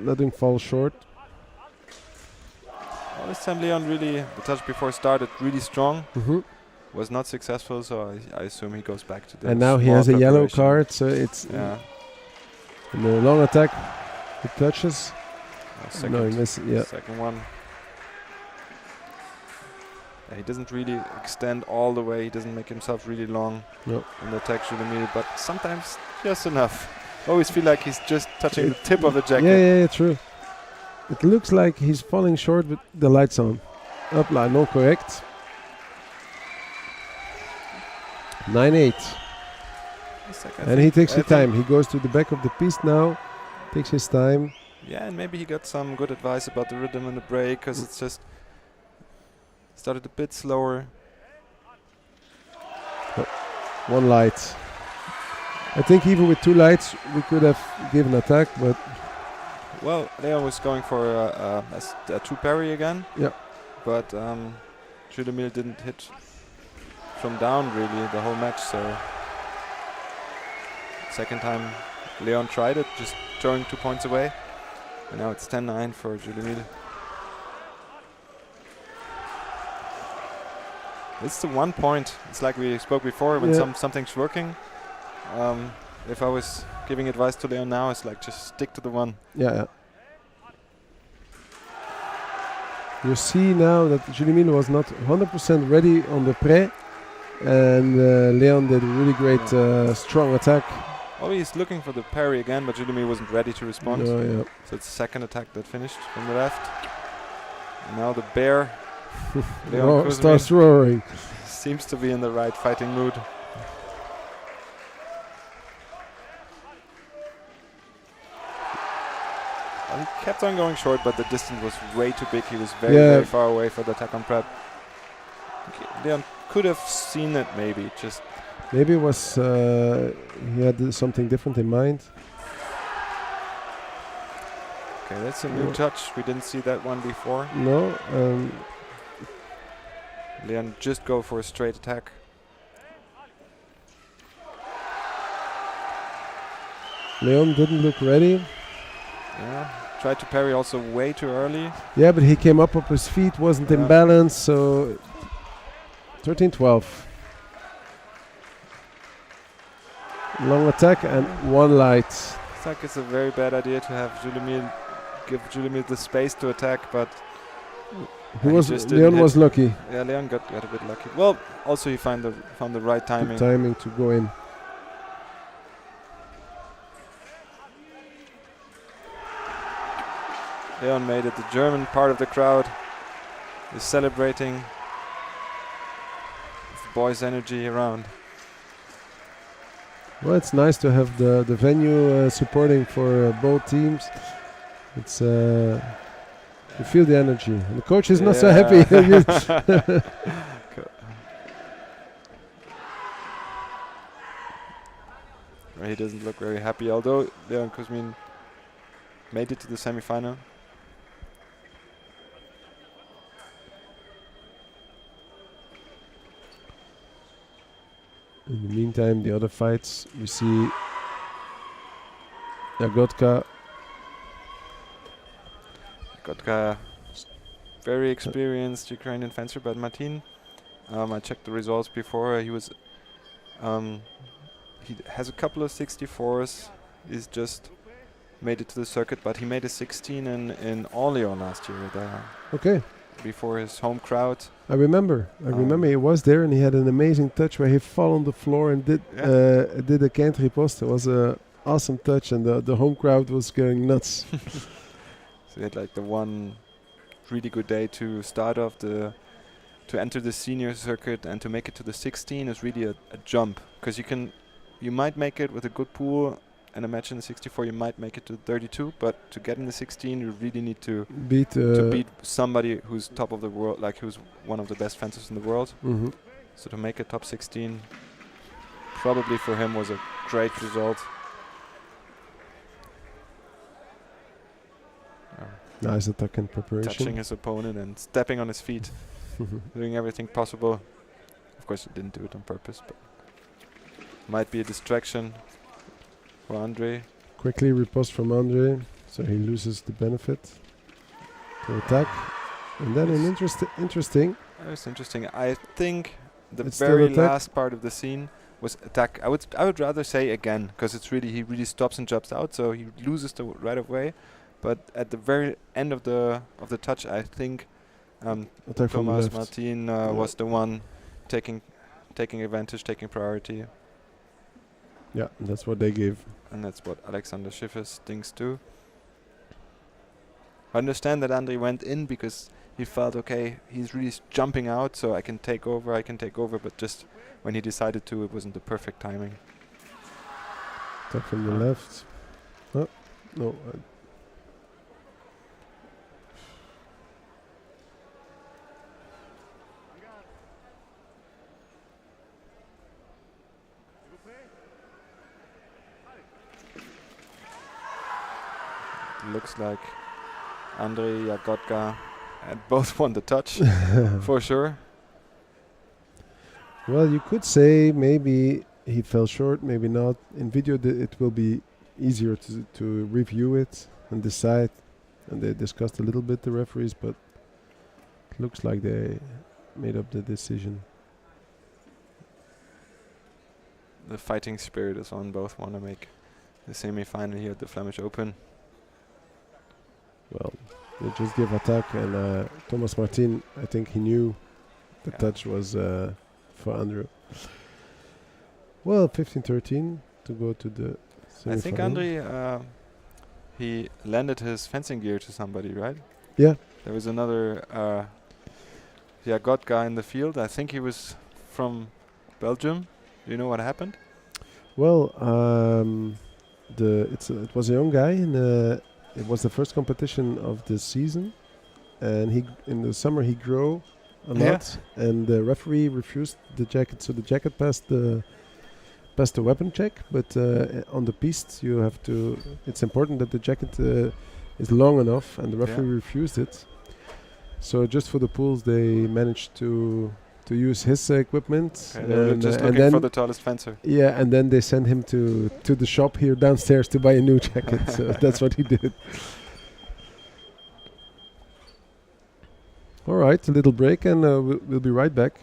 A: Letting fall short.
B: Well, this time Leon really, the touch before started really strong.
A: Mhm.
B: Was not successful, so I assume he goes back to the
A: And now he
B: small
A: has a yellow
B: preparation.
A: card, so it's
B: Yeah.
A: in the long attack. He touches.
B: Second,
A: No, he misses. Yeah.
B: second one. Yeah, he doesn't really extend all the way. He doesn't make himself really long
A: No.
B: in the attack but sometimes just enough. Always feel like he's just touching the tip of the jacket.
A: Yeah, true. It looks like he's falling short with the lights on. Up line, no correct. 9-8. And he takes his time. He goes to the back of the piece now. Takes his time.
B: Yeah, and maybe he got some good advice about the rhythm and the break, because it's just started a bit slower.
A: One light. I think even with 2 lights we could have given attack, but
B: Well, Leon was going for a 2 parry again.
A: Yeah.
B: But Julemil didn't hit from down really the whole match, so second time Leon tried it, just throwing 2 points away. And now it's 10-9 for Julemil. It's the 1 point. It's like we spoke before, when something's working. If I was giving advice to Leon now, it's like just stick to the 1.
A: yeah. You see now that Julemil was not 100% ready on the pré, and Leon did a really great strong attack.
B: Oh, he's looking for the parry again, but Julemil wasn't ready to respond.
A: No, yeah.
B: So it's the second attack that finished from the left. And now the bear, Leon Kuzmin,
A: starts roaring.
B: seems to be in the right fighting mood. Well, he kept on going short, but the distance was way too big. He was very, very far away for the attack on prep. Leon could have seen it, maybe. Just
A: maybe it was he had something different in mind.
B: okay, that's a new touch. We didn't see that one before.
A: No.
B: Leon just go for a straight attack.
A: Leon didn't look ready.
B: Yeah, tried to parry also way too early.
A: Yeah, but he came up his feet, wasn't in balance, so 13-12. Long attack and 1 light.
B: It's like it's a very bad idea to have give Julemil the space to attack, but
A: Leon was lucky.
B: Yeah, Leon got a bit lucky. Well, also he found the right timing.
A: Good timing to go in.
B: Leon made it. The German part of the crowd is celebrating with boys' energy around.
A: Well, it's nice to have the venue supporting for both teams. It's you feel the energy. And the coach is not so happy.
B: He doesn't look very happy, although Leon Kuzmin made it to the semi-final.
A: In the meantime, the other fights, we see Jagotka.
B: Very experienced Ukrainian fencer, but Martin, I checked the results before. He was, he has a couple of 64s. He's just made it to the circuit, but he made a 16 in Orléans last year.
A: Okay.
B: Before his home crowd.
A: I remember he was there, and he had an amazing touch where he fell on the floor and did a can't riposte. It was an awesome touch, and the home crowd was going nuts.
B: So he had like the one really good day to start off to enter the senior circuit, and to make it to the 16 is really a jump, because you might make it with a good pool and a match in the 64, you might make it to 32, but to get in the 16 you really need to beat somebody who's top of the world, like who's one of the best fencers in the world.
A: Mm-hmm.
B: So to make a top 16 probably for him was a great result.
A: Nice attack and preparation.
B: Touching his opponent and stepping on his feet, doing everything possible. Of course he didn't do it on purpose, but might be a distraction. for Andre.
A: Quickly riposte from Andre, so he loses the benefit to attack. And then an interesting.
B: That's interesting. I think the
A: It's still
B: very
A: attack.
B: last part of the scene was attack. I would rather say again, because it's really he really stops and jumps out, so he loses the right of way. But at the very end of the touch, I think
A: Attack from the
B: Thomas
A: left.
B: Martin
A: Yeah.
B: was the one taking advantage, taking priority,
A: Yeah, that's what they gave.
B: and that's what Alexander Schiffers thinks too. I understand that Andre went in because he felt, okay, he's really jumping out, so I can take over, but just when he decided to, it wasn't the perfect timing.
A: Attack from the left. Oh, no.
B: Looks like Andre Jagotka had both won the touch, for sure.
A: Well, you could say maybe he fell short, maybe not. In video, it will be easier to review it and decide. And they discussed a little bit, the referees, but it looks like they made up the decision.
B: The fighting spirit is on. Both want to make the semi-final here at the Flemish Open.
A: Well, they just give attack, and Thomas Martin, I think he knew the touch was for Andrew. Well, 15-13 to go to the semi-final.
B: I think Andre, he landed his fencing gear to somebody, right?
A: Yeah.
B: There was another Jagotka in the field. I think he was from Belgium. Do you know what happened?
A: Well, it was a young guy, and it was the first competition of the season, and in the summer he grew a lot, and the referee refused the jacket, so the jacket passed the weapon check, but on the piste you have to. It's important that the jacket is long enough, and the referee refused it. So just for the pools, they managed to use his equipment.
B: Okay, they were just looking for the tallest fencer.
A: Yeah, and then they sent him to the shop here downstairs to buy a new jacket. So that's what he did. All right, a little break, and we'll be right back.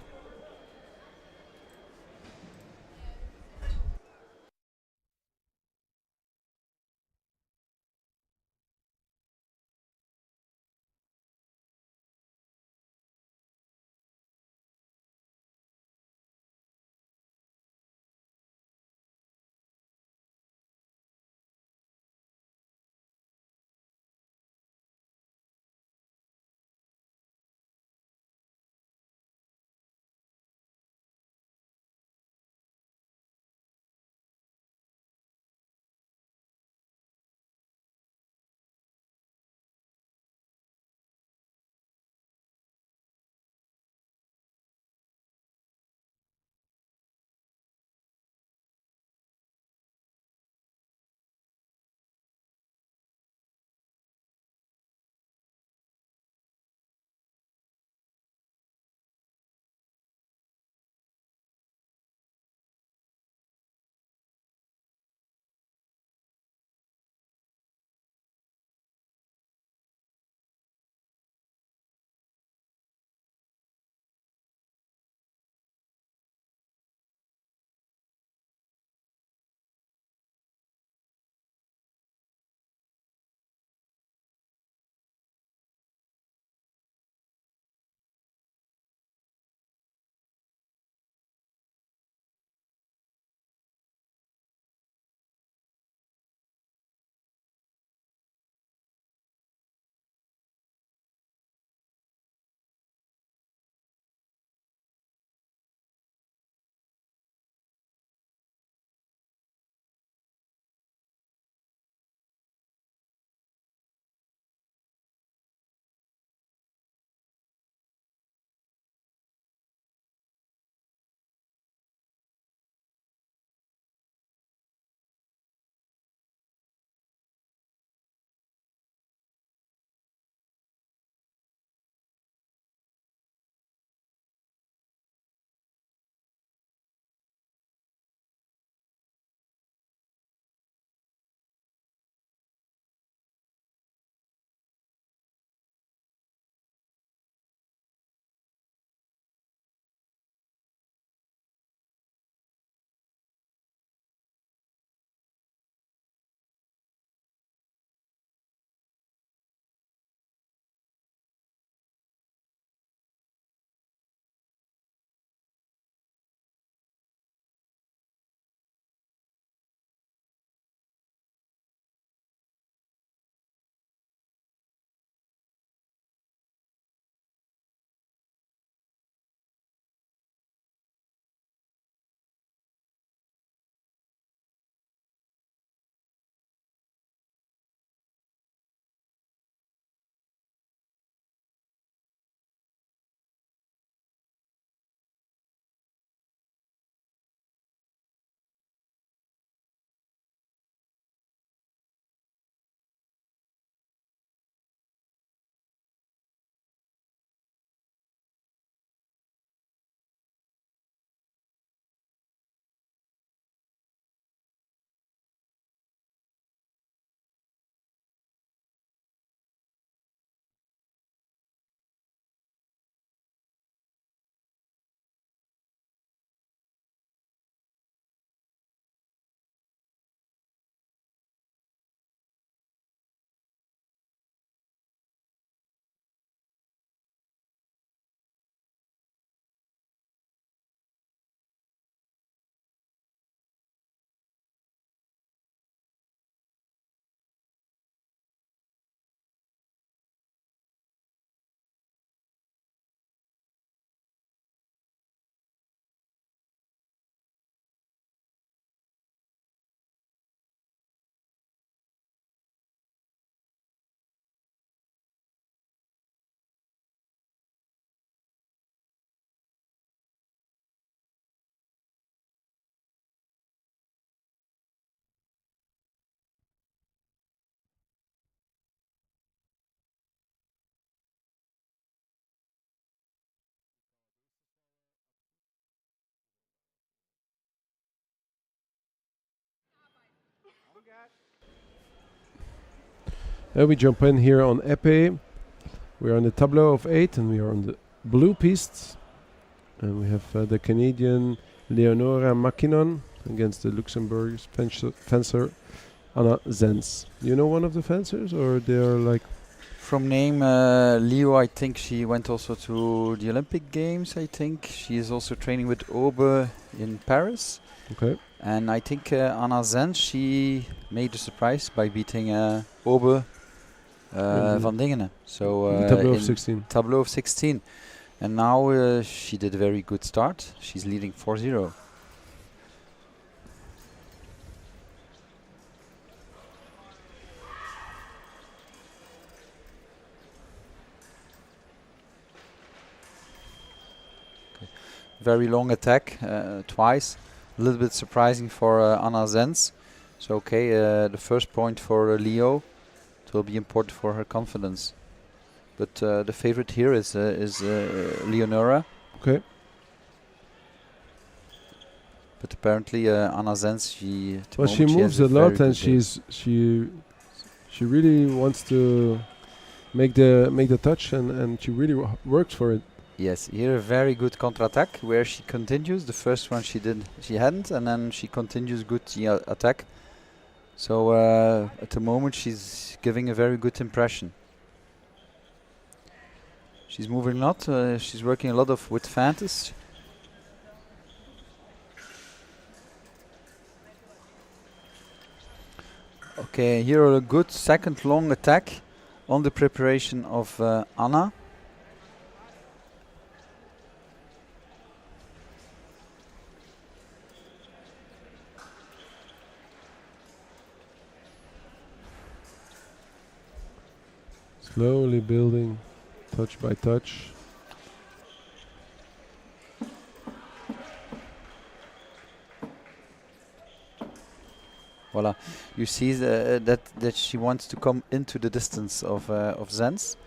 A: And we jump in here on epée. We're on the tableau of 8 and we are on the blue piste. And we have the Canadian Leonora Mackinnon against the Luxembourg fencer Anna Zenz. You know one of the fencers, or they are like...
I: From name, Leo, I think she went also to the Olympic Games, I think. She is also training with Aube in Paris.
A: Okay.
I: And I think Anna Zenz, she made a surprise by beating Aube van Dingenen. So
A: tableau of
I: in
A: 16.
I: Tableau of 16. And now she did a very good start. She's leading 4-0. Very long attack, twice. A little bit surprising for Anna Zenz. So okay, the first point for Leo. It will be important for her confidence. But the favorite here is Leonora.
A: Okay.
I: But apparently Anna Zenz, she
A: she moves a lot, and she really wants to make the touch, and she really works for it.
I: Yes, here a very good counter-attack where she continues. The first one she hadn't, and then she continues good the attack. So at the moment she's giving a very good impression. She's moving a lot. She's working a lot with feintes. Okay, here a good second long attack on the preparation of Anna.
A: Slowly building, touch by touch.
I: Voila, you see that she wants to come into the distance of Zenz,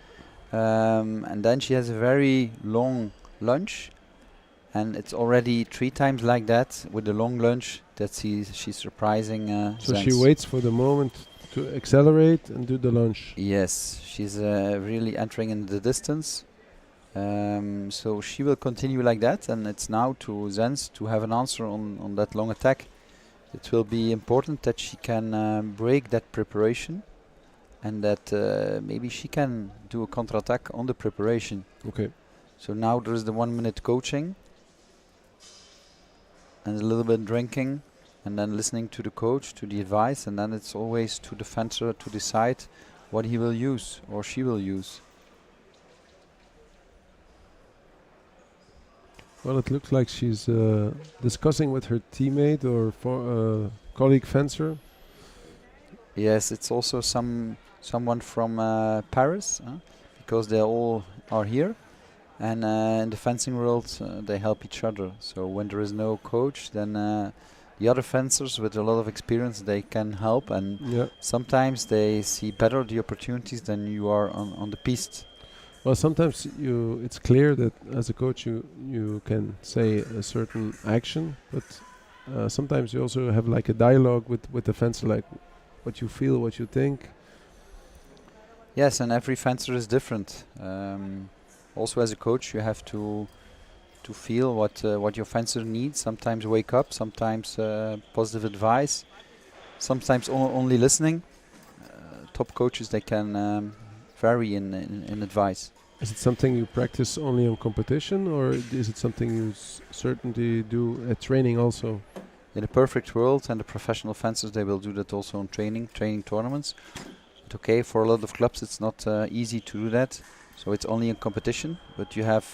I: and then she has a very long lunge, and it's already 3 times like that with the long lunge that she's surprising
A: So
I: Zenz.
A: she waits for the moment to accelerate and do the lunge.
I: Yes, she's really entering in the distance. So she will continue like that, and it's now to Zenz to have an answer on that long attack. It will be important that she can break that preparation, and that maybe she can do a counter-attack on the preparation.
A: Okay.
I: So now there is the 1 minute coaching, and a little bit drinking, and then listening to the coach, to the advice, and then it's always to the fencer to decide what he will use or she will use.
A: Well, it looks like she's discussing with her teammate or colleague fencer.
I: Yes, it's also someone from Paris, because they all are here, and in the fencing world they help each other. So when there is no coach, then the other fencers with a lot of experience, they can help, and sometimes they see better the opportunities than you are on the piste.
A: Well, sometimes it's clear that as a coach you can say a certain action, but sometimes you also have like a dialogue with the fencer, like what you feel, what you think.
I: Yes, and every fencer is different. Also, as a coach, you have to feel what your fencer needs. Sometimes wake up, sometimes positive advice, sometimes only listening. Top coaches, they can vary in advice.
A: Is it something you practice only on competition, or is it something you certainly do at training also?
I: In a perfect world, and the professional fencers, they will do that also on training tournaments. But okay, for a lot of clubs it's not easy to do that, so it's only in competition. But you have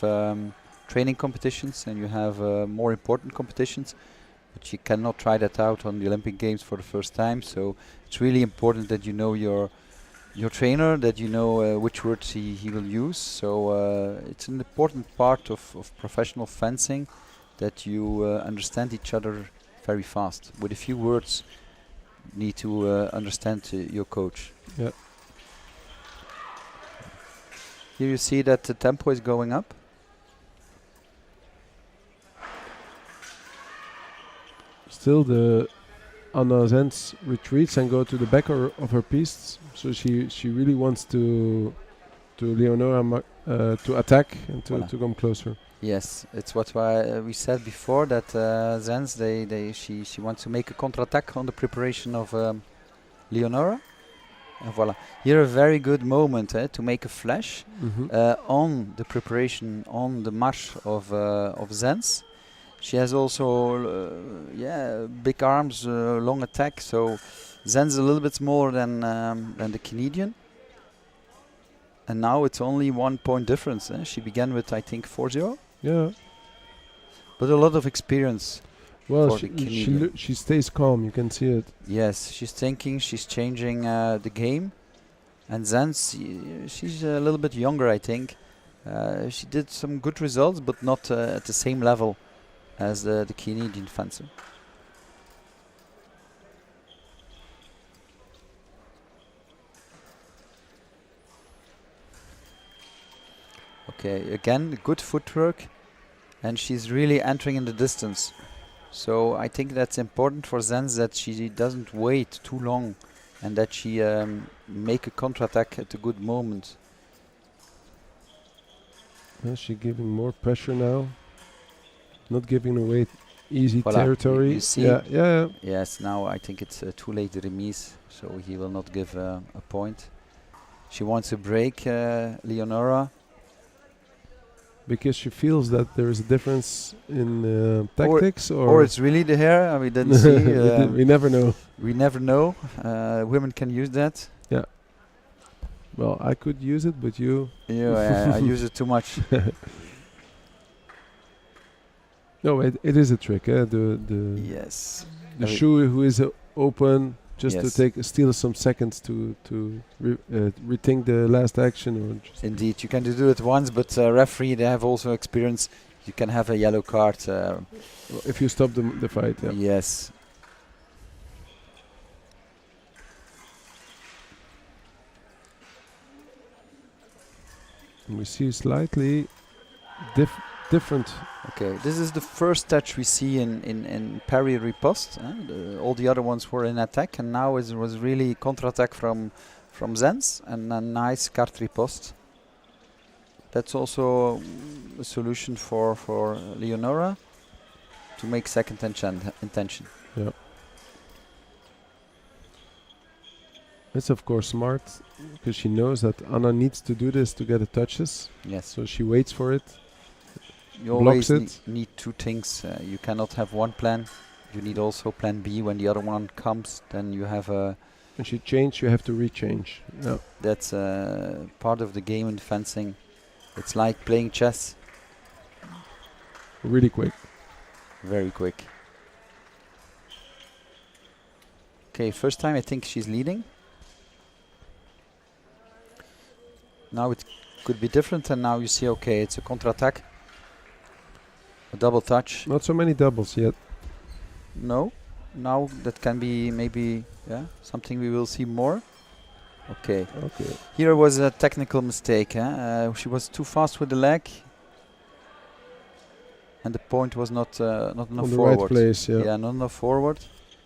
I: training competitions, and you have more important competitions, but you cannot try that out on the Olympic Games for the first time. So it's really important that you know your trainer, that you know which words he will use. So it's an important part of professional fencing, that you understand each other very fast. With a few words, you need to understand your coach.
A: Yeah.
I: Here you see that the tempo is going up.
A: Still the Anna Zenz retreats and go to the back of her piece. So she really wants to Leonora to attack and
I: Voilà.
A: to come closer.
I: Yes, it's what we said before, that Zenz, she wants to make a counter-attack on the preparation of Leonora. And voila. Here a very good moment to make a flash on the preparation, on the march of Zenz. She has also big arms, long attack, so Zenz a little bit more than the Canadian. And now it's only 1 point difference. She began with, I think, 4-0.
A: Yeah.
I: But a lot of experience.
A: Well,
I: for the Canadian.
A: she stays calm. You can see it.
I: Yes, she's thinking, she's changing the game. And Zenz, she's a little bit younger, I think. She did some good results, but not at the same level as the Canadian fencer. Okay, again, good footwork, and she's really entering in the distance. So I think that's important for Zenz, that she doesn't wait too long and that she make a counter-attack at a good moment.
A: She's giving more pressure now. Not giving away easy
I: Voilà,
A: territory.
I: you see?
A: Yeah.
I: Yes, now I think it's too late, the remise, so he will not give a point. She wants to break Leonora.
A: Because she feels that there is a difference in tactics,
I: or it's really the hair. We didn't see.
A: We never know.
I: We never know. Women can use that.
A: Yeah. Well, I could use it, but you.
I: Yeah, I use it too much.
A: No, it is a trick. The
I: yes.
A: The shoe who is open, just
I: yes.
A: to steal some seconds to rethink the last action. Or just
I: indeed, you can do it once, but referee, they have also experience. You can have a yellow card
A: if you stop the fight. Yeah.
I: Yes.
A: And we see slightly different.
I: Okay, this is the first touch we see in parry riposte. All the other ones were in attack, and now it was really counter-attack from Zenz, and a nice carte riposte. That's also a solution for Leonora to make second intention.
A: Yeah. It's of course smart, because she knows that Anna needs to do this to get the touches.
I: Yes.
A: So she waits for it.
I: You always need two things. You cannot have one plan. You need also plan B. When the other one comes, then you have a...
A: When she changes, you have to rechange. Yeah.
I: That's part of the game in fencing. It's like playing chess.
A: Really quick.
I: Very quick. Okay, first time I think she's leading. Now it could be different, and now you see, okay, it's a counter-attack. A double touch.
A: Not so many doubles yet.
I: No. Now that can be maybe something we will see more. Okay.
A: Okay.
I: Here was a technical mistake. She was too fast with the leg, and the point was not enough
A: on the
I: forward.
A: right place. Yeah.
I: Yeah, not enough forward.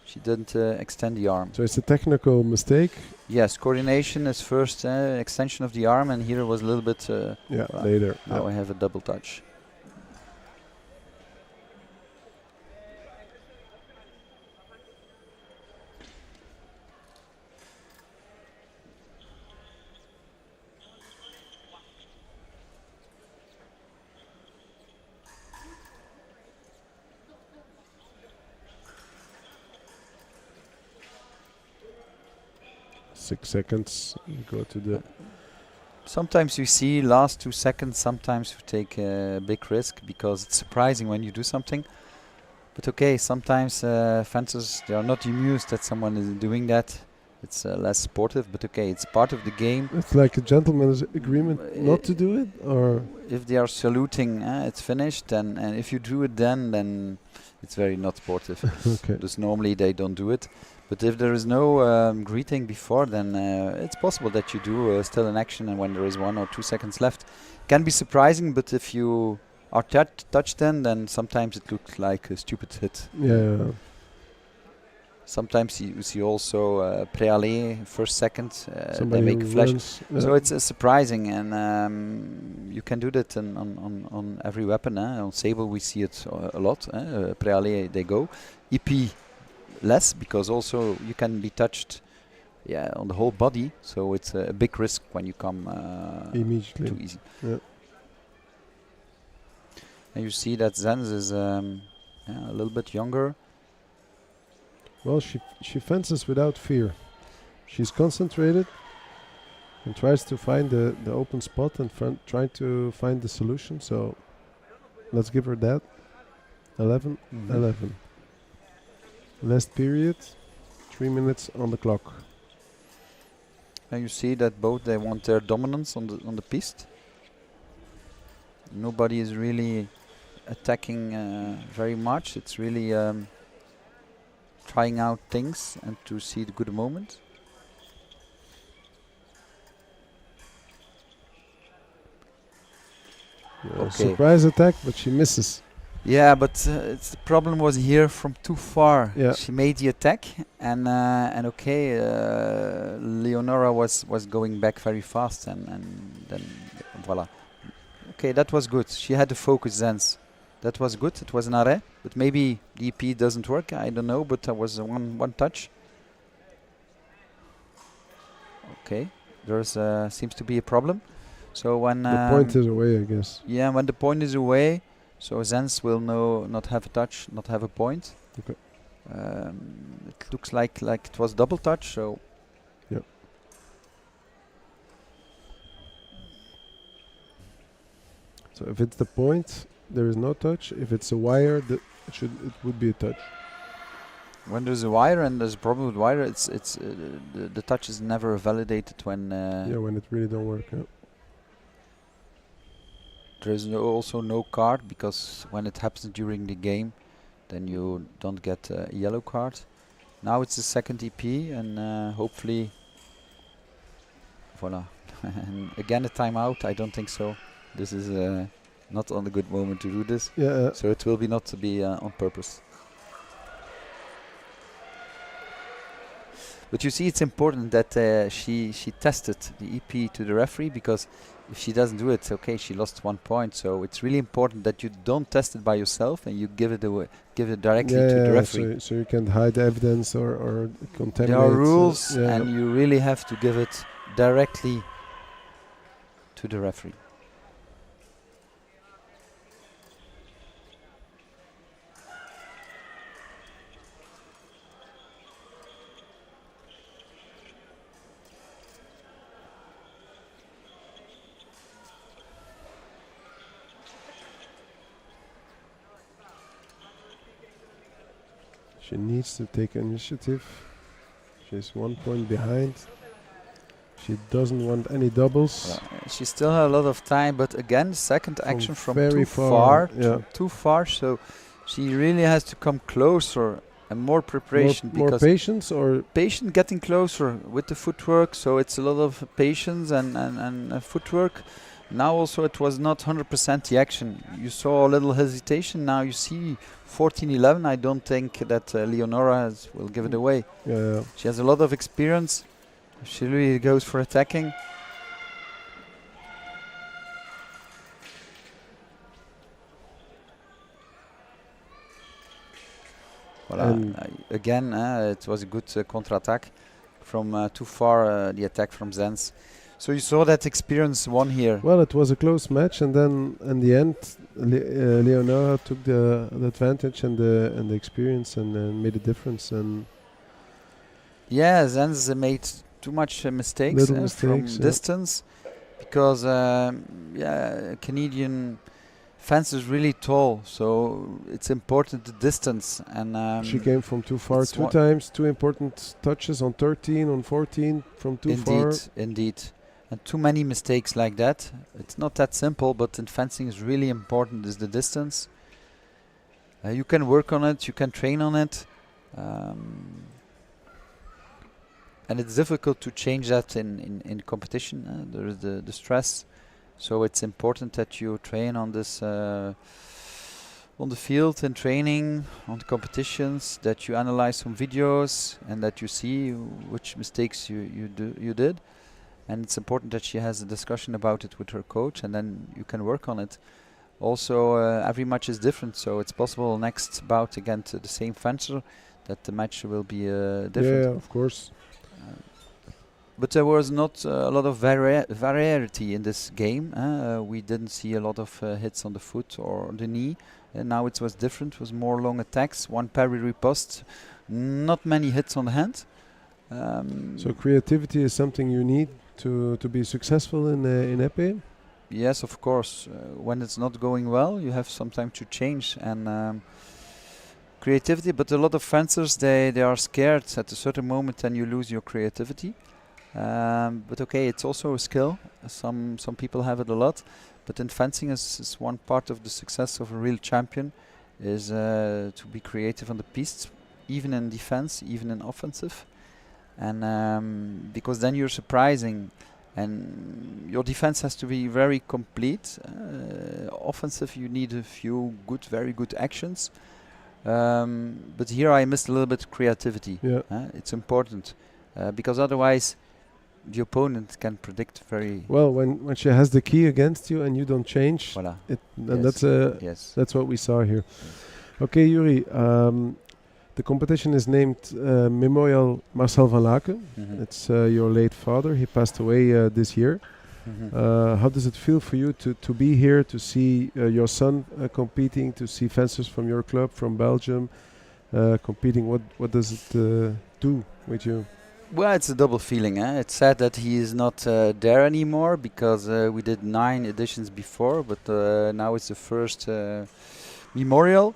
I: She didn't extend the arm.
A: So it's a technical mistake.
I: Yes, coordination is first, extension of the arm, and here it was a little bit.
A: Later.
I: Now I have a double touch.
A: Seconds. You go to the.
I: Sometimes you see last 2 seconds. Sometimes you take a big risk because it's surprising when you do something. But okay, sometimes fencers, they are not amused that someone is doing that. It's less sportive, but okay, it's part of the game.
A: It's like a gentleman's agreement not to do it, or
I: if they are saluting, it's finished. And if you do it, then it's very not sportive.
A: okay.
I: Because normally they don't do it. But if there is no greeting before, then it's possible that you do still an action, and when there is 1 or 2 seconds left, can be surprising. But if you are touched, then sometimes it looks like a stupid hit.
A: Yeah.
I: Sometimes you see also pré-aller, first, second, they
A: Somebody
I: make
A: who
I: flash.
A: runs,
I: So it's surprising, and you can do that on every weapon. On saber we see it a lot. Pré-aller they go. EP less, because also you can be touched on the whole body, so it's a big risk when you come
A: immediately.
I: too easy.
A: Yeah.
I: And you see that Zenz is a little bit younger.
A: Well, she fences without fear. She's concentrated and tries to find the open spot and trying to find the solution. So let's give her that. 11, 11. Last period, 3 minutes on the clock.
I: And you see that both they want their dominance on the piste. Nobody is really attacking very much. It's really trying out things and to see the good moment.
A: Surprise attack, but she misses.
I: Yeah, but the problem was here from too far.
A: Yeah.
I: She made the attack, and Leonora was going back very fast, and then voila. Okay, that was good. She had the focus Zenz. That was good. It was an arrêt, but maybe the EP doesn't work. I don't know, but there was one touch. Okay, there's seems to be a problem. So when
A: the point is away, I guess.
I: Yeah, when the point is away, so Zenz will not have a touch, not have a point.
A: Okay.
I: It looks like it was double touch. So.
A: Yep. So if it's the point, there is no touch. If it's a wire, it would be a touch.
I: When there's a wire and there's a problem with wire, the touch is never validated when.
A: When it really don't work. Yeah.
I: There is also no card, because when it happens during the game, then you don't get a yellow card. Now it's the second EP, and hopefully, voila. And again a timeout. I don't think so. This is not on a good moment to do this.
A: Yeah.
I: So it will be not to be on purpose. But you see, it's important that she tested the EP to the referee, because if she doesn't do it, okay, she lost 1 point. So it's really important that you don't test it by yourself and you give it directly to the referee.
A: So you can hide evidence or contaminate.
I: There are rules, and you really have to give it directly to the referee.
A: She needs to take initiative. She's 1 point behind. She doesn't want any doubles.
I: She still has a lot of time, but again, second action from
A: very
I: too
A: far.
I: Too far. So she really has to come closer and more preparation.
A: More patience, or
I: patient getting closer with the footwork. So it's a lot of patience and footwork. Now also it was not 100% the action. You saw a little hesitation. Now you see 14-11. I don't think that Leonora will give it away.
A: Yeah.
I: She has a lot of experience. She really goes for attacking. Voilà. Again, it was a good counter-attack from too far, the attack from Zenz. So you saw that experience won here.
A: Well, it was a close match, and then in the end, Leonora took the advantage and the experience and made a difference. And
I: yeah, Zenz made too much mistakes from distance, because Canadian fence is really tall, so it's important the distance. And
A: she came from too far 2 times, 2 important touches on 13, on 14 from too far.
I: Indeed. And too many mistakes like that. It's not that simple, but in fencing is really important is the distance. You can work on it, you can train on it. And it's difficult to change that in competition. There is the stress. So it's important that you train on this on the field and training, on the competitions, that you analyze some videos and that you see which mistakes you did. And it's important that she has a discussion about it with her coach, and then you can work on it. Also, every match is different, so it's possible next bout against the same fencer that the match will be different.
A: Yeah, of course.
I: But there was not a lot of variety in this game. We didn't see a lot of hits on the foot or the knee. Now it was different. It was more long attacks, one parry riposte, not many hits on the hand.
A: So creativity is something you need to be successful in epée?
I: Yes, of course. When it's not going well, you have some time to change and creativity. But a lot of fencers, they are scared at a certain moment, and you lose your creativity. But okay, it's also a skill. Some people have it a lot, but in fencing is one part of the success of a real champion is to be creative on the piste, even in defense, even in offensive, and because then you're surprising, and your defense has to be very complete. Offensive, you need a few very good actions. But here I missed a little bit creativity.
A: Yeah.
I: It's important because otherwise the opponent can predict very
A: well when she has the key against you and you don't change.
I: Voilà.
A: And
I: Yes.
A: that's what we saw here. Okay, Yuri. The competition is named Memorial Marcel van Laken. It's your late father. He passed away this year. How does it feel for you to be here, to see your son competing, to see fencers from your club, from Belgium, competing? What does it do with you?
I: Well, it's a double feeling. It's sad that he is not there anymore because we did 9 editions before, but now it's the first memorial.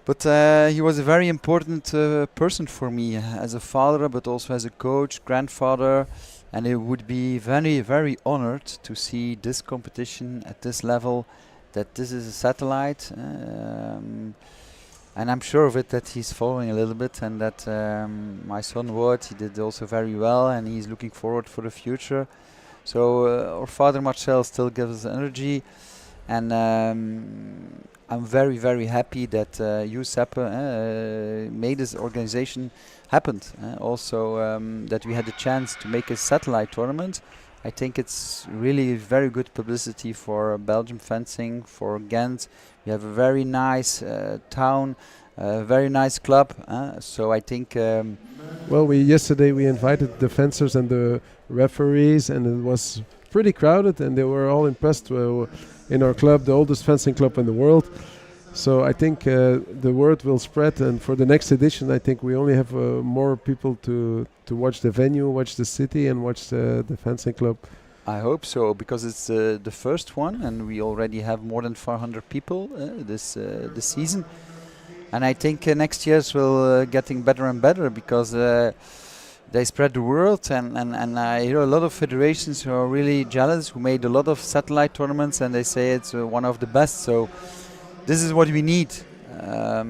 I: But he was a very important person for me as a father, but also as a coach, grandfather. And it would be very, very honored to see this competition at this level, that this is a satellite. And I'm sure of it that he's following a little bit, and that my son Wout, he did also very well, and he's looking forward for the future. So our father Marcel still gives us energy, and I'm very, very happy that you, Seppe, made this organization happen. Also that we had the chance to make a satellite tournament. I think it's really very good publicity for Belgium fencing, for Ghent. We have a very nice town, a very nice club. So I think...
A: well, yesterday we invited the fencers and the referees, and it was pretty crowded, and they were all impressed in our club, the oldest fencing club in the world. So I think the word will spread, and for the next edition I think we only have more people to watch the venue, watch the city, and watch the fencing club.
I: I hope so, because it's the first one, and we already have more than 400 people this season. And I think next year's will getting better and better, because they spread the word, and I hear a lot of federations who are really jealous, who made a lot of satellite tournaments, and they say it's one of the best. So this is what we need.
A: How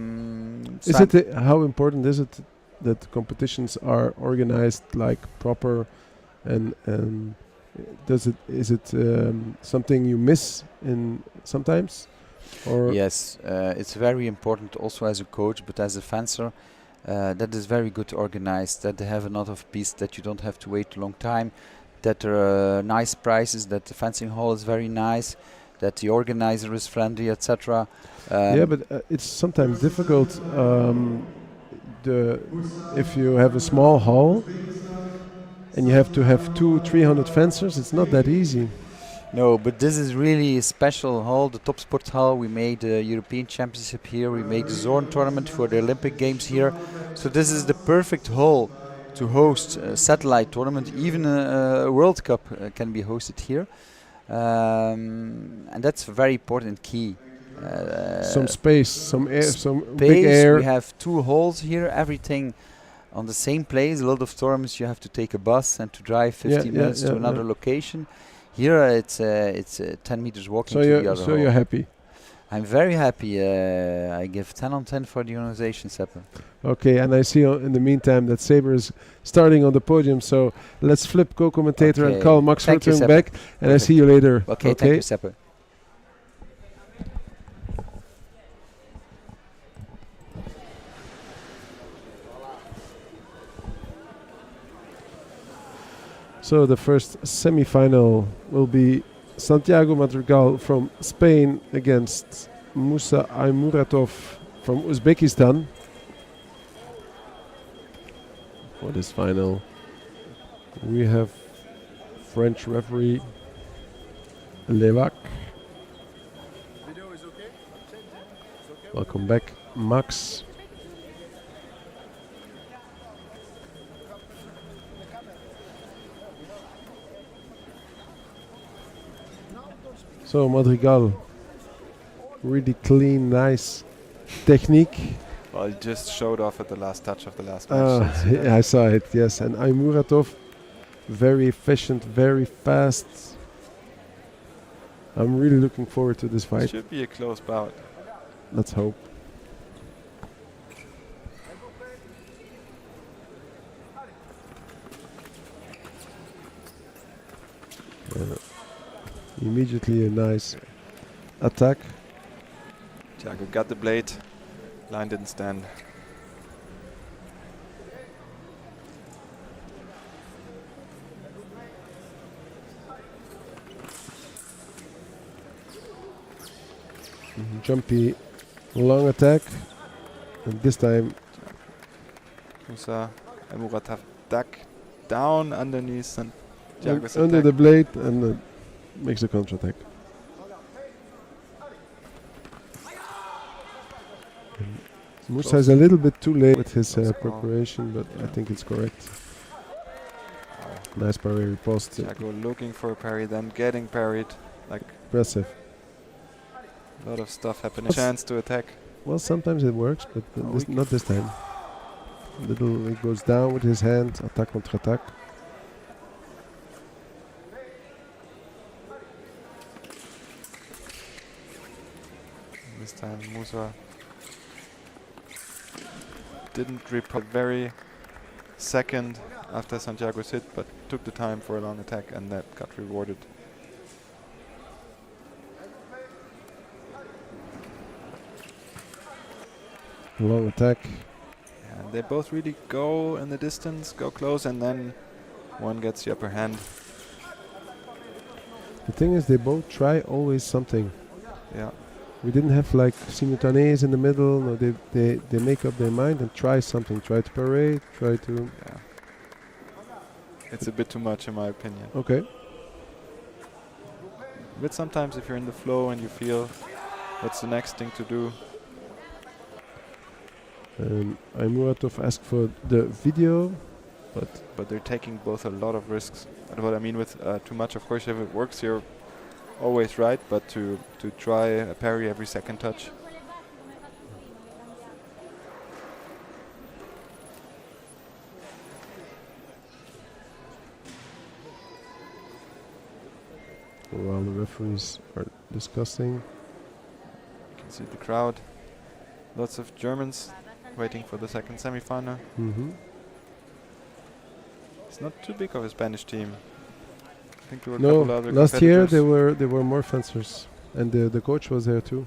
A: important is it that competitions are organized like proper, and is it something you miss in sometimes? Or
I: yes, it's very important also as a coach, but as a fencer, that is very good organized, that they have a lot of pieces, that you don't have to wait a long time, that there are nice prices, that the fencing hall is very nice, that the organizer is friendly, etc.
A: Yeah, but it's sometimes difficult if you have a small hall and you have to have 200-300 fencers. It's not that easy.
I: No, but this is really a special hall, the Top Sport Hall. We made the European Championship here, we made the Zorn tournament for the Olympic Games here. So this is the perfect hall to host a satellite tournament. Even a World Cup can be hosted here. And that's a very important key.
A: Some space, some air, some big air.
I: We have 2 halls here, everything on the same place. A lot of tournaments you have to take a bus and to drive 15 minutes to another location. Here it's 10 meters walking to the other hall.
A: So you're happy?
I: I'm very happy. I give 10 on 10 for the organization, Seppe.
A: Okay, and I see in the meantime that Saber is starting on the podium. So let's flip co-commentator and call Max Vertung back. And I see you later.
I: Okay, thank you, Seppe.
A: So the first semi-final will be Santiago Madrigal from Spain against Musa Aymuratov from Uzbekistan. For this final, we have French referee Levac. Welcome back, Max. So Madrigal, really clean, nice technique.
B: Well, he just showed off at the last touch of the last match.
A: Yeah, I saw it, yes. And Aymuratov, very efficient, very fast. I'm really looking forward to this fight.
B: Should be a close bout.
A: Let's hope. Immediately a nice attack.
B: Thiago got the blade. Line didn't stand.
A: Jumpy long attack. And this time
B: Musa Aymuratov duck down underneath and Thiago's
A: under
B: attack.
A: the blade and makes a counter attack. Musa is a little bit too late with his preparation, but I think it's correct. Nice parry riposte.
B: Thiago looking for a parry, then getting parried. Like
A: Impressive.
B: a lot of stuff happening. Chance to attack.
A: Well, sometimes it works, but not this time. Little, he goes down with his hand, attack contre attack.
B: This time Musa didn't report very second after Santiago's hit, but took the time for a long attack and that got rewarded.
A: Long attack.
B: And they both really go in the distance, go close, and then one gets the upper hand.
A: The thing is, they both try always something.
B: Yeah.
A: We didn't have like simultaneous in the middle. No, they make up their mind and try something. Try to parade. Try to.
B: Yeah. It's a bit too much in my opinion.
A: Okay.
B: But sometimes if you're in the flow and you feel what's the next thing to do.
A: Aymuratov asked for the video,
B: but they're taking both a lot of risks. And what I mean with too much, of course, if it works, you're always right. But to try a parry every second touch.
A: while the referees are discussing.
B: You can see the crowd. Lots of Germans waiting for the second semi-final. It's not too big of a Spanish team. I think there were a couple other
A: last year
B: competitors.
A: there were more fencers, and the coach was there too.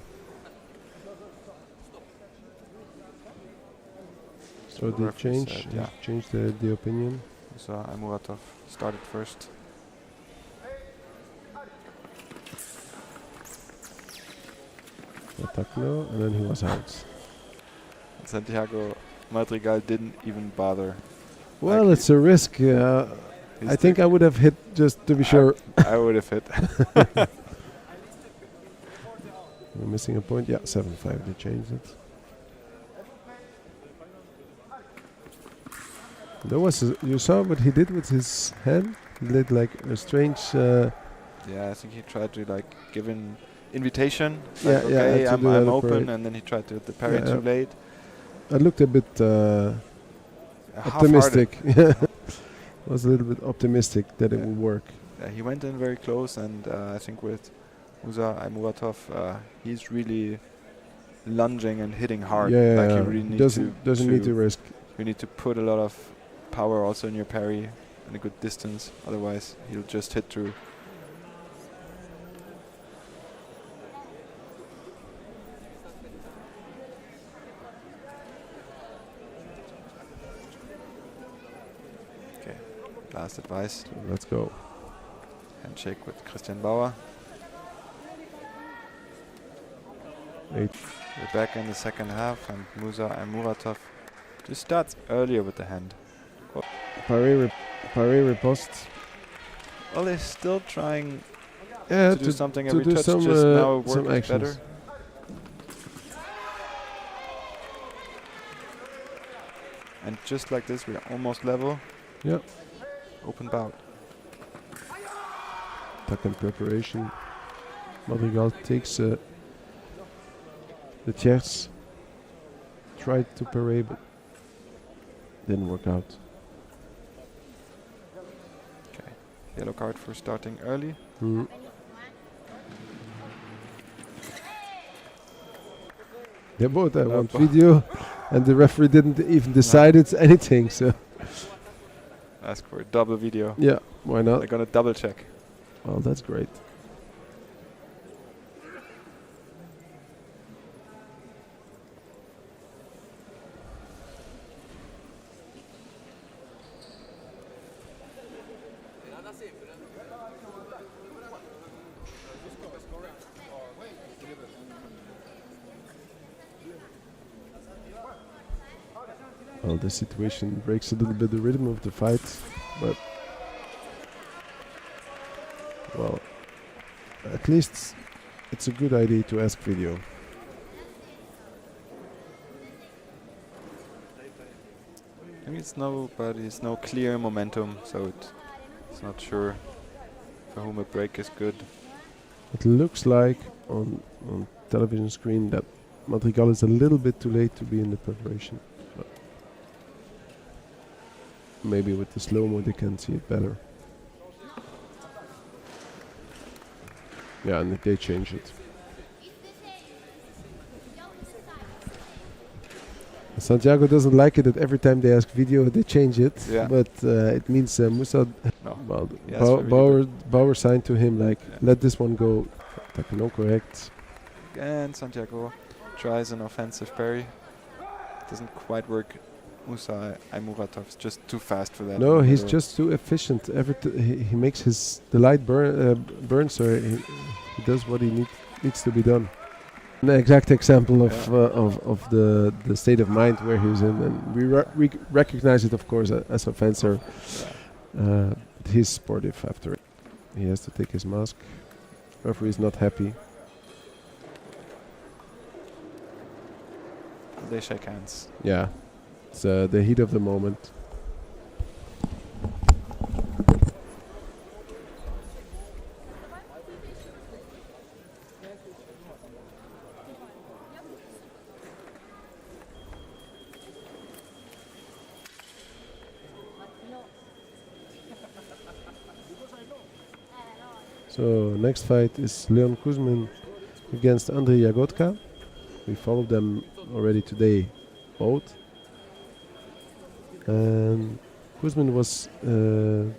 A: So
B: the
A: they
B: referee said,
A: changed
B: yeah.
A: changed the opinion.
B: So Aymuratov started first.
A: Attack no, and then he was out.
B: Santiago Madrigal didn't even bother.
A: Well,
B: Like
A: it's a risk. I think I would have hit just to be sure.
B: I would have hit.
A: We're missing a point. Yeah, 7-5. They changed it. There was you saw what he did with his hand. He did like a strange.
B: Yeah, I think he tried to like give an invitation.
A: Yeah,
B: Like,
A: yeah,
B: okay,
A: to
B: I'm
A: do that
B: open,
A: parade.
B: and then he tried to hit the parry
A: Yeah,
B: too late.
A: I looked a bit optimistic. Was a little bit optimistic that it would work.
B: He went in very close, and I think with Musa Aymuratov, he's really lunging and hitting hard. Like you really need
A: doesn't need to risk.
B: You need to put a lot of power also in your parry and a good distance. Otherwise, he'll just hit through. Last advice.
A: So let's go.
B: Handshake with Christian Bauer.
A: 8.
B: We're back in the second half, and Musa Aymuratov just starts earlier with the hand.
A: Paré riposte.
B: Well, they're still trying
A: Yeah,
B: to do something
A: to
B: every
A: do
B: touch,
A: some,
B: just now
A: some
B: working
A: actions.
B: better. And just like this, we're almost level.
A: Yep.
B: Open bout.
A: Tuck in preparation. Madrigal takes the tierce. Tried to parry, but didn't work out.
B: Okay. Yellow card for starting early.
A: Mhm. They both have one video, and the referee didn't even decide it's anything. So
B: Ask for a double video.
A: yeah, why not?
B: They're gonna double check.
A: Well, that's great. Well, this situation breaks a little bit the rhythm of the fight, but well, at least it's a good idea to ask video.
B: I mean, it's no clear momentum, so it's not sure for whom a break is good.
A: It looks like on television screen that Madrigal is a little bit too late to be in the preparation. But maybe with the slow-mo they can see it better. Yeah, and they change it. Santiago doesn't like it that every time they ask video they change it,
B: Yeah.
A: but it means Musa,
B: No.
A: well,
B: Yes, very
A: Bauer signed to him like, let this one go. No correct.
B: And Santiago tries an offensive parry. Doesn't quite work. Musa Aymuratov is just too fast for that.
A: No, he's just too efficient. He makes the light burn, so he does what he needs to be done. An exact example of the state of mind where he's in, and we recognize it, of course, as a fencer. He's sportive after it. He has to take his mask. Referee is not happy.
B: They shake hands.
A: Yeah, it's the heat of the moment. So next fight is Leon Kuzmin against Andrei Jagotka. We followed them already today, both. And Kuzmin was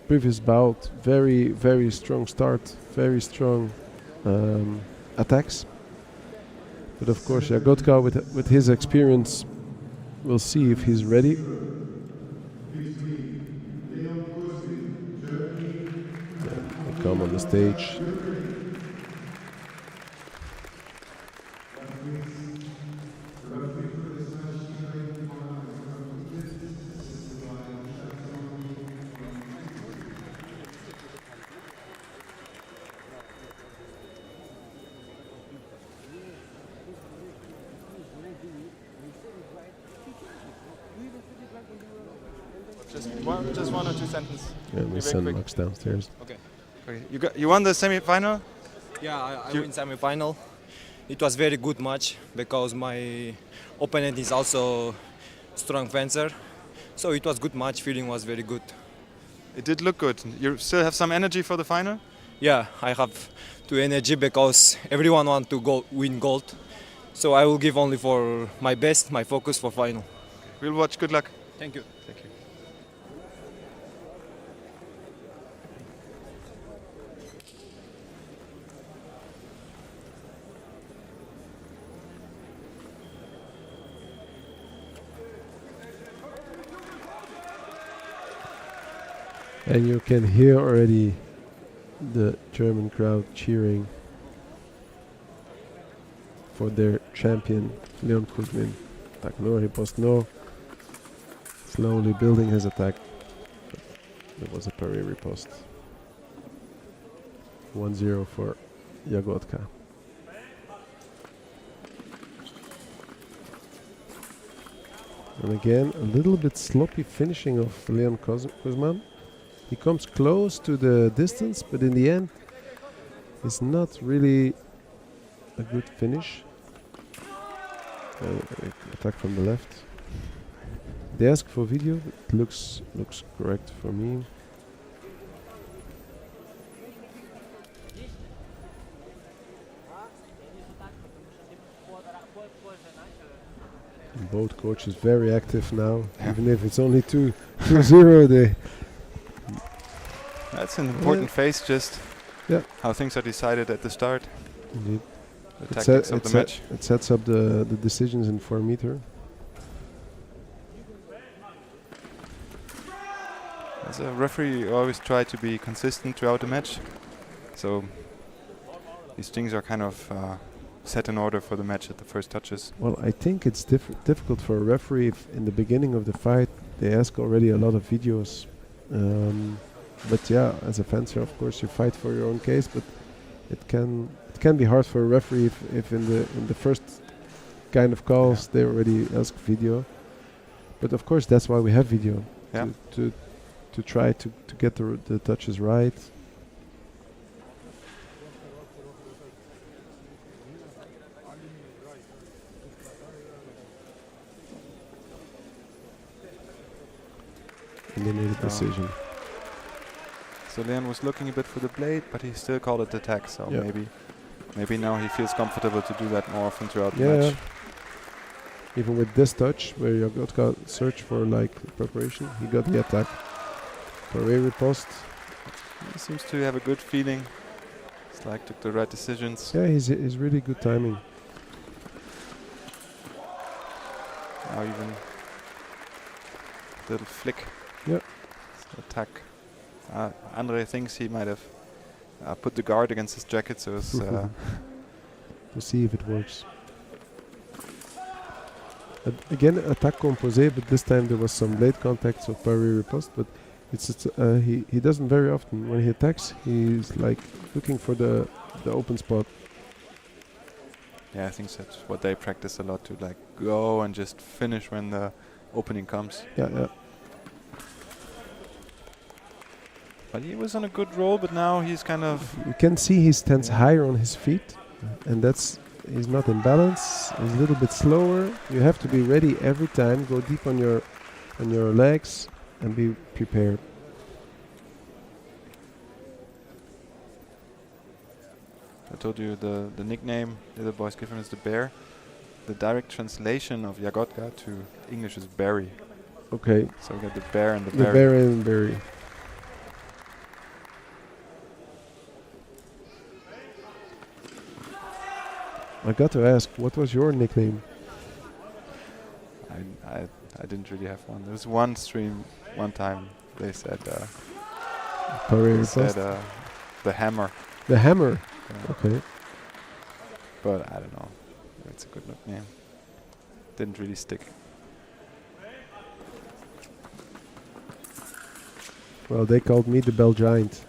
A: previous bout, very strong start, very strong attacks. But of course Jagotka with his experience, we'll see if he's ready. They come on the stage.
J: Just one or two sentences.
A: Yeah, we send Max downstairs.
J: Okay.
B: You won the semi-final?
J: Yeah, I win semi-final. It was very good match because my opponent is also strong fencer. So it was good match. Feeling was very good.
B: It did look good. You still have some energy for the final?
J: Yeah, I have to energy because everyone wants to win gold. So I will give only for my best, my focus for final.
B: We'll watch. Good luck.
J: Thank you.
B: Thank you.
A: And you can hear already the German crowd cheering for their champion, Leon Kuzmin. Attack no, riposte no. Slowly building his attack. There was a parry riposte. 1-0 for Jagotka. And again, a little bit sloppy finishing of Leon Kuzman. He comes close to the distance, but in the end, it's not really a good finish. Attack from the left. They ask for video. It looks correct for me. And both coaches very active now, even if it's only 2-0. They.
B: That's an important phase, just
A: Yeah.
B: how things are decided at the start.
A: Indeed.
B: The tactics of the match.
A: It sets up the decisions in 4 meter.
B: As a referee, you always try to be consistent throughout the match. So these things are kind of set in order for the match at the first touches.
A: Well, I think it's difficult for a referee if in the beginning of the fight they ask already a lot of videos. But yeah, as a fencer, of course, you fight for your own case. But it can be hard for a referee if in the first kind of calls they already ask video. But of course, that's why we have video to try to get the touches right. And they made a decision.
B: So Leon was looking a bit for the blade, but he still called it attack. So maybe now he feels comfortable to do that more often throughout the match.
A: Even with this touch, where Jagotka searched for like preparation, he got the attack. Parry riposte.
B: He seems to have a good feeling. It's like took the right decisions.
A: Yeah, he's really good timing.
B: Now even little flick.
A: Yep.
B: Attack. Andre thinks he might have put the guard against his jacket, so it's
A: to see if it works. Again, attack composé, but this time there was some blade contact, so parry riposte. But he doesn't very often. When he attacks, he's like looking for the open spot.
B: Yeah, I think that's what they practice a lot, to like go and just finish when the opening comes.
A: Yeah.
B: But he was on a good roll, but now he's kind of...
A: You can see he stands higher on his feet, and he's not in balance. He's a little bit slower. You have to be ready every time. Go deep on your legs and be prepared.
B: I told you the nickname the other boys give him is the Bear. The direct translation of Jagotka to English is Berry.
A: Okay.
B: So we got the bear and the
A: The
B: berry.
A: bear and berry. I got to ask, what was your nickname?
B: I didn't really have one. There was one stream, one time they said the hammer.
A: The hammer.
B: Yeah.
A: Okay.
B: But I don't know. It's a good nickname. Didn't really stick.
A: Well, they called me the Bell Giant.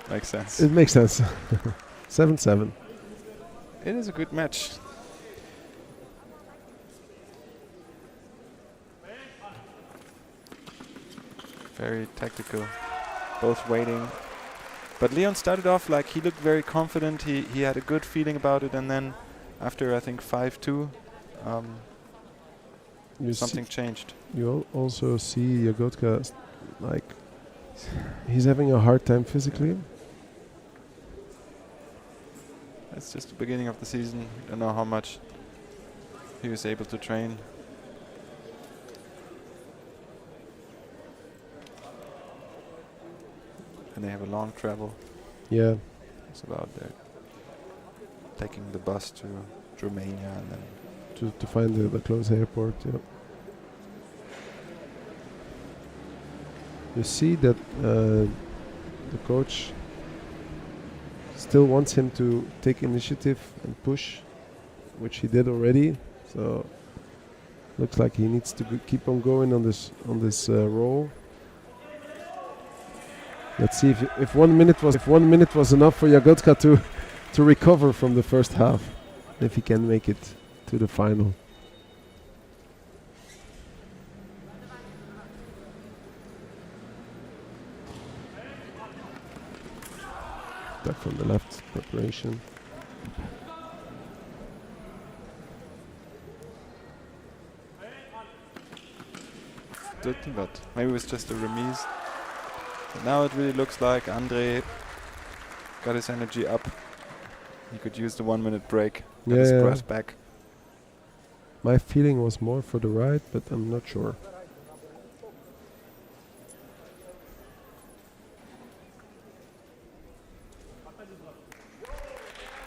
B: Makes sense.
A: It makes sense. 7-7.
B: It is a good match. Very tactical. Both waiting. But Leon started off like he looked very confident. He had a good feeling about it, and then after I think 5-2, something changed.
A: You also see Jagotka like he's having a hard time physically.
B: It's just the beginning of the season. I don't know how much he was able to train. And they have a long travel.
A: Yeah.
B: It's about taking the bus to Romania and then
A: to find the close airport. Yeah. You see that the coach still wants him to take initiative and push, which he did already. So looks like he needs to keep on going on this roll. Let's see if 1 minute was enough for Jagotka to recover from the first half, if he can make it to the final. Back from the left, preparation.
B: But maybe it was just a remise. But now it really looks like Andre got his energy up. He could use the 1 minute break. Got his breath back.
A: My feeling was more for the right, but I'm not sure.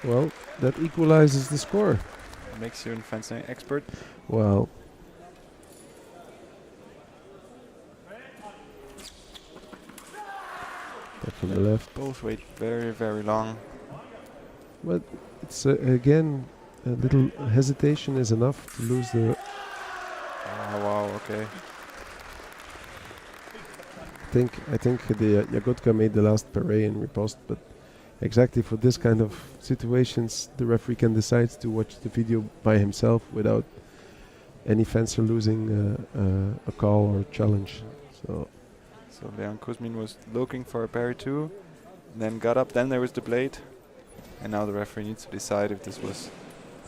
A: Well, that equalizes the score.
B: Makes you a fencing expert.
A: Well, back from the left.
B: Both wait very, very long.
A: But it's again a little hesitation is enough to lose the.
B: Oh wow! Okay.
A: I think the Jagotka made the last parade and riposte, but exactly for this kind of situations, the referee can decide to watch the video by himself without any fencer losing a call or challenge. So
B: Leon Kuzmin was looking for a parry too, then got up. Then there was the blade, and now the referee needs to decide if this was.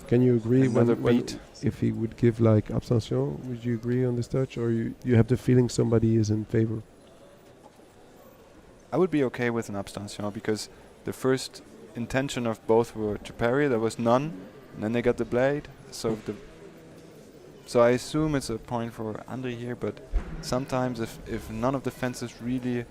A: Can you agree
B: another
A: when
B: beat?
A: If he would give like abstention? Would you agree on this touch, or you have the feeling somebody is in favor?
B: I would be okay with an abstention because the first intention of both were to parry. There was none, and then they got the blade. So I assume it's a point for Andre here. But sometimes if none of the fences really.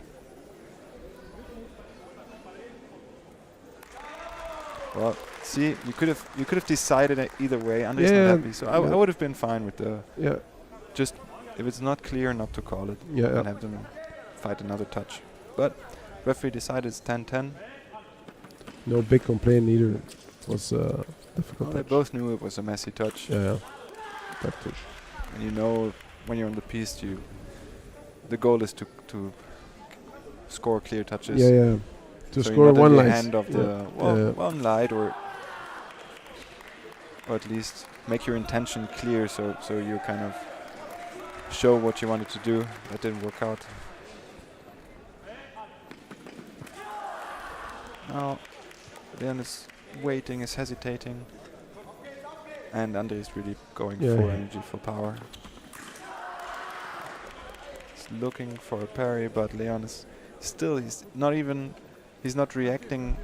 B: Well, see, you could have decided it either way. Andre's not happy, so I would have been fine with the.
A: Yeah.
B: Just if it's not clear, not to call it.
A: Yeah.
B: And have them fight another touch. But referee decided it's 10-10.
A: No big complaint either. It was difficult.
B: Well, they both knew it was a messy touch.
A: Yeah. That touch.
B: And you know, when you're on the piste, the goal is to score clear touches.
A: Yeah. To
B: so
A: score one
B: light.
A: light.
B: Hand of the one light, or at least make your intention clear, so you kind of show what you wanted to do. That didn't work out. Now, Leon is waiting, is hesitating, and Andre is really going for energy, for power. He's looking for a parry, but Leon is still. He's not reacting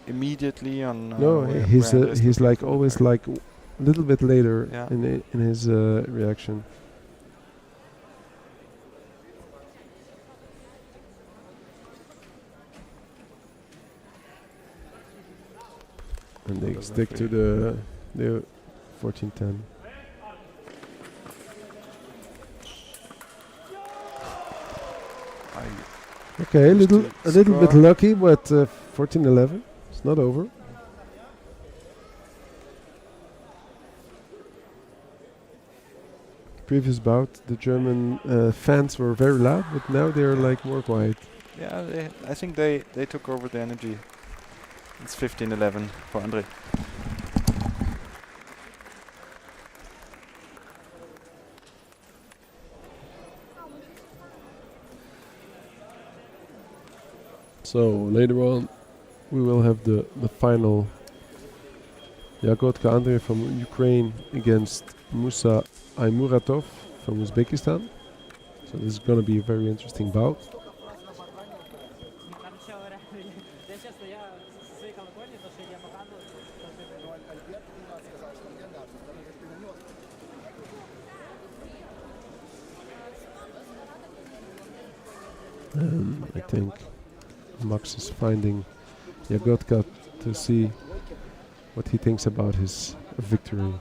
B: immediately on.
A: No, he's like always like a little bit later in his reaction. And they stick to the 14-10. Okay, a little bit lucky, but 14-11. It's not over. Previous bout, the German fans were very loud, but now they're like more quiet.
B: Yeah, I think they took over the energy. It's 15-11 for Andre.
A: So later on, we will have the final. Jagotka Andre from Ukraine against Musa Aymuratov from Uzbekistan. So this is going to be a very interesting bout. I think Max is finding Jagotka to see what he thinks about his victory.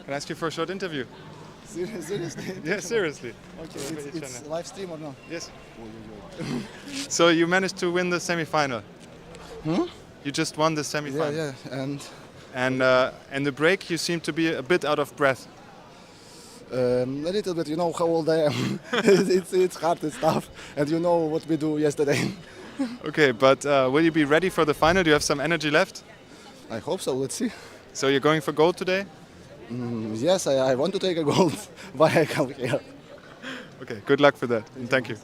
K: Can I ask you for a short interview? Seriously?
B: Yes, seriously.
K: Okay, it's live stream or no?
B: Yes. So you managed to win the semi-final.
K: Hmm?
B: You just won the semi-final.
K: Yeah, and
B: And the break, you seem to be a bit out of breath.
K: a little bit. You know how old I am. it's hard, it's tough, and you know what we do yesterday.
B: Okay, but will you be ready for the final? Do you have some energy left?
K: I hope so. Let's see.
B: So you're going for gold today?
K: Yes, I want to take a gold. Why I come here?
B: Okay, good luck for that. And thank you.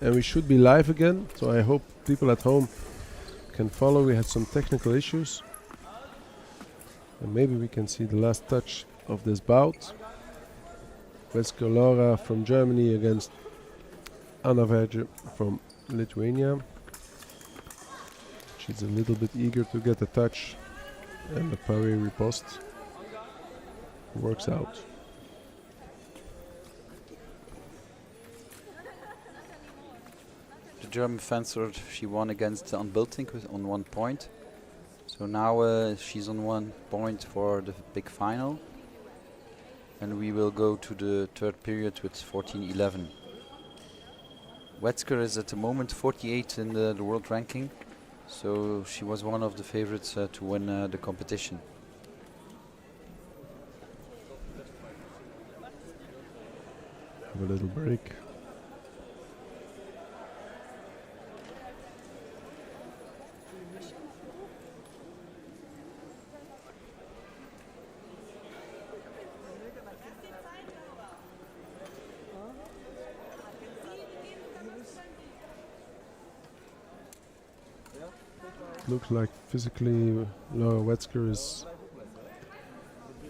A: And we should be live again, so I hope people at home can follow. We had some technical issues. And maybe we can see the last touch of this bout. Wesker Laura from Germany against Anna Verge from Lithuania. She's a little bit eager to get a touch, and the parry riposte works out.
I: The German fencer, she won against Unbulting on 1 point. So now she's on 1 point for the big final. And we will go to the third period with 14-11. Wetzker is at the moment 48 in the world ranking. So she was one of the favorites to win the competition.
A: Have a little break. Looks like physically Laura Wetzker is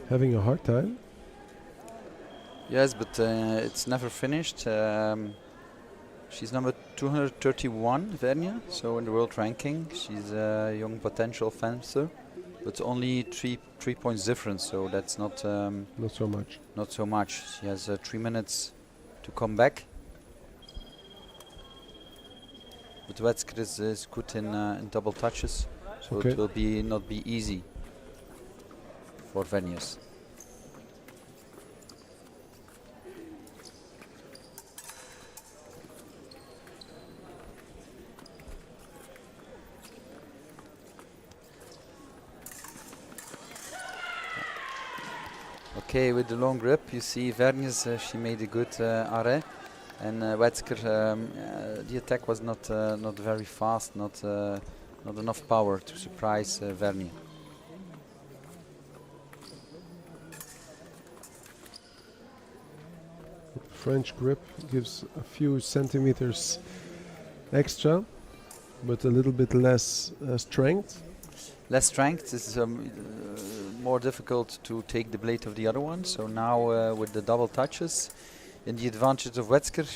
A: having a hard time.
I: Yes, but it's never finished. She's number 231, Vernia, so in the world ranking. She's a young potential fencer, but only three points difference, so that's not
A: so much.
I: Not so much. She has 3 minutes to come back. But Wetzker is good in double touches, so
A: Okay.
I: it will not be easy for Vernius. Okay, with the long grip, you see Vernius, she made a good arrêt, and Wetzker, the attack was not very fast, not enough power to surprise Vernier.
A: French grip gives a few centimeters extra, but a little bit less strength.
I: Less strength is more difficult to take the blade of the other one. So now with the double touches, in the advantage of Wetzker,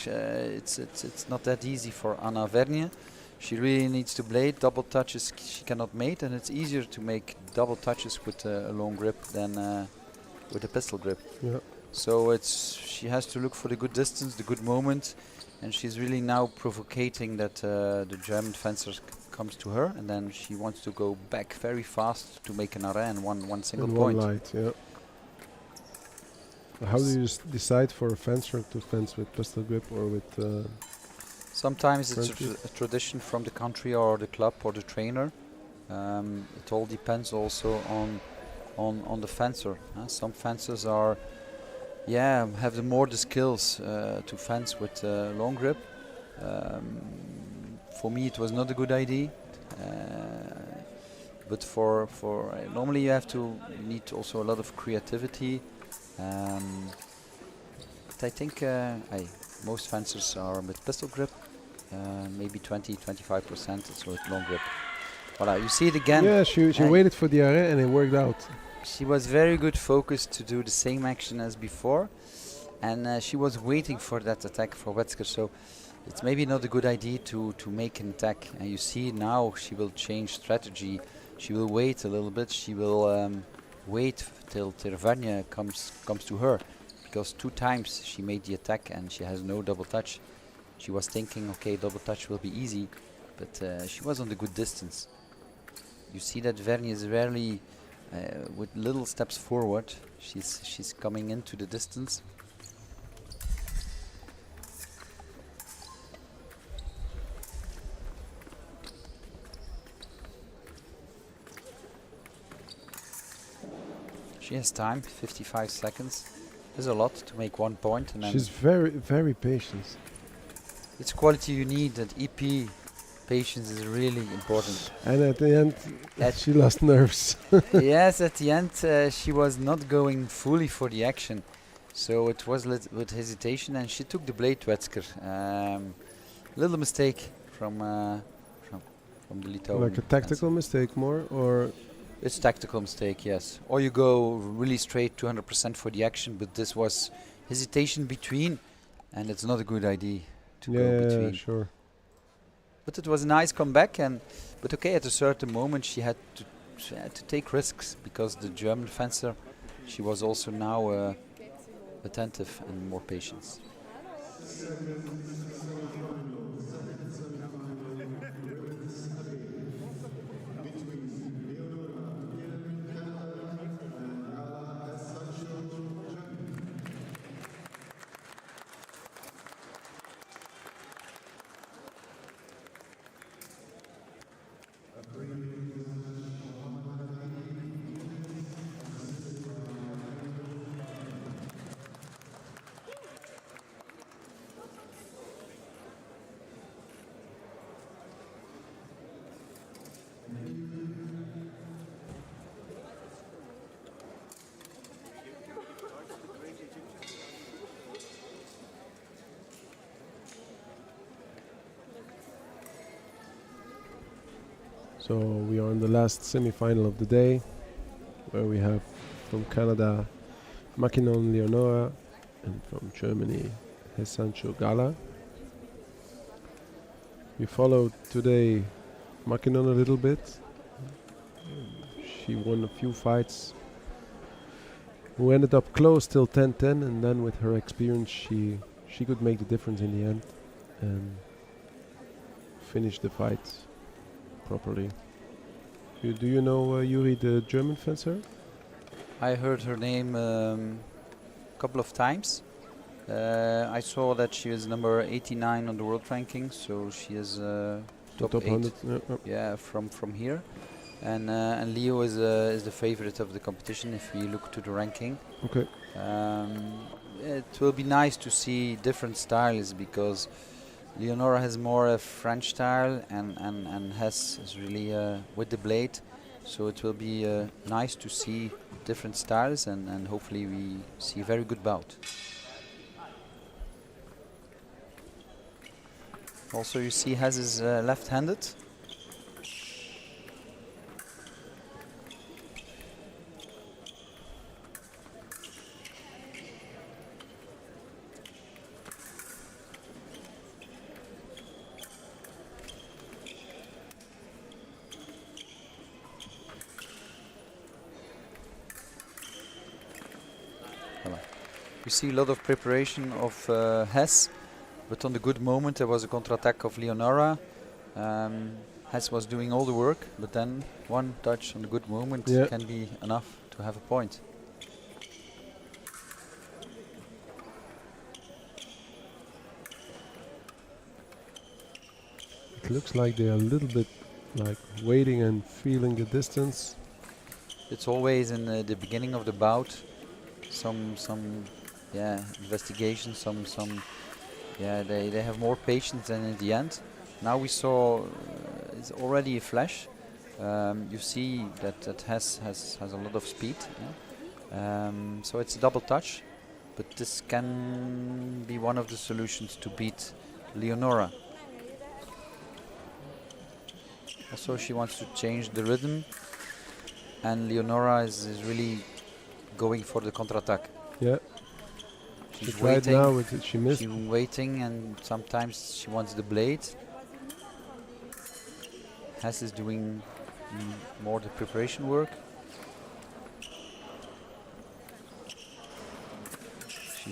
I: it's not that easy for Anna Vernier. She really needs to blade. Double touches she cannot make, and it's easier to make double touches with a long grip than with a pistol grip.
A: Yeah.
I: So she has to look for the good distance, the good moment, and she's really now provocating that the German fencer comes to her, and then she wants to go back very fast to make an array and one single point.
A: One light, yeah. How do you decide for a fencer to fence with pistol grip or with?
I: Sometimes it's a tradition from the country or the club or the trainer. It all depends also on the fencer. Some fencers are, have the skills to fence with long grip. For me, it was not a good idea. But for normally you need also a lot of creativity. But I think most fencers are with pistol grip. Maybe 20-25% it's with long grip. Voilà, you see it again.
A: Yeah, she waited for the array and it worked out.
I: She was very good focused to do the same action as before, and she was waiting for that attack for Wetzker. So it's maybe not a good idea to make an attack. And you see now she will change strategy. She will wait a little bit. She will wait till Vernia comes to her, because 2 times she made the attack and she has no double touch. She was thinking, okay, double touch will be easy, but she was on the good distance. You see that Vernia is rarely with little steps forward. She's coming into the distance. She has time, 55 seconds. There's a lot to make 1 point. And
A: She's very, very patient.
I: it's quality you need. That EP patience is really important.
A: And at the end, she lost nerves.
I: Yes, at the end she was not going fully for the action, so it was with hesitation, and she took the blade Wetzker. Little mistake from the Lithuanian.
A: Like a tactical mistake more, or
I: it's tactical mistake, yes. Or you go really straight 200% for the action, but this was hesitation between, and it's not a good idea to go between.
A: Sure.
I: But it was a nice comeback, but okay, at a certain moment she had to take risks, because the German fencer, she was also now attentive and more patient.
A: So we are in the last semi-final of the day, where we have from Canada Makinon Leonora, and from Germany Sancho Gala. We followed today Makinon a little bit. She won a few fights, who ended up close till 10-10, and then with her experience she could make the difference in the end and finish the fight properly. Do you know Yuri, the German fencer?
I: I heard her name a couple of times. I saw that she is number 89 on the world ranking, so she is top 8.
A: 100,
I: yeah, from here. And Leo is the favorite of the competition if we look to the ranking.
A: Okay.
I: It will be nice to see different styles, because Leonora has more a French style, and Hess is really with the blade. So it will be nice to see different styles, and hopefully we see a very good bout. Also, you see Hess is left-handed. You see a lot of preparation of Hess, but on the good moment there was a counter-attack of Leonora. Hess was doing all the work, but then one touch on the good moment can be enough to have a point.
A: It looks like they are a little bit like waiting and feeling the distance.
I: It's always in the beginning of the bout some investigation, they have more patience than in the end. Now we saw it's already a flash. You see that has a lot of speed. So it's a double touch, but this can be one of the solutions to beat Leonora. Also, she wants to change the rhythm, and Leonora is really going for the counter-attack.
A: Yeah.
I: She's
A: tried
I: waiting.
A: now, but she missed.
I: She's waiting, and sometimes she wants the blade. Hess is doing more the preparation work.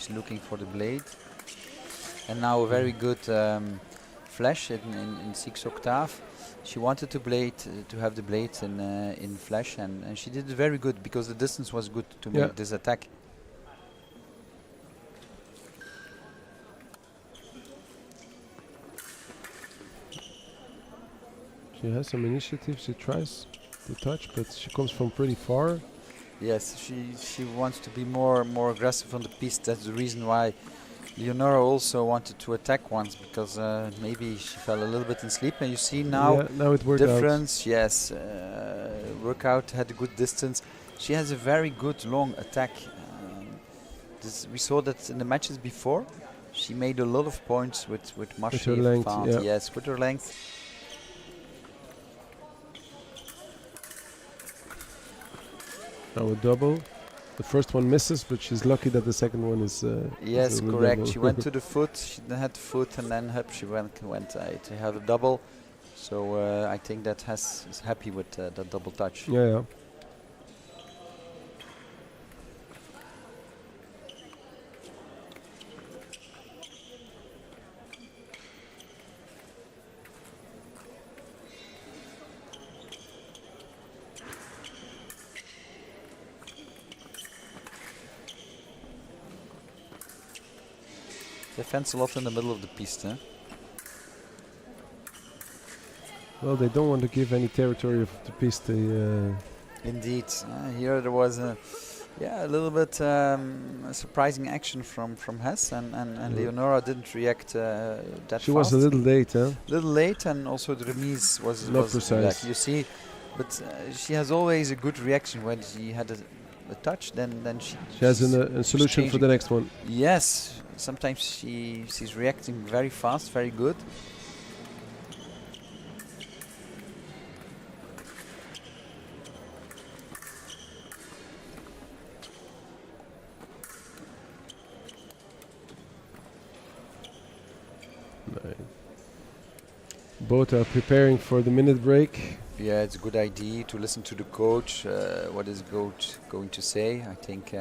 I: she's looking for the blade. And now a very good flash in 6 octave. She wanted to have the blade in flash, and she did it very good because the distance was good to make this attack.
A: She has some initiative. She tries to touch, but she comes from pretty far.
I: Yes, she wants to be more aggressive on the piste. That's the reason why Leonora also wanted to attack once, because maybe she fell a little bit in sleep. And you see now,
A: now it worked
I: difference. Yes, workout had a good distance. She has a very good long attack. We saw that in the matches before. She made a lot of points with
A: her length.
I: Yes, with her length.
A: Now a double. The first one misses, but she's lucky that the second one is.
I: Yes, correct. She went to the foot. She had the foot, and then she went to have a double. So I think that is happy with that double touch.
A: Yeah.
I: They fence a lot in the middle of the piste. Huh?
A: Well, they don't want to give any territory of the piste.
I: Indeed. Here there was a little bit surprising action from Hess, and Leonora didn't react that fast.
A: She was a little late, huh?
I: A little late, and also the remise was
A: not precise.
I: You see, but she has always a good reaction when she had a touch. Then she
A: has a solution for the next one.
I: Yes. Sometimes she's reacting very fast, very good.
A: Both are preparing for the minute break.
I: Yeah, it's a good idea to listen to the coach. What is coach going to say? I think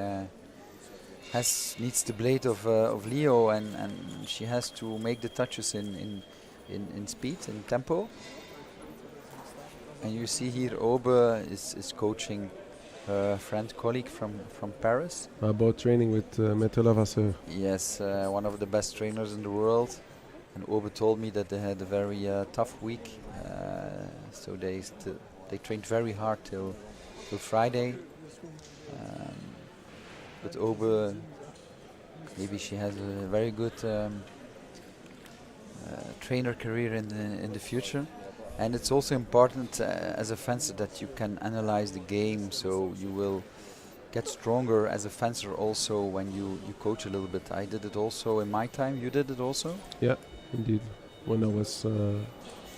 I: Hess needs the blade of Leo, and she has to make the touches in speed and tempo. And you see here Obe is coaching her friend colleague from Paris.
A: About training with Maître Lavasseur.
I: Yes, one of the best trainers in the world. And Obe told me that they had a very tough week, so they trained very hard till Friday. But Obe, maybe she has a very good trainer career in the future. And it's also important as a fencer that you can analyze the game, so you will get stronger as a fencer also when you coach a little bit. I did it also in my time. You did it also?
A: Yeah, indeed. When I was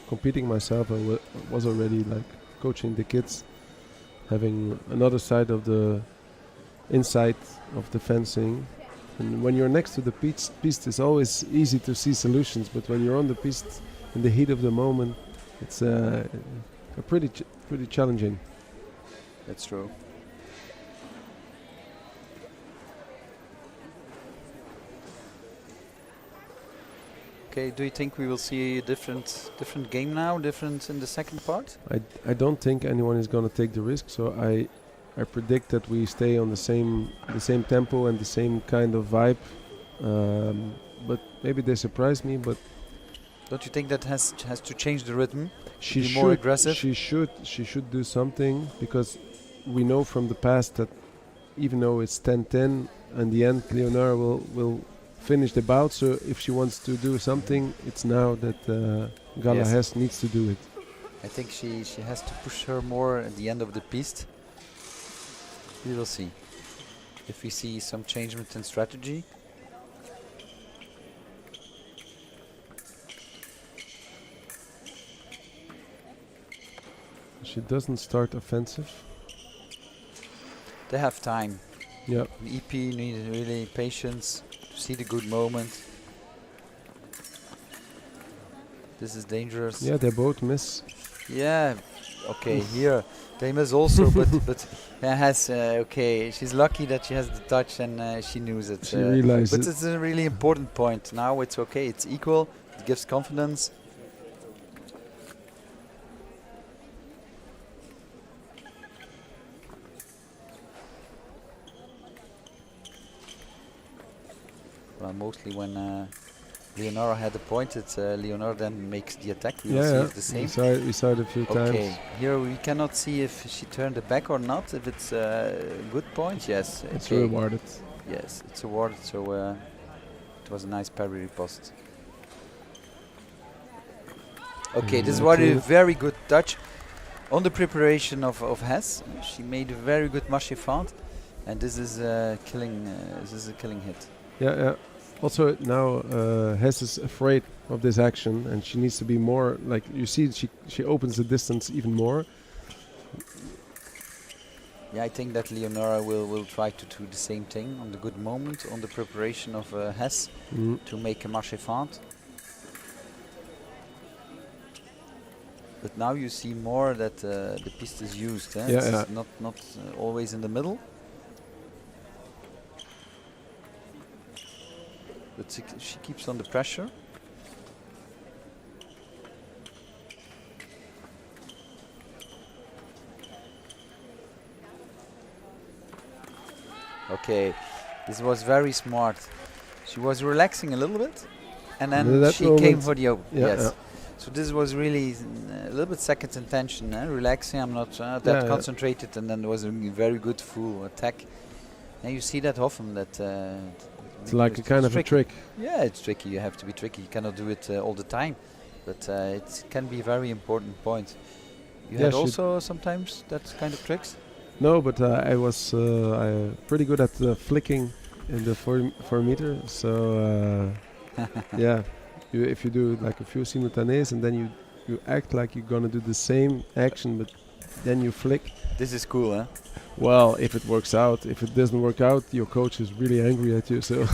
A: competing myself, I was already like coaching the kids, having another side of the inside of the fencing. And when you're next to the piste, it's always easy to see solutions, but when you're on the piste in the heat of the moment, it's pretty challenging.
I: That's true. Okay, do you think we will see a different game now, different in the second part?
A: I don't think anyone is going to take the risk, so I predict that we stay on the same tempo and the same kind of vibe. But maybe they surprise me. But
I: don't you think that has to change the rhythm?
A: She
I: be more aggressive.
A: She should do something, because we know from the past that even though it's 10-10, in the end Leonora will finish the bout. So if she wants to do something, it's now that Gala Hess needs to do it.
I: I think she has to push her more at the end of the piste. We will see if we see some changement in strategy.
A: She doesn't start offensive.
I: They have time.
A: Yeah.
I: The EP needs really patience to see the good moment. This is dangerous.
A: Yeah, they both miss.
I: Yeah, Okay, here Famous also, but has okay. She's lucky that she has the touch and she knows it.
A: She realized
I: but
A: it.
I: it's a really important point. Now it's okay. It's equal. It gives confidence. Well, mostly when Leonora had the point, it's Leonora then makes the attack. We will see if the same.
A: We saw it a few times.
I: Okay, here we cannot see if she turned it back or not. If it's a good point, yes.
A: It's
I: okay.
A: rewarded.
I: Yes, it's awarded. So it was a nice parry riposte. Okay, this was a very good touch on the preparation of Hess. She made a very good marché feinte, and this is killing. This is a killing hit.
A: Yeah. Also now Hess is afraid of this action, and she needs to be more like you see. She opens the distance even more.
I: Yeah, I think that Leonora will try to do the same thing on the good moment on the preparation of Hess to make a marché feinte. But now you see more that the piste is used. It's not always in the middle. But she keeps on the pressure. Okay, this was very smart. She was relaxing a little bit, and then she came for the open. Yes. So this was really a little bit second intention, relaxing. I'm not that concentrated, and then there was a very good full attack. And you see that often that.
A: It's like a kind of a trick.
I: Yeah, it's tricky. You have to be tricky. You cannot do it all the time, but it can be a very important point. You had also sometimes that kind of tricks.
A: No, but I was pretty good at flicking in the 4 meter. So yeah, if you do like a few simultanees and then you act like you're gonna do the same action, but then you flick.
I: This is cool, huh?
A: Well, if it works out. If it doesn't work out, your coach is really angry at you. So,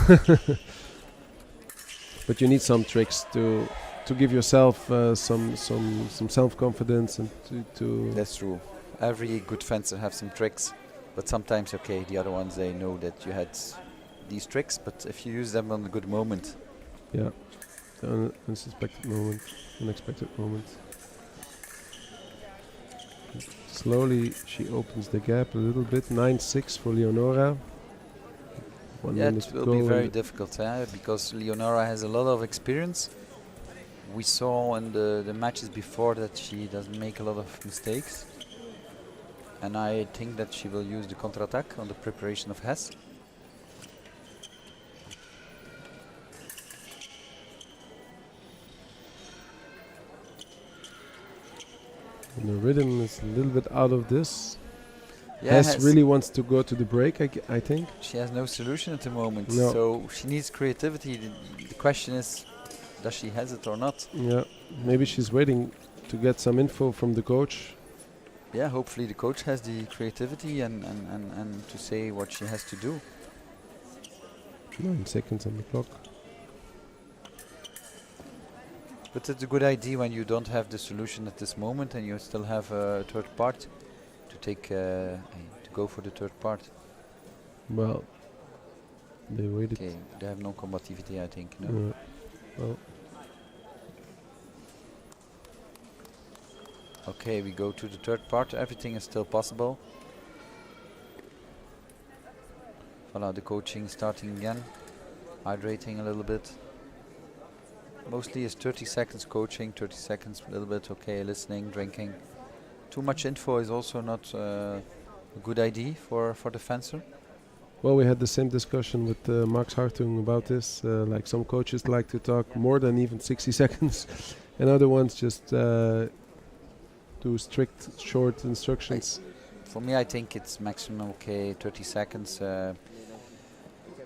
A: but you need some tricks to give yourself some self-confidence and to.
I: That's true. Every good fencer have some tricks, but sometimes the other ones they know that you had these tricks, but if you use them on a good moment.
A: Yeah, unexpected moment. Slowly she opens the gap a little bit. 9-6 for Leonora. 1 minute
I: it will
A: to
I: be
A: go
I: very difficult because Leonora has a lot of experience. We saw in the matches before that she doesn't make a lot of mistakes. And I think that she will use the counter-attack on the preparation of Hess.
A: And the rhythm is a little bit out of this.
I: Yeah,
A: Hess really wants to go to the break, I think.
I: She has no solution at the moment,
A: no.
I: So she needs creativity. The question is, does she has it or not?
A: Yeah, maybe she's waiting to get some info from the coach.
I: Yeah, hopefully the coach has the creativity and to say what she has to do.
A: 9 seconds on the clock.
I: But it's a good idea when you don't have the solution at this moment and you still have a third part to take to go for the third part.
A: Well, they waited.
I: Okay, they have no combativity, I think. No.
A: Well.
I: Okay, we go to the third part. Everything is still possible. Voilà, the coaching starting again. Hydrating a little bit. Mostly is 30 seconds coaching, 30 seconds a little bit, okay, listening, drinking. Too much info is also not a good idea for the fencer.
A: Well, we had the same discussion with Max Hartung about this. Like some coaches like to talk more than even 60 seconds, and other ones just do strict, short instructions.
I: For me, I think it's maximum 30 seconds.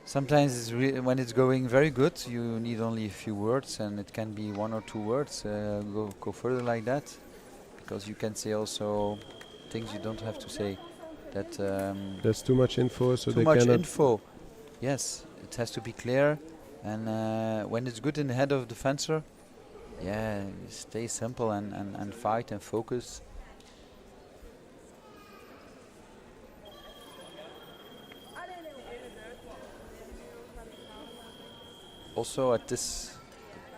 I: Sometimes it's when it's going very good, you need only a few words, and it can be 1 or 2 words. Go further like that, because you can say also things you don't have to say. That
A: there's too much info, so
I: too much info. Yes, it has to be clear, and when it's good in the head of the fencer, yeah, stay simple and fight and focus. also at this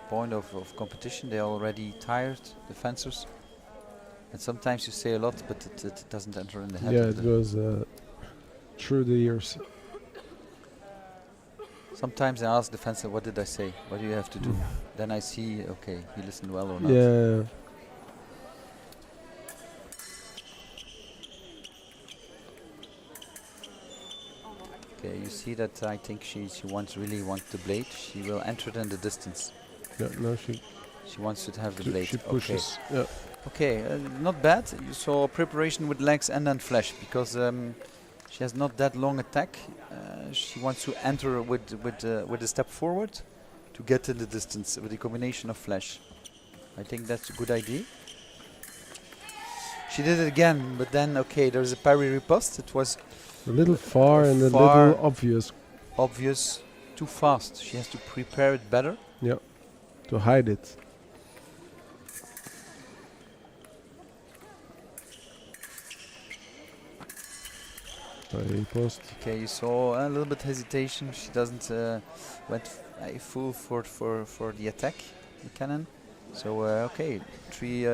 I: point of competition, they're already tired, the fencers. And sometimes you say a lot, but it doesn't enter in the head.
A: Yeah,
I: of
A: it
I: the
A: goes through the years.
I: Sometimes I ask the fencer, what did I say? What do you have to do? Then I see, okay, he listened well or not.
A: Yeah.
I: Okay, you see that I think she really wants the blade. She will enter it in the distance.
A: Yeah, no, she
I: wants to have the blade.
A: She pushes.
I: Okay.
A: Yeah.
I: Okay, not bad. You saw preparation with legs and then flesh because she has not that long attack. She wants to enter with a step forward to get in the distance with the combination of flesh. I think that's a good idea. She did it again, but then okay, there's a parry riposte. It was
A: a little far and a little obvious.
I: Obvious, too fast. She has to prepare it better.
A: Yeah, to hide it. Riposte.
I: Okay, you saw a little bit hesitation. She doesn't went full for the attack, the cannon. So okay, three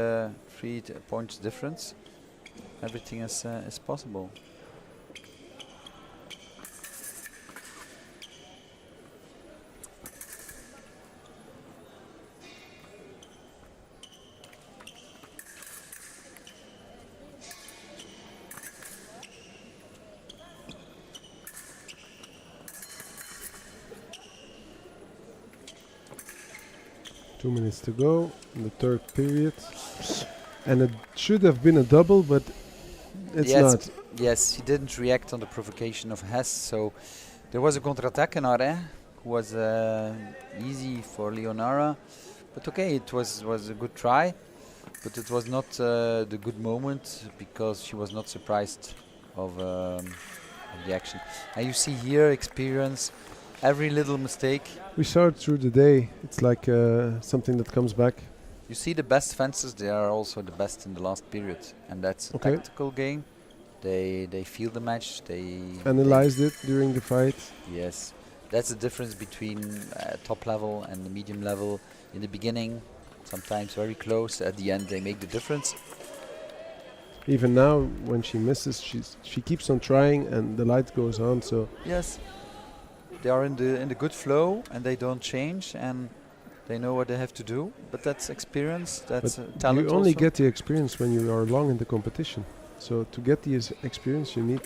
I: points difference. Everything is possible.
A: Two minutes to go in the third period. And it should have been a double, but it's not.
I: Yes, he didn't react on the provocation of Hess, so there was a counter-attack in arrêt, who was easy for Leonara. But okay, it was a good try, but it was not the good moment because she was not surprised of the action. And you see here experience, every little mistake.
A: We saw it through the day. It's like something that comes back.
I: You see the best fencers, they are also the best in the last period. And that's a tactical game. They feel the match, they
A: analyzed it during the fight.
I: Yes. That's the difference between top level and the medium level. In the beginning, sometimes very close. At the end, they make the difference.
A: Even now, when she misses, she keeps on trying, and the light goes on. So
I: yes, they are in the good flow, and they don't change, and they know what they have to do. But that's experience. That's talent.
A: You only
I: also.
A: get the experience when you are long in the competition. So to get the experience, you need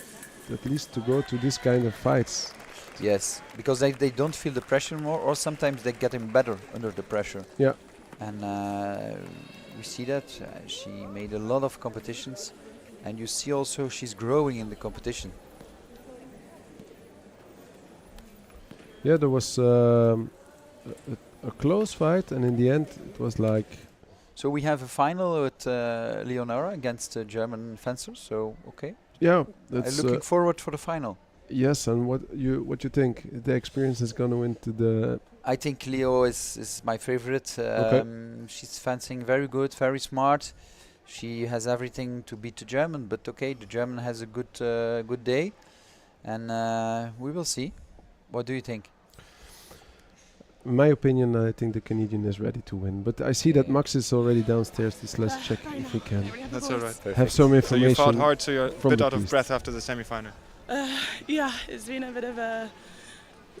A: at least to go to this kind of fights.
I: Yes, because they don't feel the pressure more, or sometimes they get him better under the pressure.
A: Yeah.
I: And we see that she made a lot of competitions, and you see also she's growing in the competition.
A: Yeah, there was a close fight, and in the end it was like.
I: So we have a final with Leonara against German fencers. So okay.
A: Yeah, that's
I: looking forward for the final.
A: Yes, and what you think? The experience is going to win to the.
I: I think Leo is my favorite. She's fencing very good, very smart. She has everything to beat the German, but okay, the German has a good day, and we will see. What do you think?
A: In my opinion, I think the Canadian is ready to win. But I see that Max is already downstairs. Let's check if we can.
L: That's all right.
A: Have some information.
L: So you fought hard, so you're a bit out of breath after the semi-final.
M: Yeah, it's been a bit of a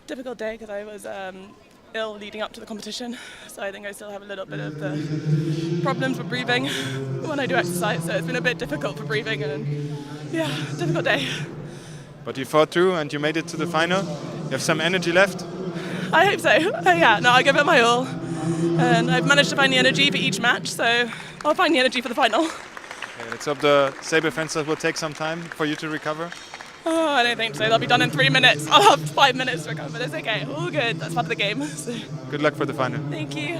M: difficult day because I was ill leading up to the competition. So I think I still have a little bit of problems with breathing when I do exercise. So it's been a bit difficult for breathing, and yeah, difficult day.
L: But you fought through and you made it to the final. You have some energy left?
M: I hope so. Yeah, no, I give it my all. And I've managed to find the energy for each match, so I'll find the energy for the final.
L: Okay, let's hope the saber fencers will take some time for you to recover.
M: Oh, I don't think so. They'll be done in 3 minutes. I'll have 5 minutes to recover, but it's okay. All good. That's part of the game. So.
L: Good luck for the final.
M: Thank you.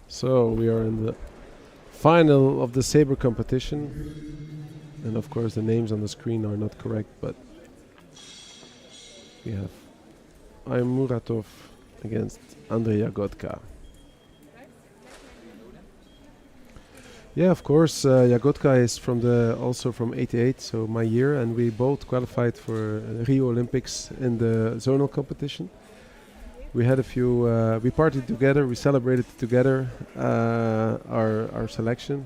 A: So we are in the final of the saber competition. And of course the names on the screen are not correct, but we have Muratov against Andrei Jagodka. Yeah, of course. Jagotka is also from '88, so my year, and we both qualified for Rio Olympics in the zonal competition. We had a few. We partied together. We celebrated together our selection.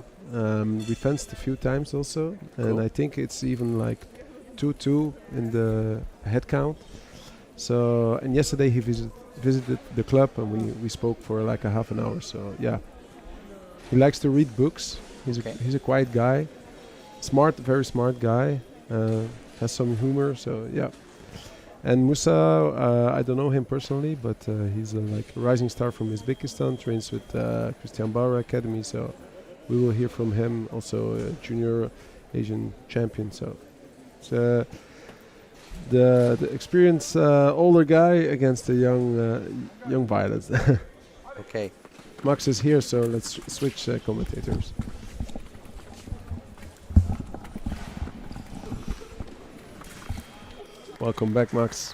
A: We fenced a few times also, and
B: Cool.
A: I think it's even like 2-2 in the head count. So, and yesterday he visited the club, and we spoke for like a half an hour. So yeah, he likes to read books. He's a quiet guy, smart, very smart guy. Has some humor. So yeah. And Musa, I don't know him personally, but he's like a rising star from Uzbekistan. Trains with Christian Bauer Academy. So we will hear from him. Also a junior Asian champion. So it's the experienced older guy against the young violets.
I: Okay.
A: Max is here, so let's switch commentators. Welcome back, Max.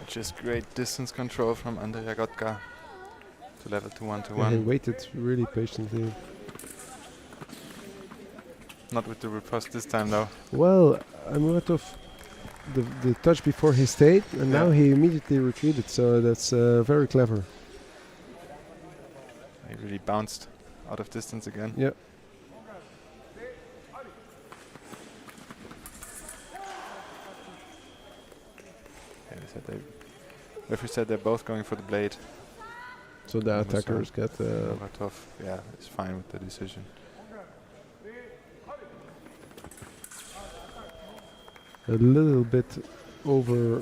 L: Just great distance control from Andrei Jagotka to level 2 1 to
A: Yeah, he
L: 1.
A: waited really patiently.
L: Not with the riposte this time though.
A: Well, Amuratov, the touch before he stayed, and now he immediately retreated, so that's very clever.
L: He really bounced out of distance again.
A: Yep.
L: Referee said they're both going for the blade.
A: So the attackers get.
L: Muratov, yeah, is fine with the decision.
A: A little bit over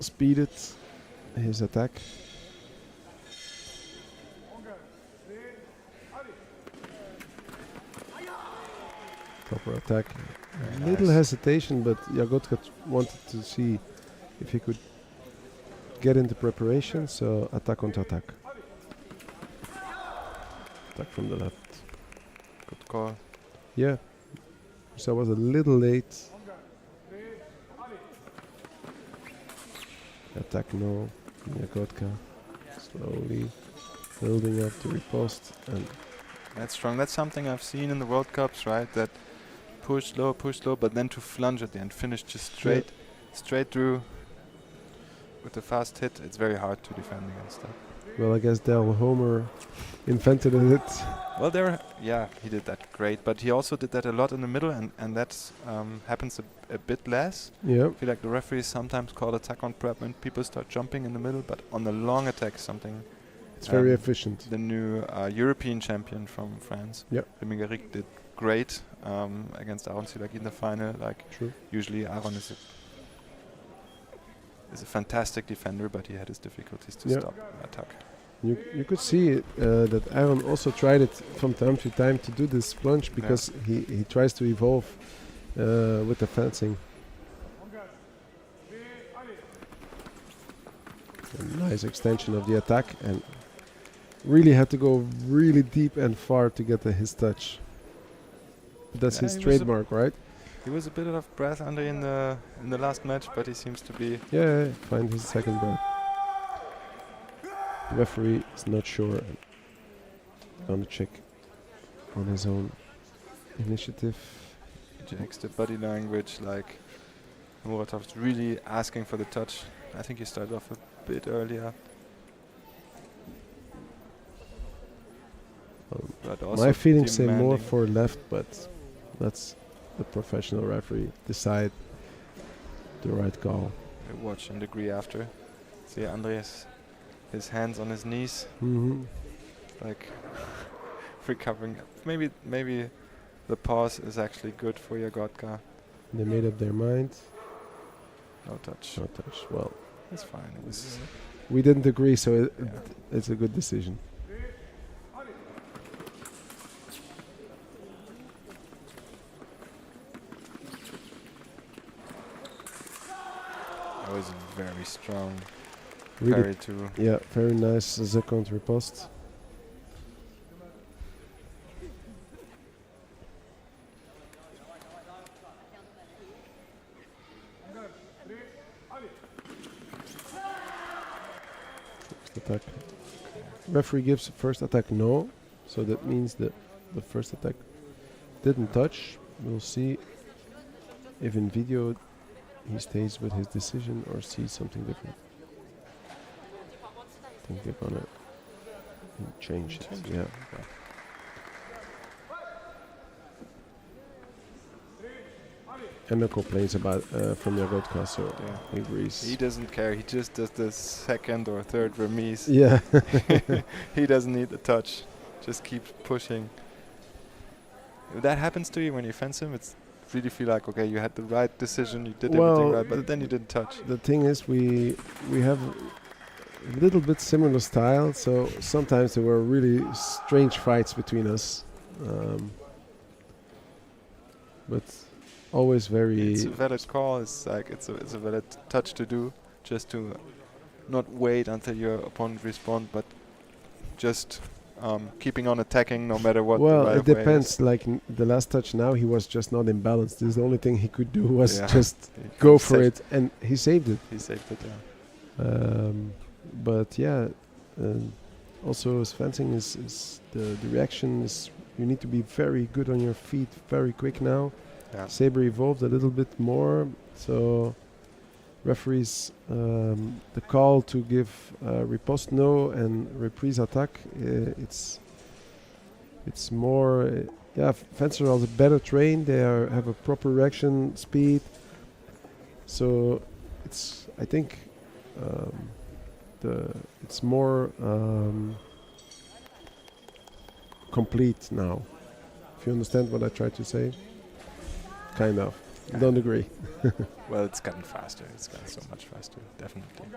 A: speeded his attack. Proper attack.
L: Very
A: Little
L: nice.
A: hesitation, but Jagotka wanted to see if he could get into preparation, so attack onto attack. Attack from the left.
L: Good call.
A: Yeah. So I was a little late. Attack no. Jagotka slowly building up the riposte, and
L: That's strong. That's something I've seen in the World Cups, right? That push low, but then to flunge at the end, finish just straight through with a fast hit. It's very hard to defend against that.
A: well, I guess Del Homer invented it.
L: Well, he did that great, but he also did that a lot in the middle, and that happens a bit less.
A: Yeah.
L: I feel like the referees sometimes call attack on prep when people start jumping in the middle, but on the long attack, something.
A: It's very efficient.
L: The new European champion from France,
A: Yep.
L: Lemigaric, did great against Aaron Silaki in the final. Like usually, Aaron is a fantastic defender, but he had his difficulties to stop attack.
A: You could see that Aaron also tried it from time to time to do this plunge because he tries to evolve with the fencing. A nice extension of the attack, and really had to go really deep and far to get his touch. That's his trademark, right?
L: He was a bit out of breath Andre in the last match, but he seems to be
A: find his second breath. The referee is not sure. Gonna check on his own initiative.
L: checks the body language, like Muratov's really asking for the touch. I think he started off a bit earlier. But also
A: My feelings say more
L: demanding.
A: for left, but let's the professional referee decide the right call.
L: Watch and agree after. See Andreas, his hands on his knees, like recovering. Maybe the pause is actually good for Jagotka.
A: They made up their mind.
L: No touch.
A: No touch. Well,
L: it's fine. It was
A: we didn't agree, so it's a good decision.
L: That was very strong.
A: Really,
L: Parry too.
A: yeah, very nice second riposte. First attack. Referee gives first attack no, so that means that the first attack didn't touch. We'll see if in video he stays with his decision or sees something different. I think they're gonna change it. Yeah.
B: Okay.
A: And no complaints about from Jagotka, so
B: Yeah.
A: he agrees.
B: He doesn't care. He just does the second or third remise.
A: Yeah.
B: He doesn't need the touch. Just keeps pushing. If that happens to you when you fence him, it's really feel like, okay, you had the right decision, you did everything right, but then you didn't touch.
A: The thing is, we have a little bit similar style, so sometimes there were really strange fights between us. But always very...
B: It's a valid call. It's like it's a valid touch to do, just to not wait until your opponent responds, but just keeping on attacking no matter what.
A: Well,
B: the right
A: it
B: way
A: depends.
B: is.
A: Like the last touch now, he was just not in balance. The only thing he could do was
B: Yeah.
A: just
B: He
A: go for
B: saved-
A: it, and he saved it.
B: He saved it, yeah.
A: But yeah, also his fencing is the reaction is, you need to be very good on your feet, very quick now.
B: Yeah.
A: Saber evolved a little bit more, so referees the call to give riposte no and reprise attack. It's more fencers are better trained. They have a proper reaction speed. So it's, I think it's more complete now. If you understand what I tried to say. Kind of. Don't agree.
B: Well, it's gotten faster. It's gotten so much faster, definitely.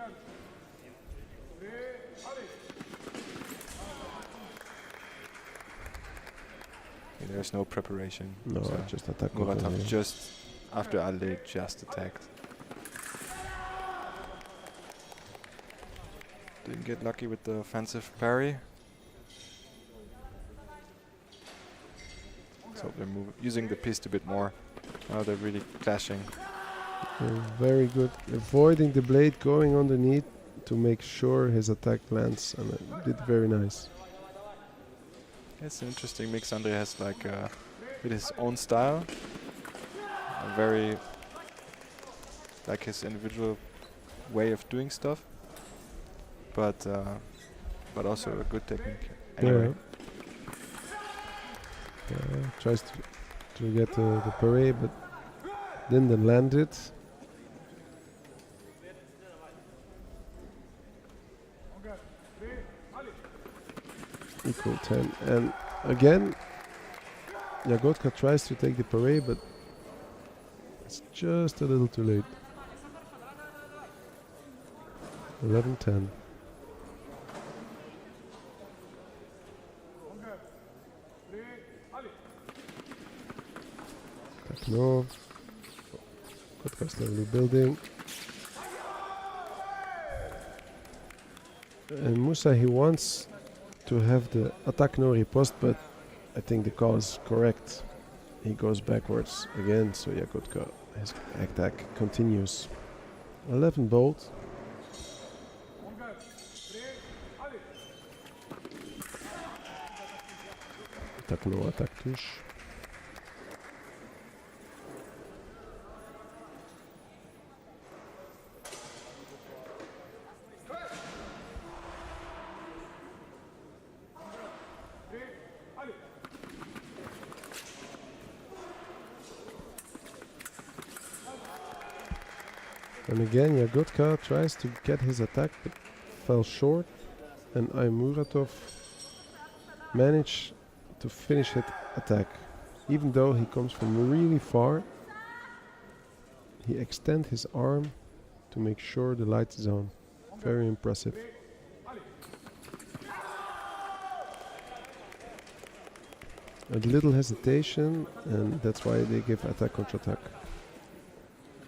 B: There's no preparation.
A: No,
B: so
A: just attack.
B: Muratov
A: yeah.
B: just after Ali just attacked. Didn't get lucky with the offensive parry. So they're using the piste a bit more. Now they're really clashing.
A: Very good. Avoiding the blade, going underneath to make sure his attack lands, and it did very nice.
B: It's an interesting mix. Andre has like with his own style, a very like his individual way of doing stuff, but also a good technique. Anyway,
A: tries to get the parade, but didn't land it. Equal 10, and again Jagotka tries to take the parade, but it's just a little too late. 11-10. No. Jagotka slowly building. And Musa, he wants to have the attack no riposte, but I think the call is correct. He goes backwards again, so Jagotka, his attack continues. 11 bolt. Attack no, attack touche. And again, Jagotka tries to get his attack, but fell short. And Muratov managed to finish his attack. Even though he comes from really far, he extends his arm to make sure the light is on. Very impressive. A little hesitation, and that's why they give attack contra attack.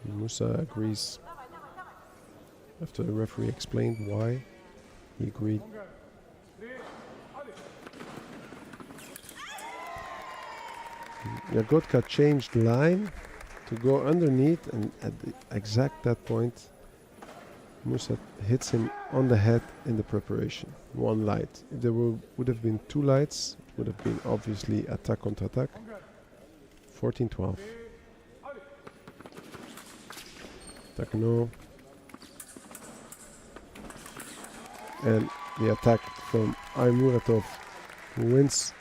A: Musa agrees. After the referee explained why, he agreed. Jagotka changed line to go underneath, and at the exact that point, Musa hits him on the head in the preparation. One light. If there would have been two lights, it would have been obviously attack contre attack. 14-12. Takano. And the attack from Aymuratov, who wins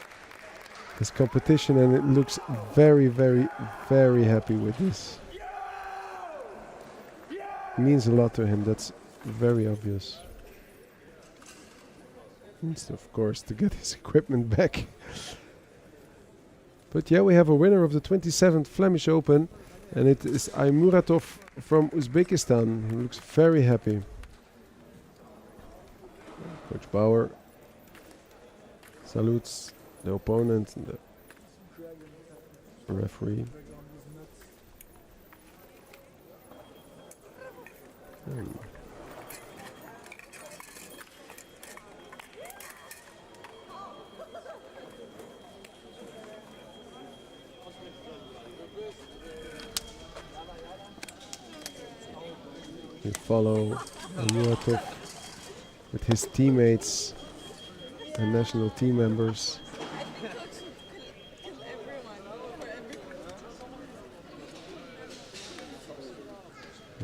A: his competition, and it looks very, very, very happy with this. Means a lot to him, that's very obvious. Needs, of course, to get his equipment back. But yeah, we have a winner of the 27th Flemish Open, and it is Aymuratov from Uzbekistan. He looks very happy. Coach Bauer salutes the opponent and the referee. We follow Aymuratov with his teammates and national team members.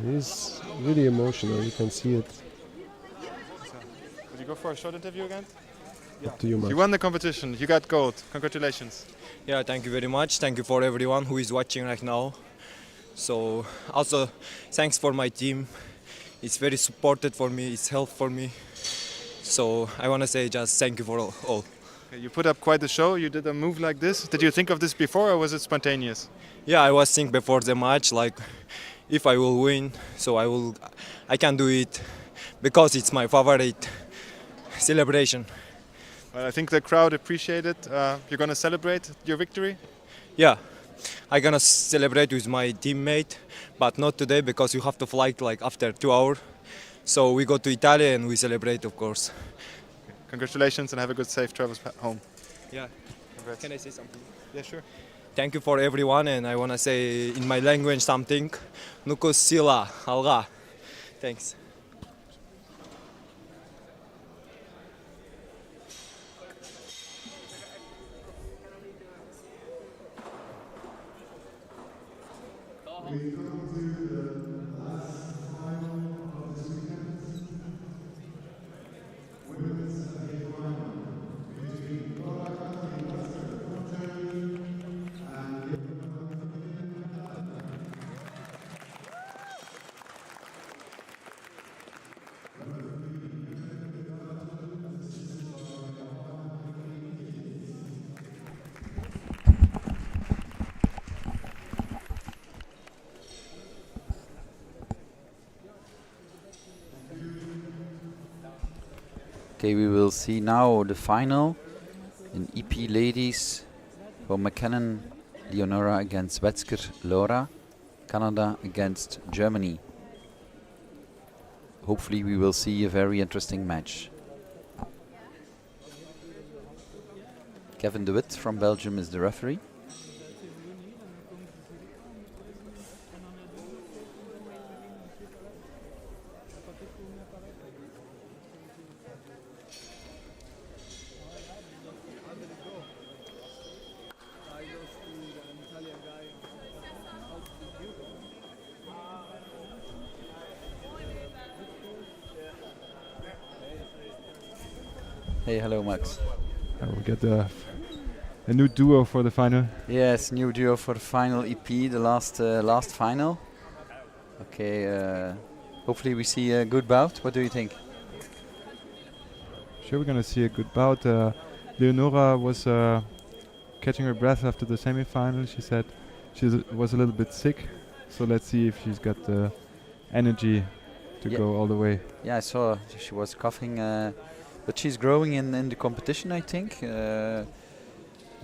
A: He's really emotional, you can see it.
L: Would you go for a short interview again?
A: Up to you, Max.
L: You won the competition, you got gold. Congratulations.
J: Yeah, thank you very much. Thank you for everyone who is watching right now. So also thanks for my team. It's very supported for me, it's helped for me. So I want to say just thank you for all.
L: Okay, you put up quite a show, you did a move like this. Did you think of this before or was it spontaneous?
J: Yeah, I was thinking before the match, like if I will win, so I can do it because it's my favorite celebration.
L: Well, I think the crowd appreciated it. You're going to celebrate your victory?
J: Yeah, I'm gonna celebrate with my teammate, but not today because you have to fly like after 2 hours. So we go to Italy and we celebrate, of course.
L: Okay. Congratulations and have a good safe travels home.
J: Yeah.
L: Congrats.
J: Can I say something?
L: Yeah, sure.
J: Thank you for everyone, and I wanna say in my language something. Nukus sila alga. Thanks.
I: Okay, we will see now the final in EP ladies for McKinnon Leonora against Wetzger Laura, Canada against Germany. Hopefully we will see a very interesting match. Kevin de Wit from Belgium is the referee. Hey, hello Max.
L: We get a new duo for the final.
I: Yes, new duo for the final EP, the last final. Okay, hopefully we see a good bout. What do you think?
L: Sure, we're going to see a good bout. Leonora was catching her breath after the semi-final. She said she was a little bit sick, so let's see if she's got the energy to go all the way.
I: Yeah, I saw she was coughing, but she's growing in the competition, I think. I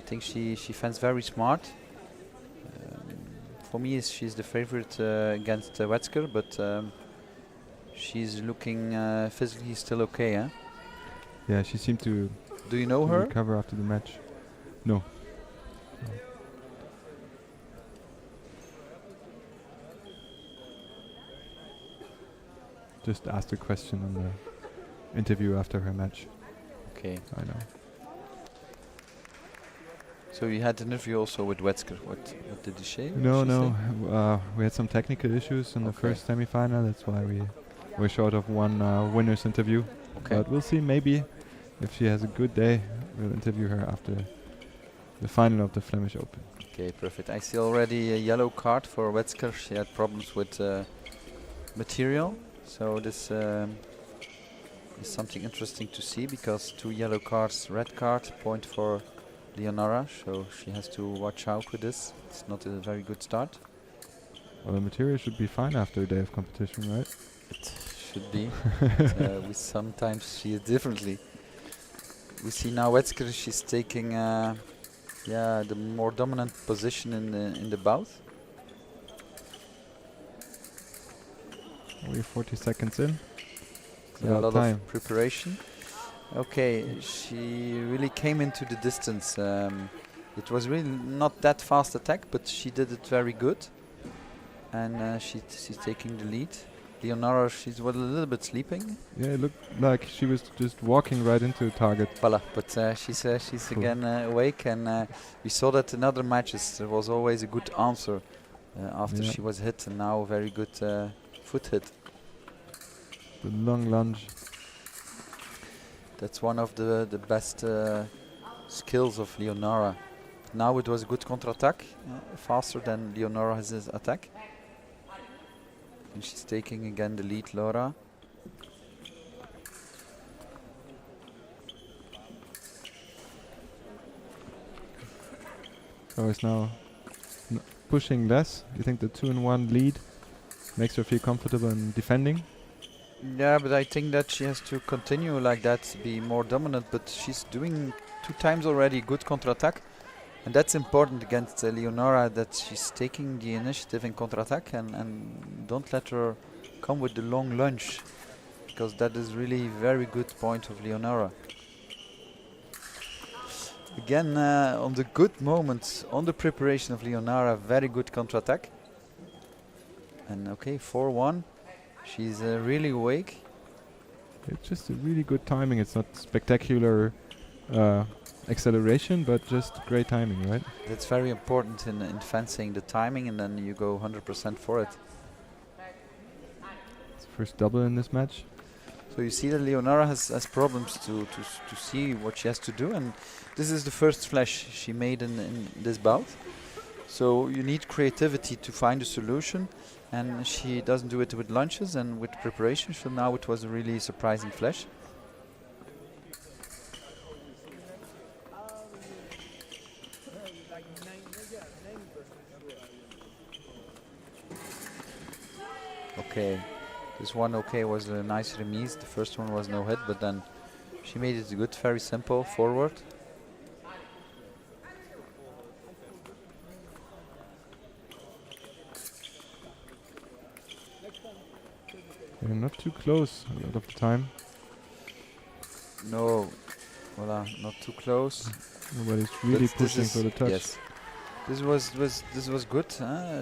I: think she fends very smart. For me, she's the favorite against Wetzger, but she's looking physically still okay, huh?
L: Yeah, she seemed to.
I: Do you know her?
L: Recover after the match. No. just asked a question on the interview after her match.
I: Okay.
L: I know.
I: So you had an interview also with Wetzker. What did he say?
L: No. We had some technical issues in the first semi-final. That's why we were short of one winner's interview.
I: Okay.
L: But we'll see. Maybe if she has a good day, we'll interview her after the final of the Flemish Open.
I: Okay, perfect. I see already a yellow card for Wetzker. She had problems with material. So this is something interesting to see, because 2 yellow cards, red card, point for Leonora. So she has to watch out with this. It's not a very good start.
L: Well, the material should be fine after a day of competition, right?
I: It should be. We sometimes see it differently. We see now Wetzker, she's taking the more dominant position in the bout.
L: We're 40 seconds in.
I: Yeah, a lot of preparation. Okay, she really came into the distance. It was really not that fast attack, but she did it very good. And she's taking the lead. Leonora, she's a little bit sleeping.
L: Yeah, it looked like she was just walking right into the target.
I: Voila, but she's cool. Again awake, and we saw that in other matches there was always a good answer after she was hit, and now a very good foot hit.
L: The long lunge.
I: That's one of the best skills of Leonora. Now it was a good counter-attack, faster than Leonora's attack. And she's taking again the lead, Laura.
L: So it's now pushing less. Do you think the 2-1 lead makes her feel comfortable in defending?
I: Yeah, but I think that she has to continue like that, be more dominant. But she's doing 2 times already good counter-attack. And that's important against Leonora, that she's taking the initiative in counter-attack and don't let her come with the long lunge, because that is really very good point of Leonora. Again, on the good moments, on the preparation of Leonora, very good counter-attack. And okay, 4-1. She's really awake.
L: It's just a really good timing. It's not spectacular acceleration, but just great timing, right?
I: That's very important in fencing, the timing, and then you go 100% for it.
L: It's the first double in this match.
I: So you see that Leonora has problems to see what she has to do, and this is the first flash she made in this bout. So you need creativity to find a solution, and she doesn't do it with lunches and with preparation, so now it was a really surprising flash. Okay, this one was a nice remise. The first one was no hit, but then she made it good, very simple, forward.
L: They're not too close a lot of the time.
I: No, voila, not too close.
L: Nobody's really pushing for the touch.
I: Yes. This was good.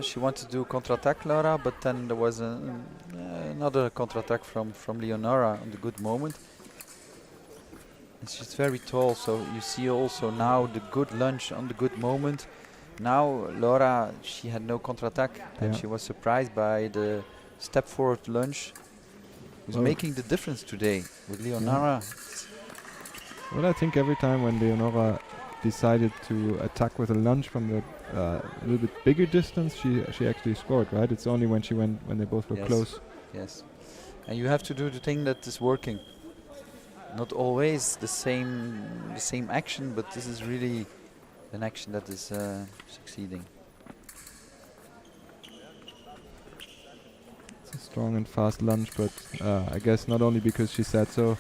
I: She wanted to do counter-attack, Laura, but then there was another counter-attack from Leonora on the good moment. And she's very tall, so you see also now the good lunge on the good moment. Now Laura, she had no counter-attack, and she was surprised by the step forward lunge. Who's making the difference today with Leonora.
L: Well, I think every time when Leonora decided to attack with a lunge from the little bit bigger distance, she actually scored, right? It's only when they both were close.
I: Yes, and you have to do the thing that is working. Not always the same action, but this is really an action that is succeeding.
L: It's a strong and fast lunge, but I guess not only because she said so,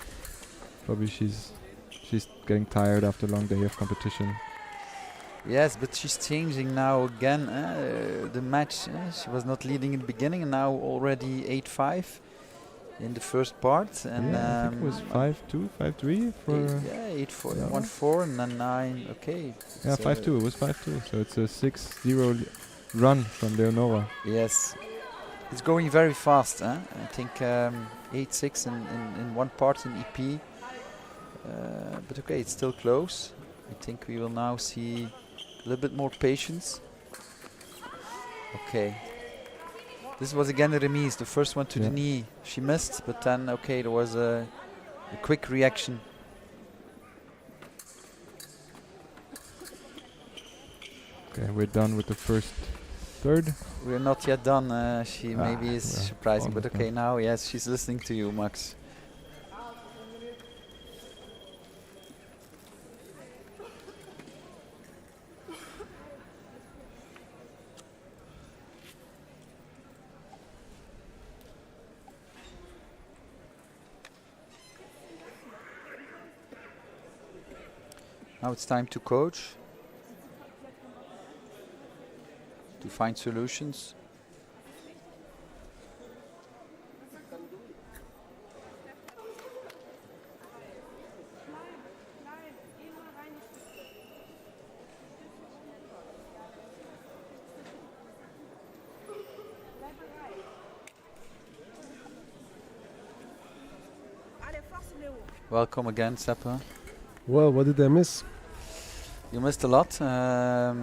L: probably she's getting tired after a long day of competition.
I: Yes, but she's changing now again. The match, she was not leading in the beginning, and now already 8-5 in the first part. And
L: I think it was 5-2, 5-3 for...
I: 8-4, 1-4, and then 9, okay.
L: Yeah, 5-2, it was 5-2. So it's a 6-0 run from Leonora.
I: Yes. It's going very fast. I think 8-6 in one part in EP. But okay, it's still close. I think we will now see a little bit more patience. Okay. This was again a remise. The first one to the knee, she missed, but then okay, there was a quick reaction.
L: Okay, we're done with the first third.
I: We're not yet done. She maybe is surprising, but okay, now yes, she's listening to you, Max. Now it's time to coach, to find solutions. Welcome again, Seppa.
A: Well, what did I miss?
I: You missed a lot. Yeah,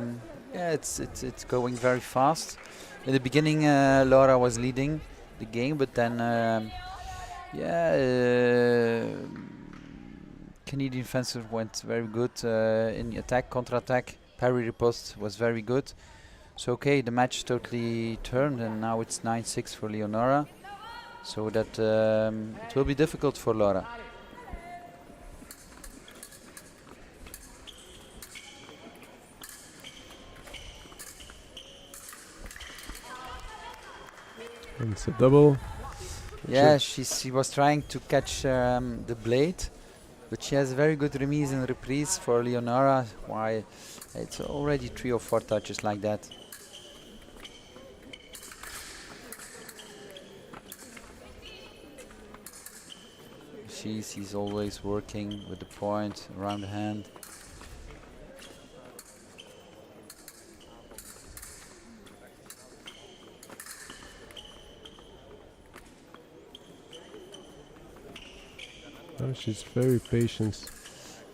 I: it's going very fast. In the beginning, Laura was leading the game, but then Canadian fencer went very good in attack, counter-attack. Parry riposte was very good. So okay, the match totally turned, and now it's 9-6 for Leonora. So that it will be difficult for Laura.
A: And it's a double.
I: Yeah, she was trying to catch the blade, but she has very good remise and reprise for Leonora. Why? It's already 3 or 4 touches like that. She's always working with the point around the hand.
A: Oh, she's very patient.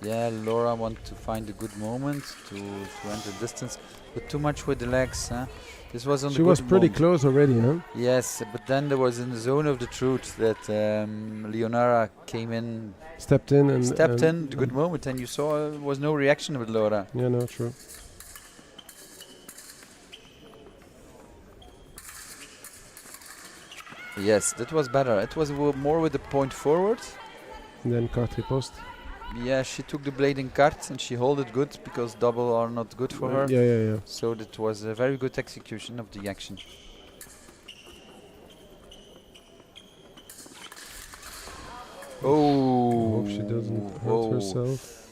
I: Yeah, Laura wants to find a good moment to enter distance, but too much with the legs. Huh? This was on.
A: She was pretty close already, huh?
I: Yes, but then there was in the zone of the truth that Leonora came in,
A: stepped in,
I: the good moment, and you saw there was no reaction with Laura.
A: Yeah, no, true.
I: Yes, that was better. It was more with the point forward.
A: And then carte riposte.
I: Yeah, she took the blade in carte and she held it good because double are not good for her.
A: Yeah.
I: So that was a very good execution of the action. Oh,
A: hope she doesn't hurt herself.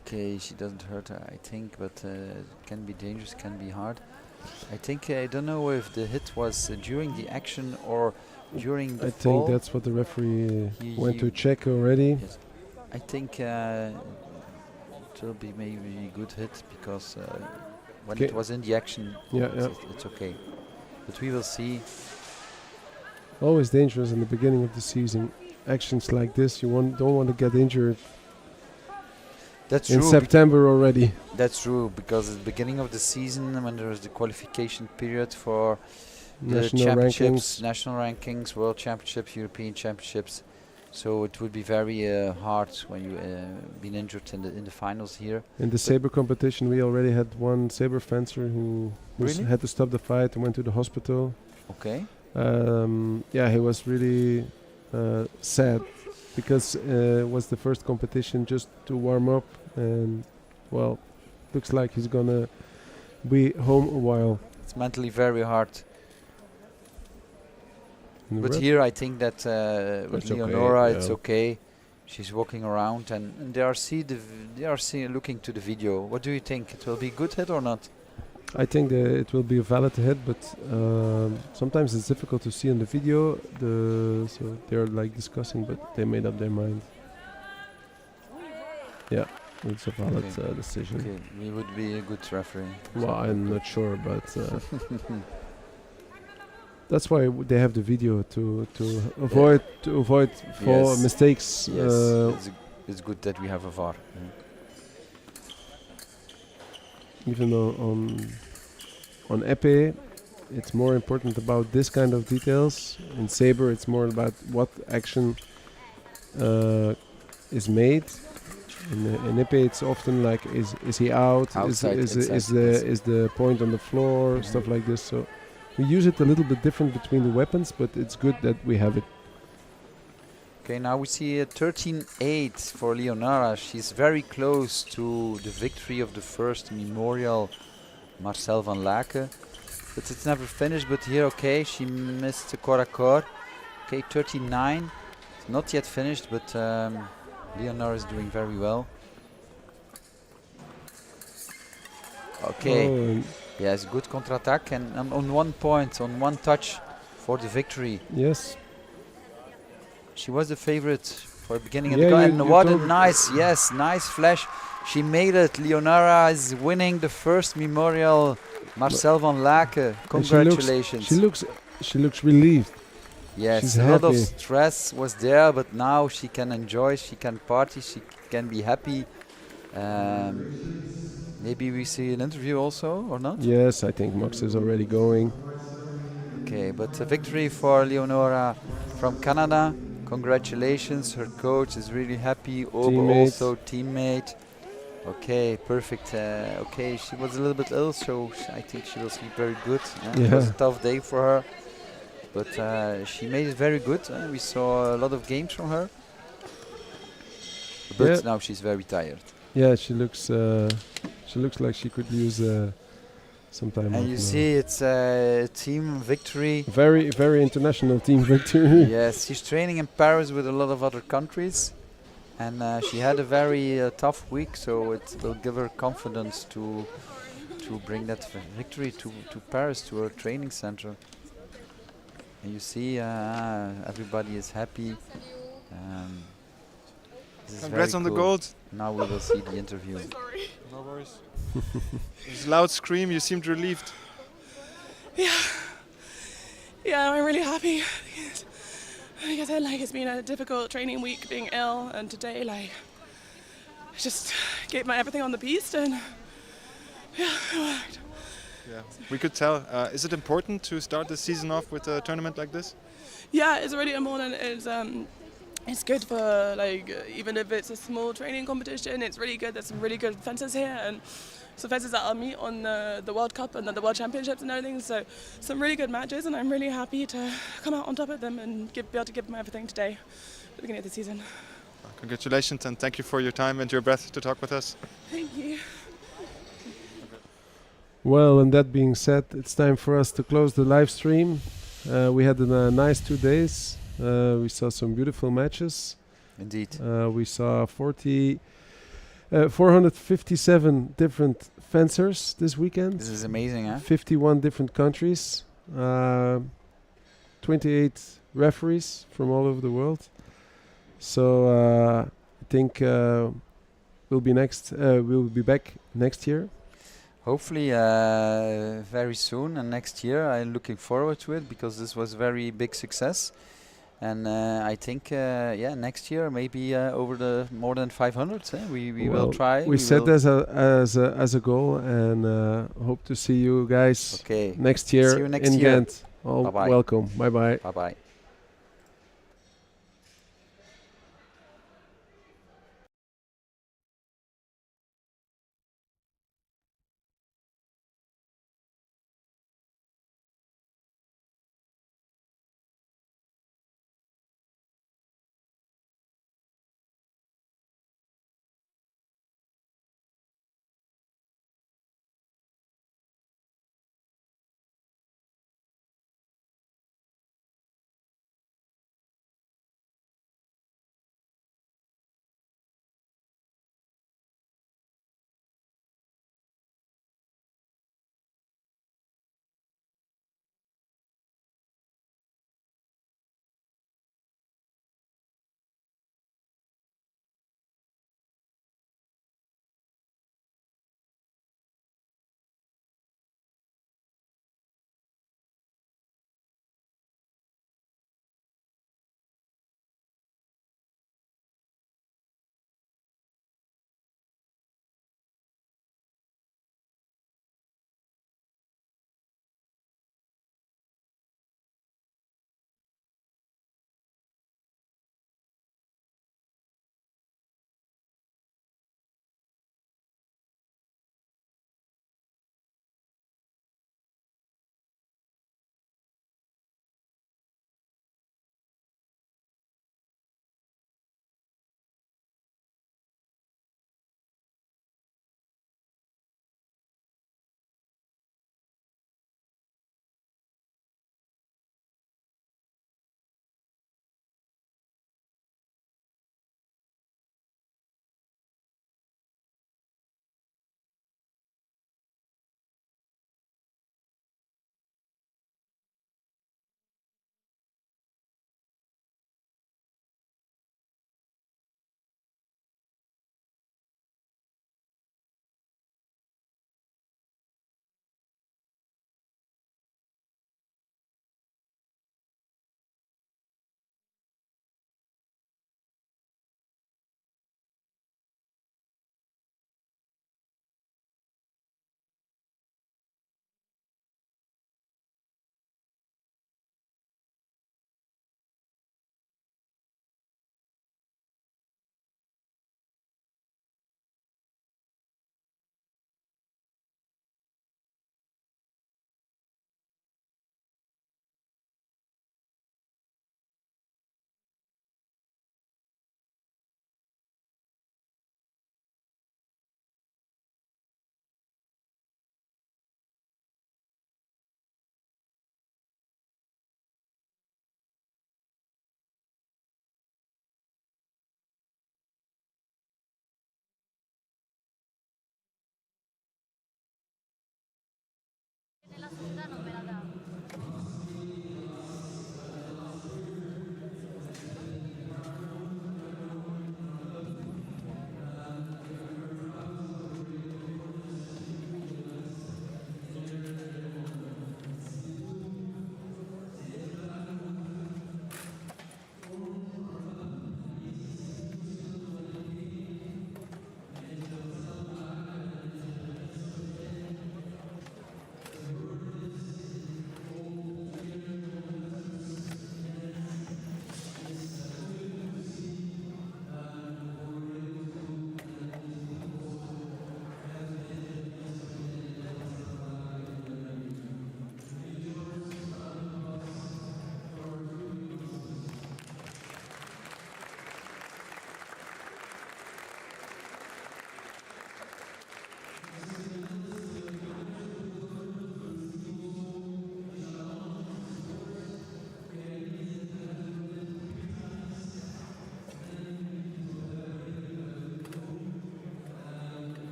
I: Okay, she doesn't hurt her, I think, but it can be dangerous, can be hard. I think, I don't know if the hit was during the action or during the fall.
A: I think that's what the referee went to check already.
I: Yes. I think it will be maybe a good hit because when it was in the action, it's okay. But we will see.
A: Always dangerous in the beginning of the season. Actions like this, you don't want to get injured.
I: That's
A: in
I: true.
A: September already.
I: That's true, because at the beginning of the season, when there was the qualification period for the championships, national rankings, world championships, European championships, so it would be very hard when you been injured in the finals here.
A: In the saber competition, we already had one saber fencer who had to stop the fight and went to the hospital.
I: Okay.
A: Yeah, he was really sad because it was the first competition just to warm up, and well, looks like he's gonna be home a while.
I: It's mentally very hard. But here I think that with Leonora it's okay. She's walking around and they are looking to the video. What do you think? It will be a good hit or not?
A: I think that it will be a valid hit, but sometimes it's difficult to see on the video. So they're like discussing, but they made up their mind. Yeah, it's a valid decision.
I: Okay, we would be a good referee.
A: Well, I'm not sure, but that's why they have the video to avoid for
I: Yes.
A: mistakes.
I: Yes, it's good that we have a VAR.
A: Even on epée, it's more important about this kind of details. In saber, it's more about what action is made. In epée, it's often like is he out?
I: Outside,
A: Is
I: exactly.
A: the point on the floor? Stuff like this. So we use it a little bit different between the weapons, but it's good that we have it.
I: Okay, now we see a 13-8 for Leonara. She's very close to the victory of the first Memorial Marcel van Laken. But it's never finished, but here, okay, she missed the corps à corps. Okay, 39. It's not yet finished, but Leonara is doing very well. Okay,
A: Oh,
I: yes, good counter-attack and on 1 point, on 1 touch for the victory.
A: yes.
I: She was the favorite for the beginning of
A: Yeah,
I: the
A: you-
I: and
A: you
I: what a
A: told-
I: nice, yes, nice flash. She made it. Leonara is winning the first Memorial Marcel van Laken.
A: And
I: Congratulations.
A: She looks relieved.
I: Yes,
A: she's
I: a lot of
A: happy.
I: stress was there, but now she can enjoy, she can party, she can be happy. Maybe we see an interview also, or not?
A: Yes, I think Max is already going.
I: Okay, but a victory for Leonora from Canada. Congratulations, her coach is really happy. Obo
A: Teammate.
I: also teammate. Okay, perfect. Okay, she was a little bit ill, so I think she will sleep very good. It was a
A: Yeah.
I: tough day for her, but she made it very good. We saw a lot of games from her, but
A: Yeah.
I: now she's very tired.
A: Yeah, she looks like she could use some time off
I: And you
A: now.
I: see, it's a team victory.
A: Very international team victory.
I: Yes, she's training in Paris with a lot of other countries, and she had a very tough week, so it will give her confidence to bring that victory to Paris, to her training center. And you see, everybody is happy. This is
L: Congrats
I: very
L: on the
I: cool.
L: gold.
I: Now we will see the interview.
L: No worries. This loud scream, you seemed relieved.
M: Yeah, I'm really happy. Like I said, like it's been a difficult training week being ill, and today, like, I just gave my everything on the piste, and yeah, it worked.
L: Yeah, we could tell. Is it important to start the season off with a tournament like this?
M: Yeah, it's really important. It's good for even if it's a small training competition. It's really good. There's some really good fencers here, and some fencers that I'll meet on the World Cup and the World Championships and everything. So some really good matches, and I'm really happy to come out on top of them and be able to give them everything today at the beginning of the season.
L: Congratulations and thank you for your time and your breath to talk with us.
M: Thank you.
A: Well, and that being said, it's time for us to close the live stream. We had a nice 2 days. We saw some beautiful matches.
I: Indeed.
A: We saw 457 different fencers this weekend.
I: This is amazing, huh?
A: 51 different countries. 28 referees from all over the world. So I think we'll be back next year.
I: Hopefully very soon and next year. I'm looking forward to it because this was very big success. And I think, next year maybe over the more than 500. We will try.
A: We set as a goal, and hope to see you guys next year
I: See you next
A: in
I: year.
A: Ghent. All
I: Bye-bye.
A: welcome. Bye bye.
I: Bye bye.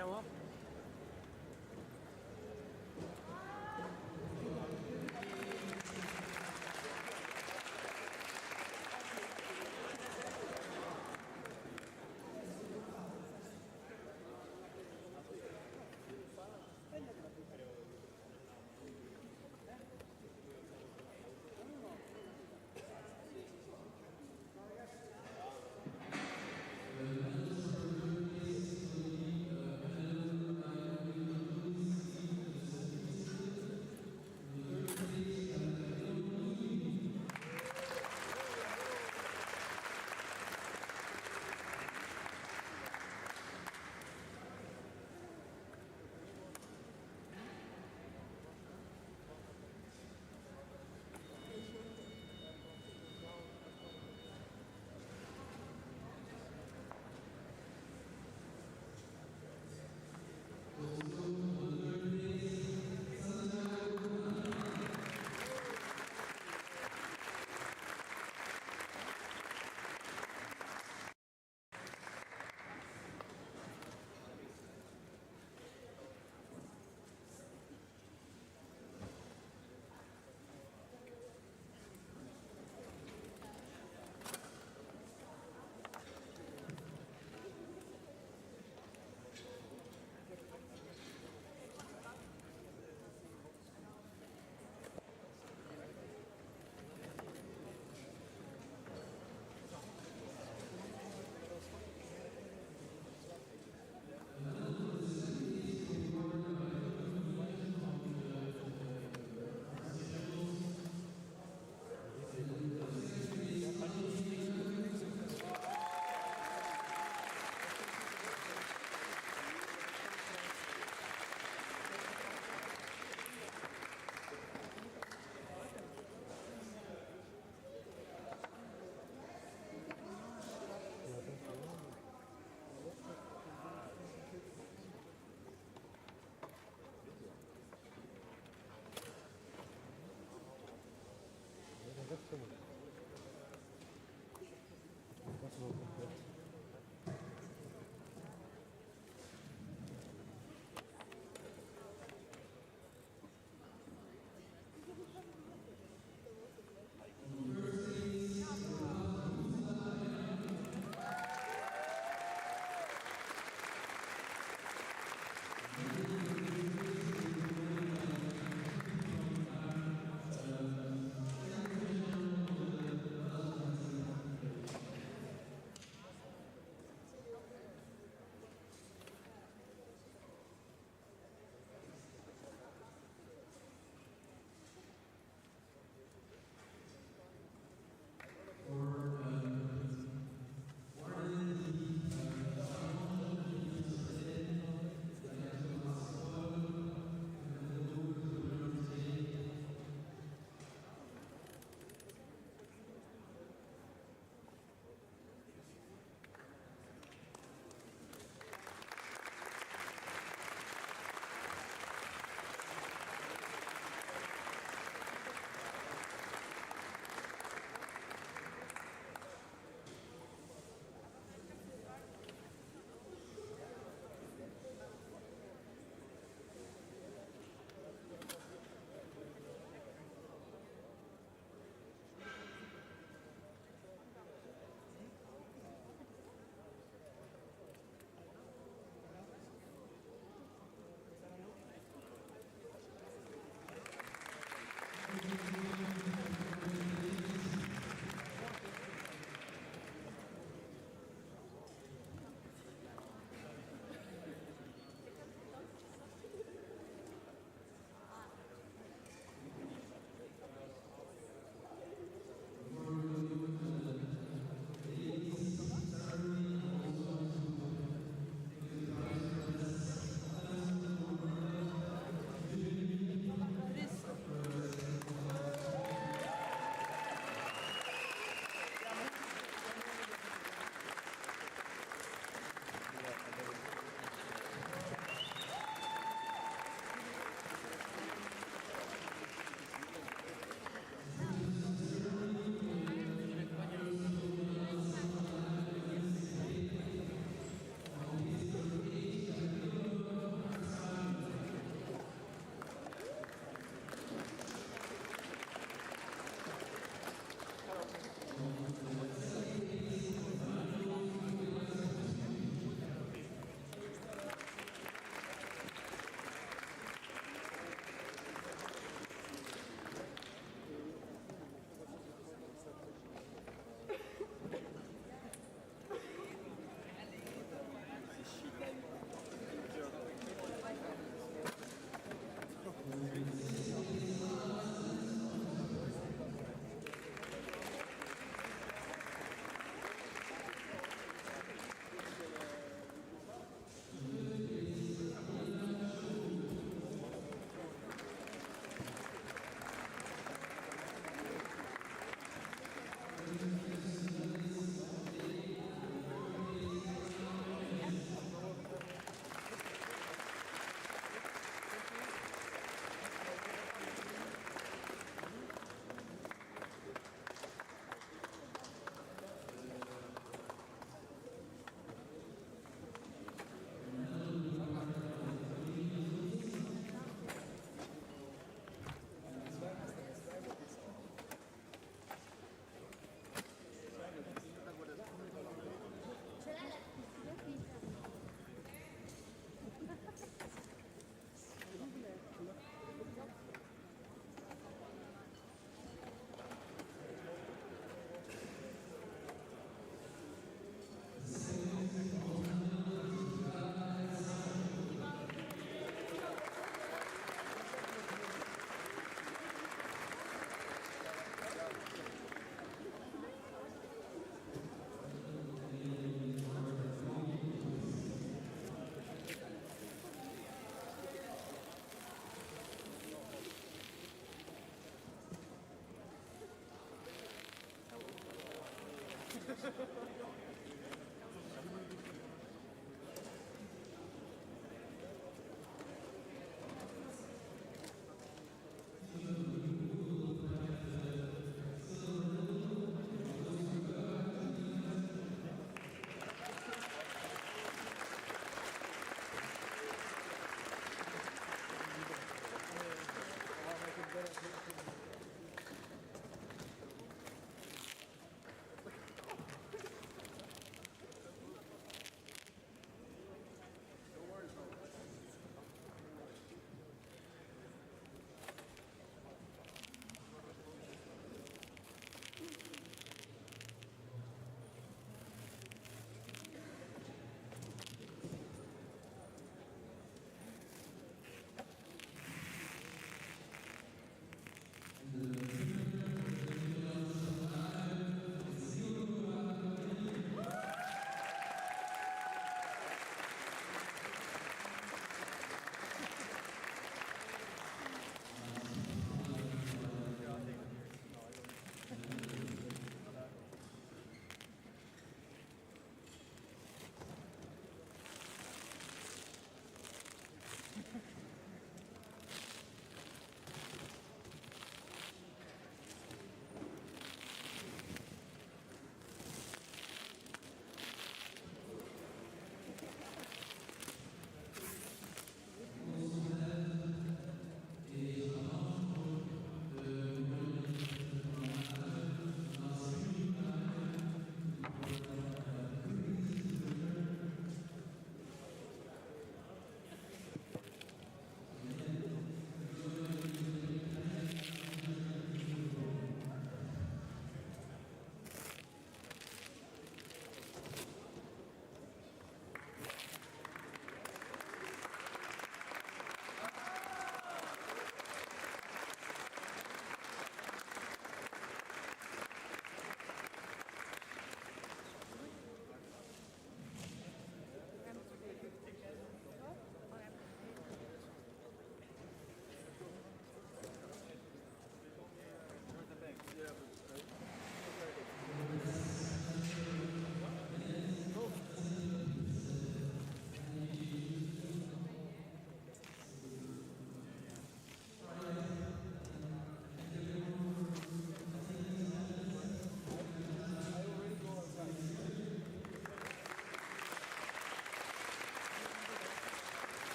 G: viens voir.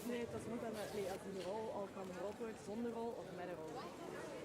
N: Nee, dat is nog een, nee, als die rol al kan gerold wordt zonder rol of met een rol.